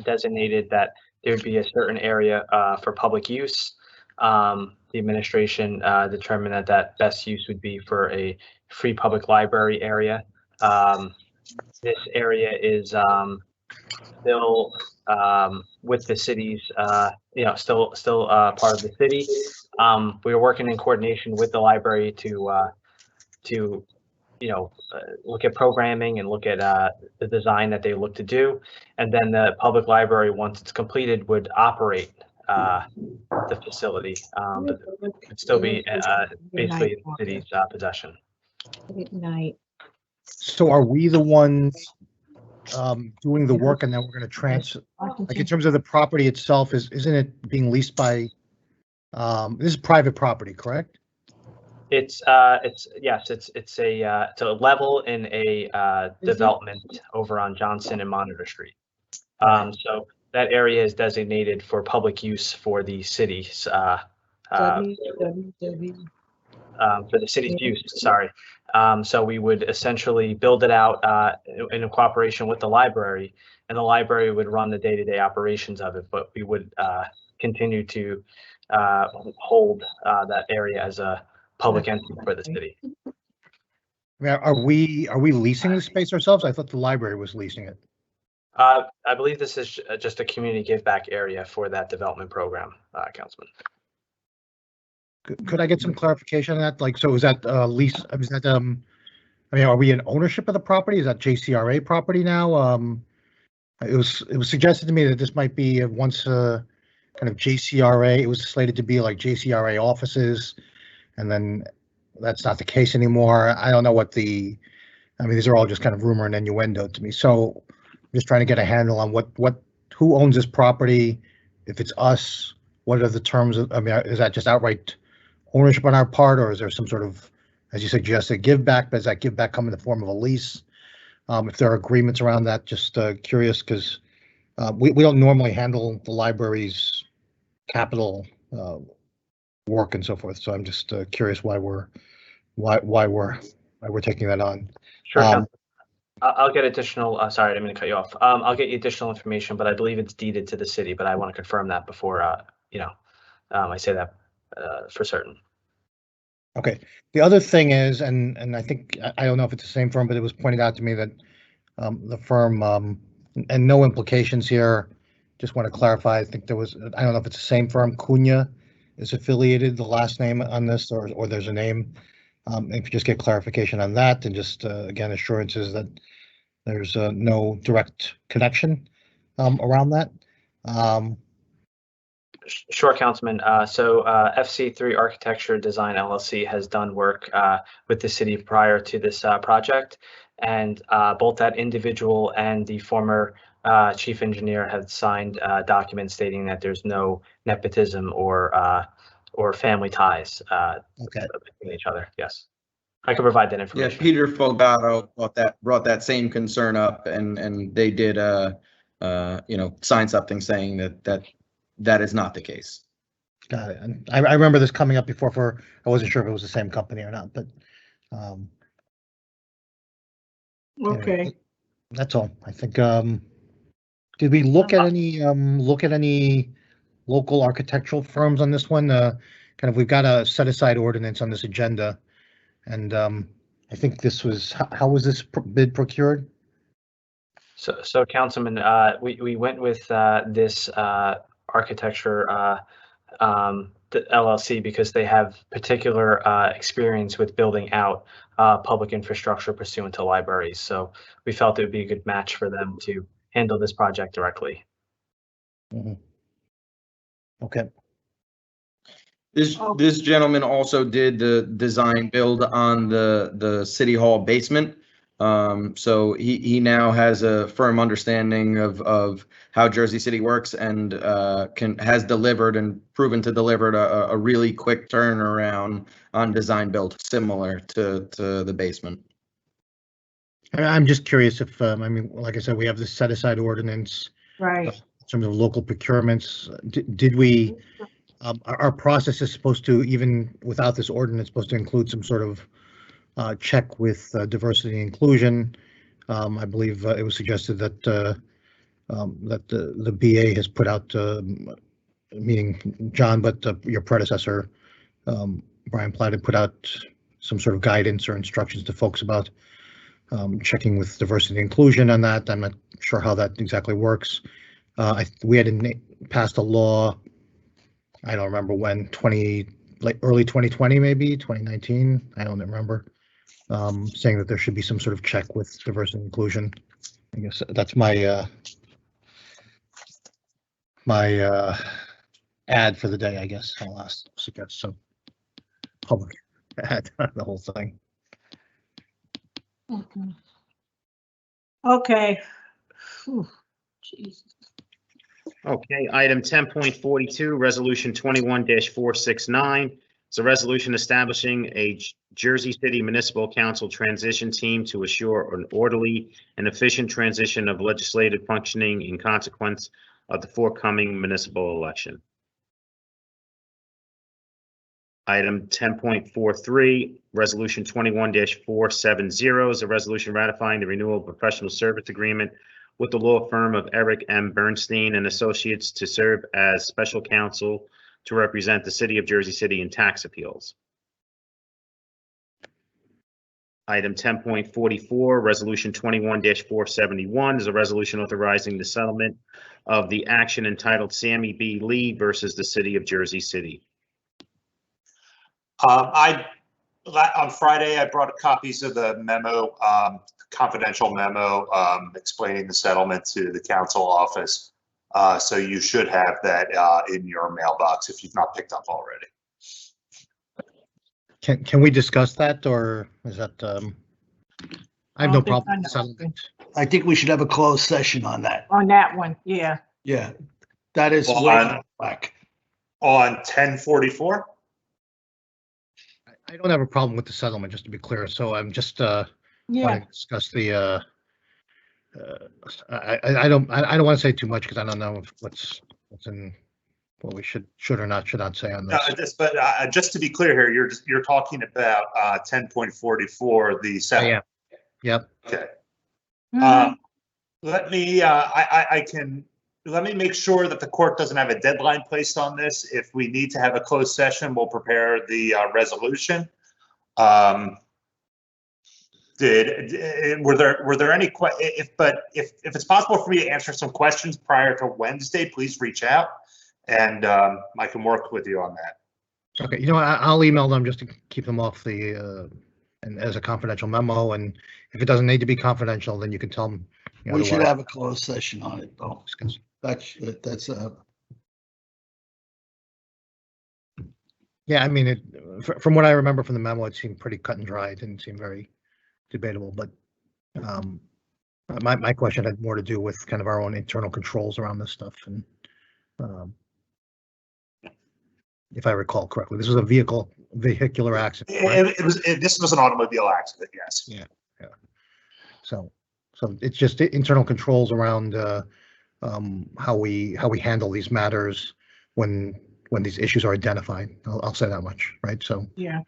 designated that there would be a certain area for public use. The administration determined that best use would be for a free public library area. This area is still with the city's, still part of the city. We are working in coordination with the library to look at programming and look at the design that they look to do. And then the public library, once it's completed, would operate the facility, but it would still be basically in the city's possession. Good night. So are we the ones doing the work, and then we're going to transfer? Like in terms of the property itself, isn't it being leased by? This is private property, correct? It's yes, it's a level in a development over on Johnson and Monitor Street. So that area is designated for public use for the city's for the city's use. Sorry. So we would essentially build it out in cooperation with the library, and the library would run the day-to-day operations of it. But we would continue to hold that area as a public entity for the city. I mean, are we leasing the space ourselves? I thought the library was leasing it. I believe this is just a community give back area for that development program, Councilman. Could I get some clarification on that? Like, so is that lease? Is that I mean, are we in ownership of the property? Is that Jcra property now? It was suggested to me that this might be once kind of Jcra. It was slated to be like Jcra offices, and then that's not the case anymore. I don't know what I mean, these are all just kind of rumor and innuendo to me. So I'm just trying to get a handle on who owns this property. If it's us, what are the terms of? I mean, is that just outright ownership on our part, or is there some sort of, as you suggested, give back? Does that give back come in the form of a lease? If there are agreements around that, just curious, because we don't normally handle the library's capital work and so forth. So I'm just curious why we're taking that on. Sure. I'll get additional. Sorry, I didn't mean to cut you off. I'll get you additional information, but I believe it's deeded to the city. But I want to confirm that before I say that for certain. Okay. The other thing is, and I think, I don't know if it's the same firm, but it was pointed out to me that the firm, and no implications here, just want to clarify, I think there was, I don't know if it's the same firm, Cunha is affiliated, the last name on this, or there's a name. If you just get clarification on that, and just, again, assurances that there's no direct connection around that. Sure, Councilman. So FC3 Architecture Design LLC has done work with the city prior to this project, and both that individual and the former chief engineer have signed documents stating that there's no nepotism or family ties between each other. Yes. I can provide that Yeah, information. Peter Fogato brought that same concern up, and they did sign something saying that is not the case. Got it. And I remember this coming up before I wasn't sure if it was the same company or not, but Okay. anyway, that's all. I think, did we look at any local architectural firms on this one? Kind of, we've got a set aside ordinance on this agenda. And I think this was, how was this bid procured? So Councilman, we went with this architecture, the LLC, because they have particular experience with building out public infrastructure pursuant to libraries. So we felt it would be a good match for them to handle this project directly. Mm-hmm. Okay. This gentleman also did the design build on the City Hall basement. So he now has a firm understanding of how Jersey City works, and has delivered and proven to deliver a really quick turnaround on design build, similar to the basement. I'm just curious if, I mean, like I said, we have this set aside ordinance. Right. In terms of local procurements, did we, our process is supposed to, even without this ordinance, supposed to include some sort of check with diversity and inclusion. I believe it was suggested that that the BA has put out, meaning John, but your predecessor, Brian Platt, had put out some sort of guidance or instructions to folks about checking with diversity and inclusion on that. I'm not sure how that exactly works. We had passed a law, I don't remember when, early 2020, maybe 2019. I don't remember. Saying that there should be some sort of check with diversity and inclusion. I guess that's my ad for the day. I guess I'll suggest some public ad on the whole thing. Okay. Jesus. Okay, item 10.42, resolution 21-469. It's a resolution establishing a Jersey City Municipal Council transition team to assure an orderly and efficient transition of legislative functioning in consequence of the forthcoming municipal election. Item 10.43, resolution 21-470 is a resolution ratifying the renewal of professional service agreement with the law firm of Eric M. Bernstein and Associates to serve as special counsel to represent the city of Jersey City in tax appeals. Item 10.44, resolution 21-471 is a resolution authorizing the settlement of the action entitled Sammy B. Lee versus the city of Jersey City. On Friday, I brought copies of the memo, confidential memo, explaining the settlement to the council office. So you should have that in your mailbox if you've not picked up already. Can we discuss that, or is that? I have no problem with settlement. I think we should have a closed session on that. On that one, yeah. Yeah, that is Well, way back. On 1044. I don't have a problem with the settlement, just to be clear. So I'm just wanting to discuss the. I don't want to say too much because I don't know what's in what we should or not should not say on this. But just to be clear here, you're talking about 10.44, the settlement. Yep. Okay. Let me make sure that the court doesn't have a deadline placed on this. If we need to have a closed session, we'll prepare the resolution. Were there any if it's possible for me to answer some questions prior to Wednesday, please reach out and I can work with you on that. Okay, you know, I'll email them just to keep them off the and as a confidential memo, and if it doesn't need to be confidential, then you can tell them. We should have a closed session on it, though. That's yeah, I mean, from what I remember from the memo, it seemed pretty cut and dry. It didn't seem very debatable, but my question had more to do with kind of our own internal controls around this stuff. And if I recall correctly, this was a vehicle vehicular accident. Right? This was an automobile accident, yes. Yeah. So it's just internal controls around how we handle these matters when these issues are identified. I'll say that much, right? So yeah.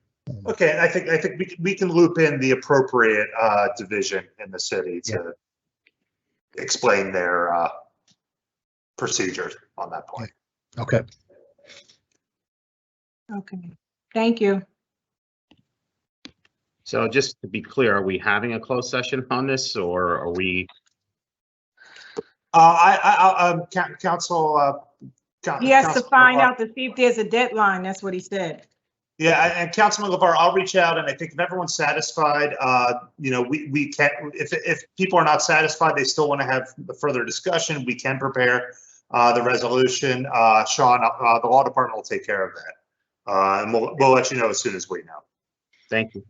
Okay, I think we can loop in the appropriate division in the city to explain their procedures on that point. Okay. Okay. Thank you. So just to be clear, are we having a closed session on this, or are we? Council. He has to find out to see if there's a deadline. That's what he said. Yeah, and Councilman LeVar, I'll reach out, and I think if everyone's satisfied, we can. If people are not satisfied, they still want to have the further discussion. We can prepare the resolution. Sean, the law department will take care of that, and we'll let you know as soon as we know. Thank you.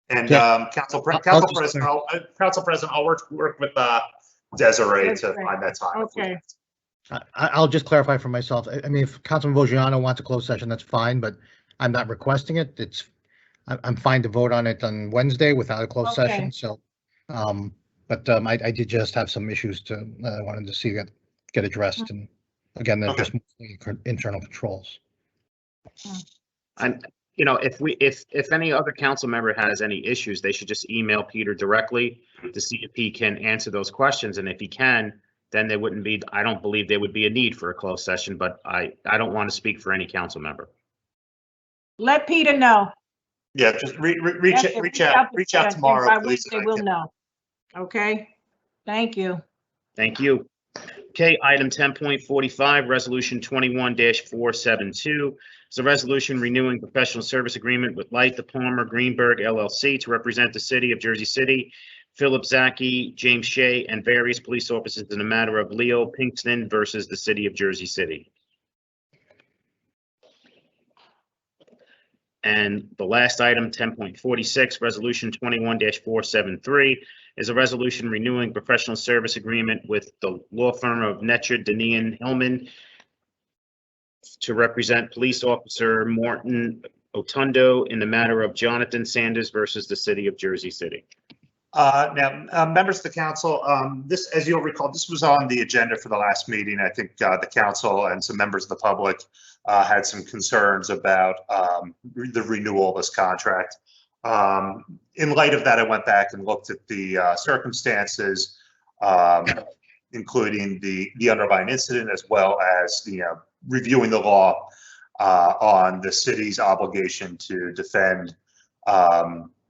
And Council President, I'll work with Desiree to find that time. Okay. I'll just clarify for myself. I mean, if Councilman Vogiano wants a closed session, that's fine, but I'm not requesting it. I'm fine to vote on it on Wednesday without a closed session. So, I did just have some issues I wanted to see that get addressed, and again, they're just internal controls. And if any other council member has any issues, they should just email Peter directly to see if he can answer those questions, and if he can, then there wouldn't be, I don't believe there would be a need for a closed session, but I don't want to speak for any council member. Let Peter know. Yeah, just reach out tomorrow. By Wednesday, we'll know. Okay. Thank you. Thank you. Okay, item 10.45, resolution 21-472. It's a resolution renewing professional service agreement with Light the Palmer Greenberg LLC to represent the city of Jersey City, Philip Zaki, James Shea, and various police officers in the matter of Leo Pinkston versus the city of Jersey City. And the last item, 10.46, resolution 21-473, is a resolution renewing professional service agreement with the law firm of Netcher, Denian, Hillman to represent police officer Morton Otundo in the matter of Jonathan Sanders versus the city of Jersey City. Now, members of the council, this, as you'll recall, this was on the agenda for the last meeting. I think the council and some members of the public had some concerns about the renewal of this contract. In light of that, I went back and looked at the circumstances, including the underlying incident, as well as reviewing the law on the city's obligation to defend,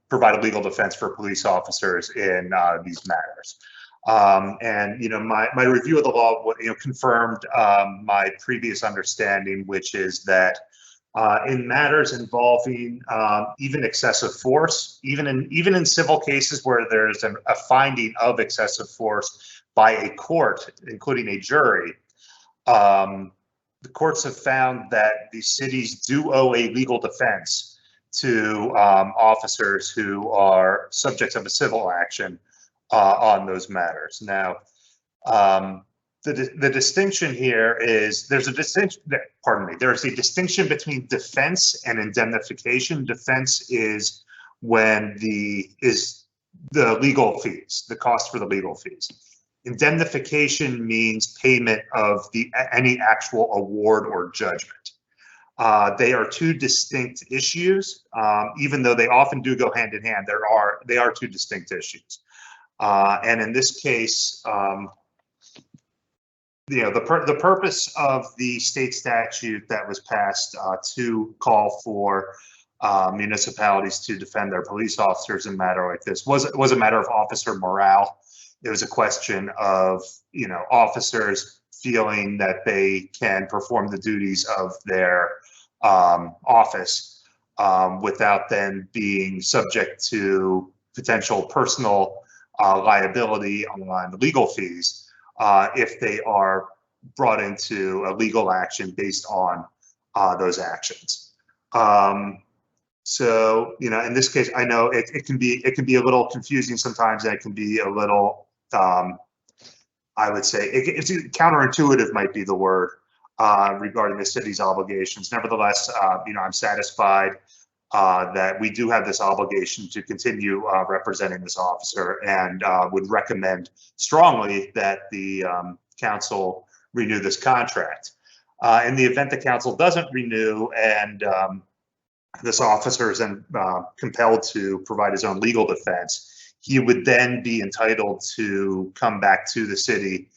provide a legal defense for police officers in these matters. And my review of the law confirmed my previous understanding, which is that in matters involving even excessive force, even in civil cases where there's a finding of excessive force by a court, including a jury, the courts have found that the cities do owe a legal defense to officers who are subjects of a civil action on those matters. Now, the distinction here is there's a distinction. There's a distinction between defense and indemnification. Defense is when the legal fees, the cost for the legal fees. Indemnification means payment of any actual award or judgment. They are two distinct issues, even though they often do go hand in hand. They are two distinct issues. And in this case, the purpose of the state statute that was passed to call for municipalities to defend their police officers in a matter like this was a matter of officer morale. It was a question of officers feeling that they can perform the duties of their office without then being subject to potential personal liability on legal fees if they are brought into a legal action based on those actions. So in this case, I know it can be a little confusing sometimes, and it can be a little I would say it's counterintuitive might be the word regarding the city's obligations. Nevertheless, I'm satisfied that we do have this obligation to continue representing this officer, and would recommend strongly that the council renew this contract. In the event the council doesn't renew and this officer is then compelled to provide his own legal defense, he would then be entitled to come back to the city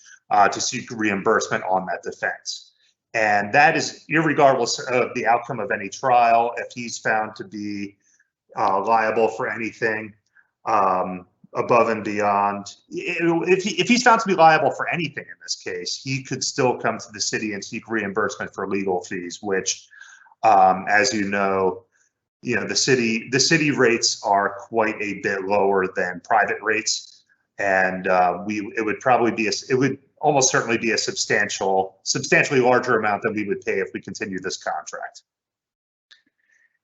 to seek reimbursement on that defense. And that is irregardless of the outcome of any trial. If he's found to be liable for anything above and beyond, if he's found to be liable for anything in this case, he could still come to the city and seek reimbursement for legal fees, which, as you know, the city rates are quite a bit lower than private rates, and it would almost certainly be a substantially larger amount than we would pay if we continue this contract.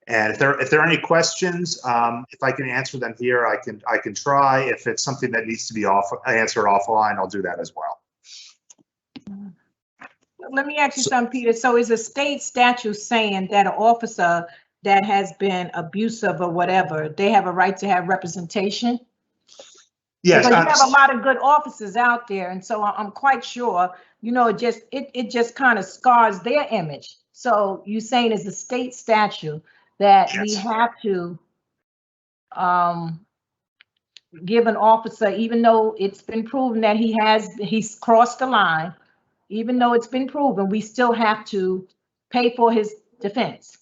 And if there are any questions, if I can answer them here, I can try. If it's something that needs to be answered offline, I'll do that as well. Let me ask you something, Peter. So is a state statute saying that an officer that has been abusive or whatever, they have a right to have representation? Yes, because you have a lot of good officers out there, and so I'm quite sure, it just kind of scars their image. So you're saying it's a state statute that we have to give an officer, even though it's been proven that he's crossed the line, even though it's been proven, we still have to pay for his defense.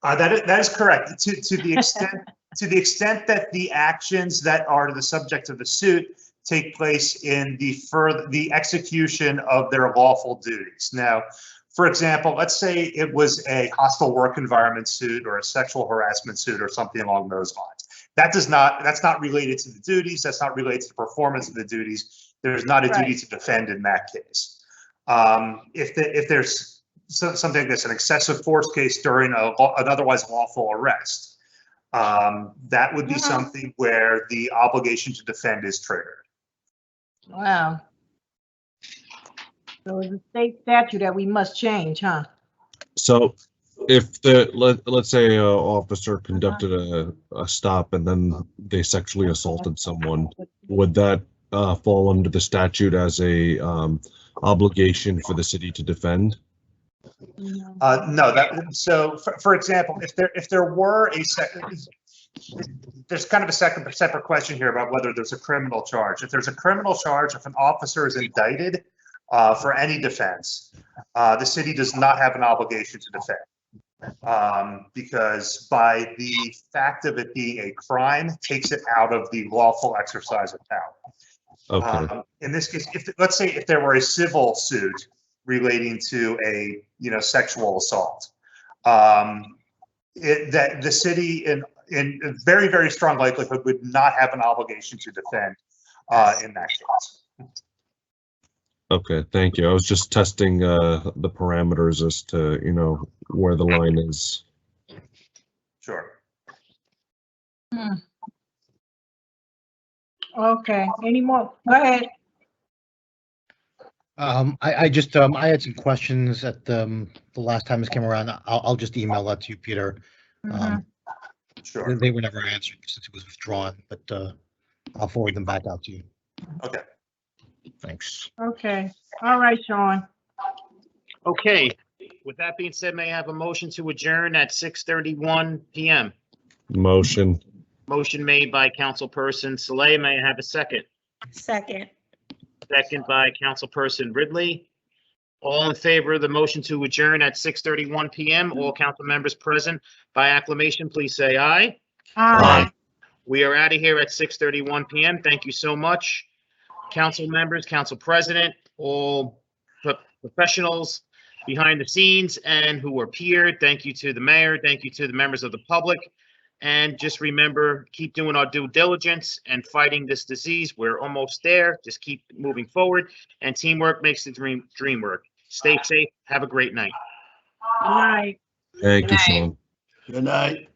That is correct. To the extent that the actions that are the subject of the suit take place in the execution of their lawful duties. Now, for example, let's say it was a hostile work environment suit or a sexual harassment suit or something along those lines. That's not related to the duties. That's not related to the performance of the duties. There's not a duty to defend in that case. If there's something like this, an excessive force case during an otherwise lawful arrest, that would be something where the obligation to defend is triggered. Wow. So it's a state statute that we must change, huh? So if let's say an officer conducted a stop and then they sexually assaulted someone, would that fall under the statute as a obligation for the city to defend? No. So for example, if there were there's kind of a separate question here about whether there's a criminal charge. If there's a criminal charge, if an officer is indicted for any defense, the city does not have an obligation to defend, because by the fact of it being a crime, takes it out of the lawful exercise of power. Okay. In this case, let's say if there were a civil suit relating to a sexual assault, that the city in very, very strong likelihood would not have an obligation to defend in that case. Okay, thank you. I was just testing the parameters as to where the line is. Sure. Okay. Any more? Go ahead. I had some questions at the last time this came around. I'll just email that to you, Peter. Sure. They were never answered since it was withdrawn, but I'll forward them back out to you. Okay. Thanks. Okay. All right, Sean. Okay. With that being said, may I have a motion to adjourn at 6:31 p.m.? Motion. Motion made by Councilperson Saleh. May I have a second? Second. Second by Councilperson Ridley. All in favor of the motion to adjourn at 6:31 p.m. All council members present by acclamation, please say aye. Aye. We are out of here at 6:31 p.m. Thank you so much. Council members, council president, all professionals behind the scenes and who are peered. Thank you to the mayor. Thank you to the members of the public. And just remember, keep doing our due diligence and fighting this disease. We're almost there. Just keep moving forward. And teamwork makes the dream work. Stay safe. Have a great night. Good night. Thank you, Sean. Good night.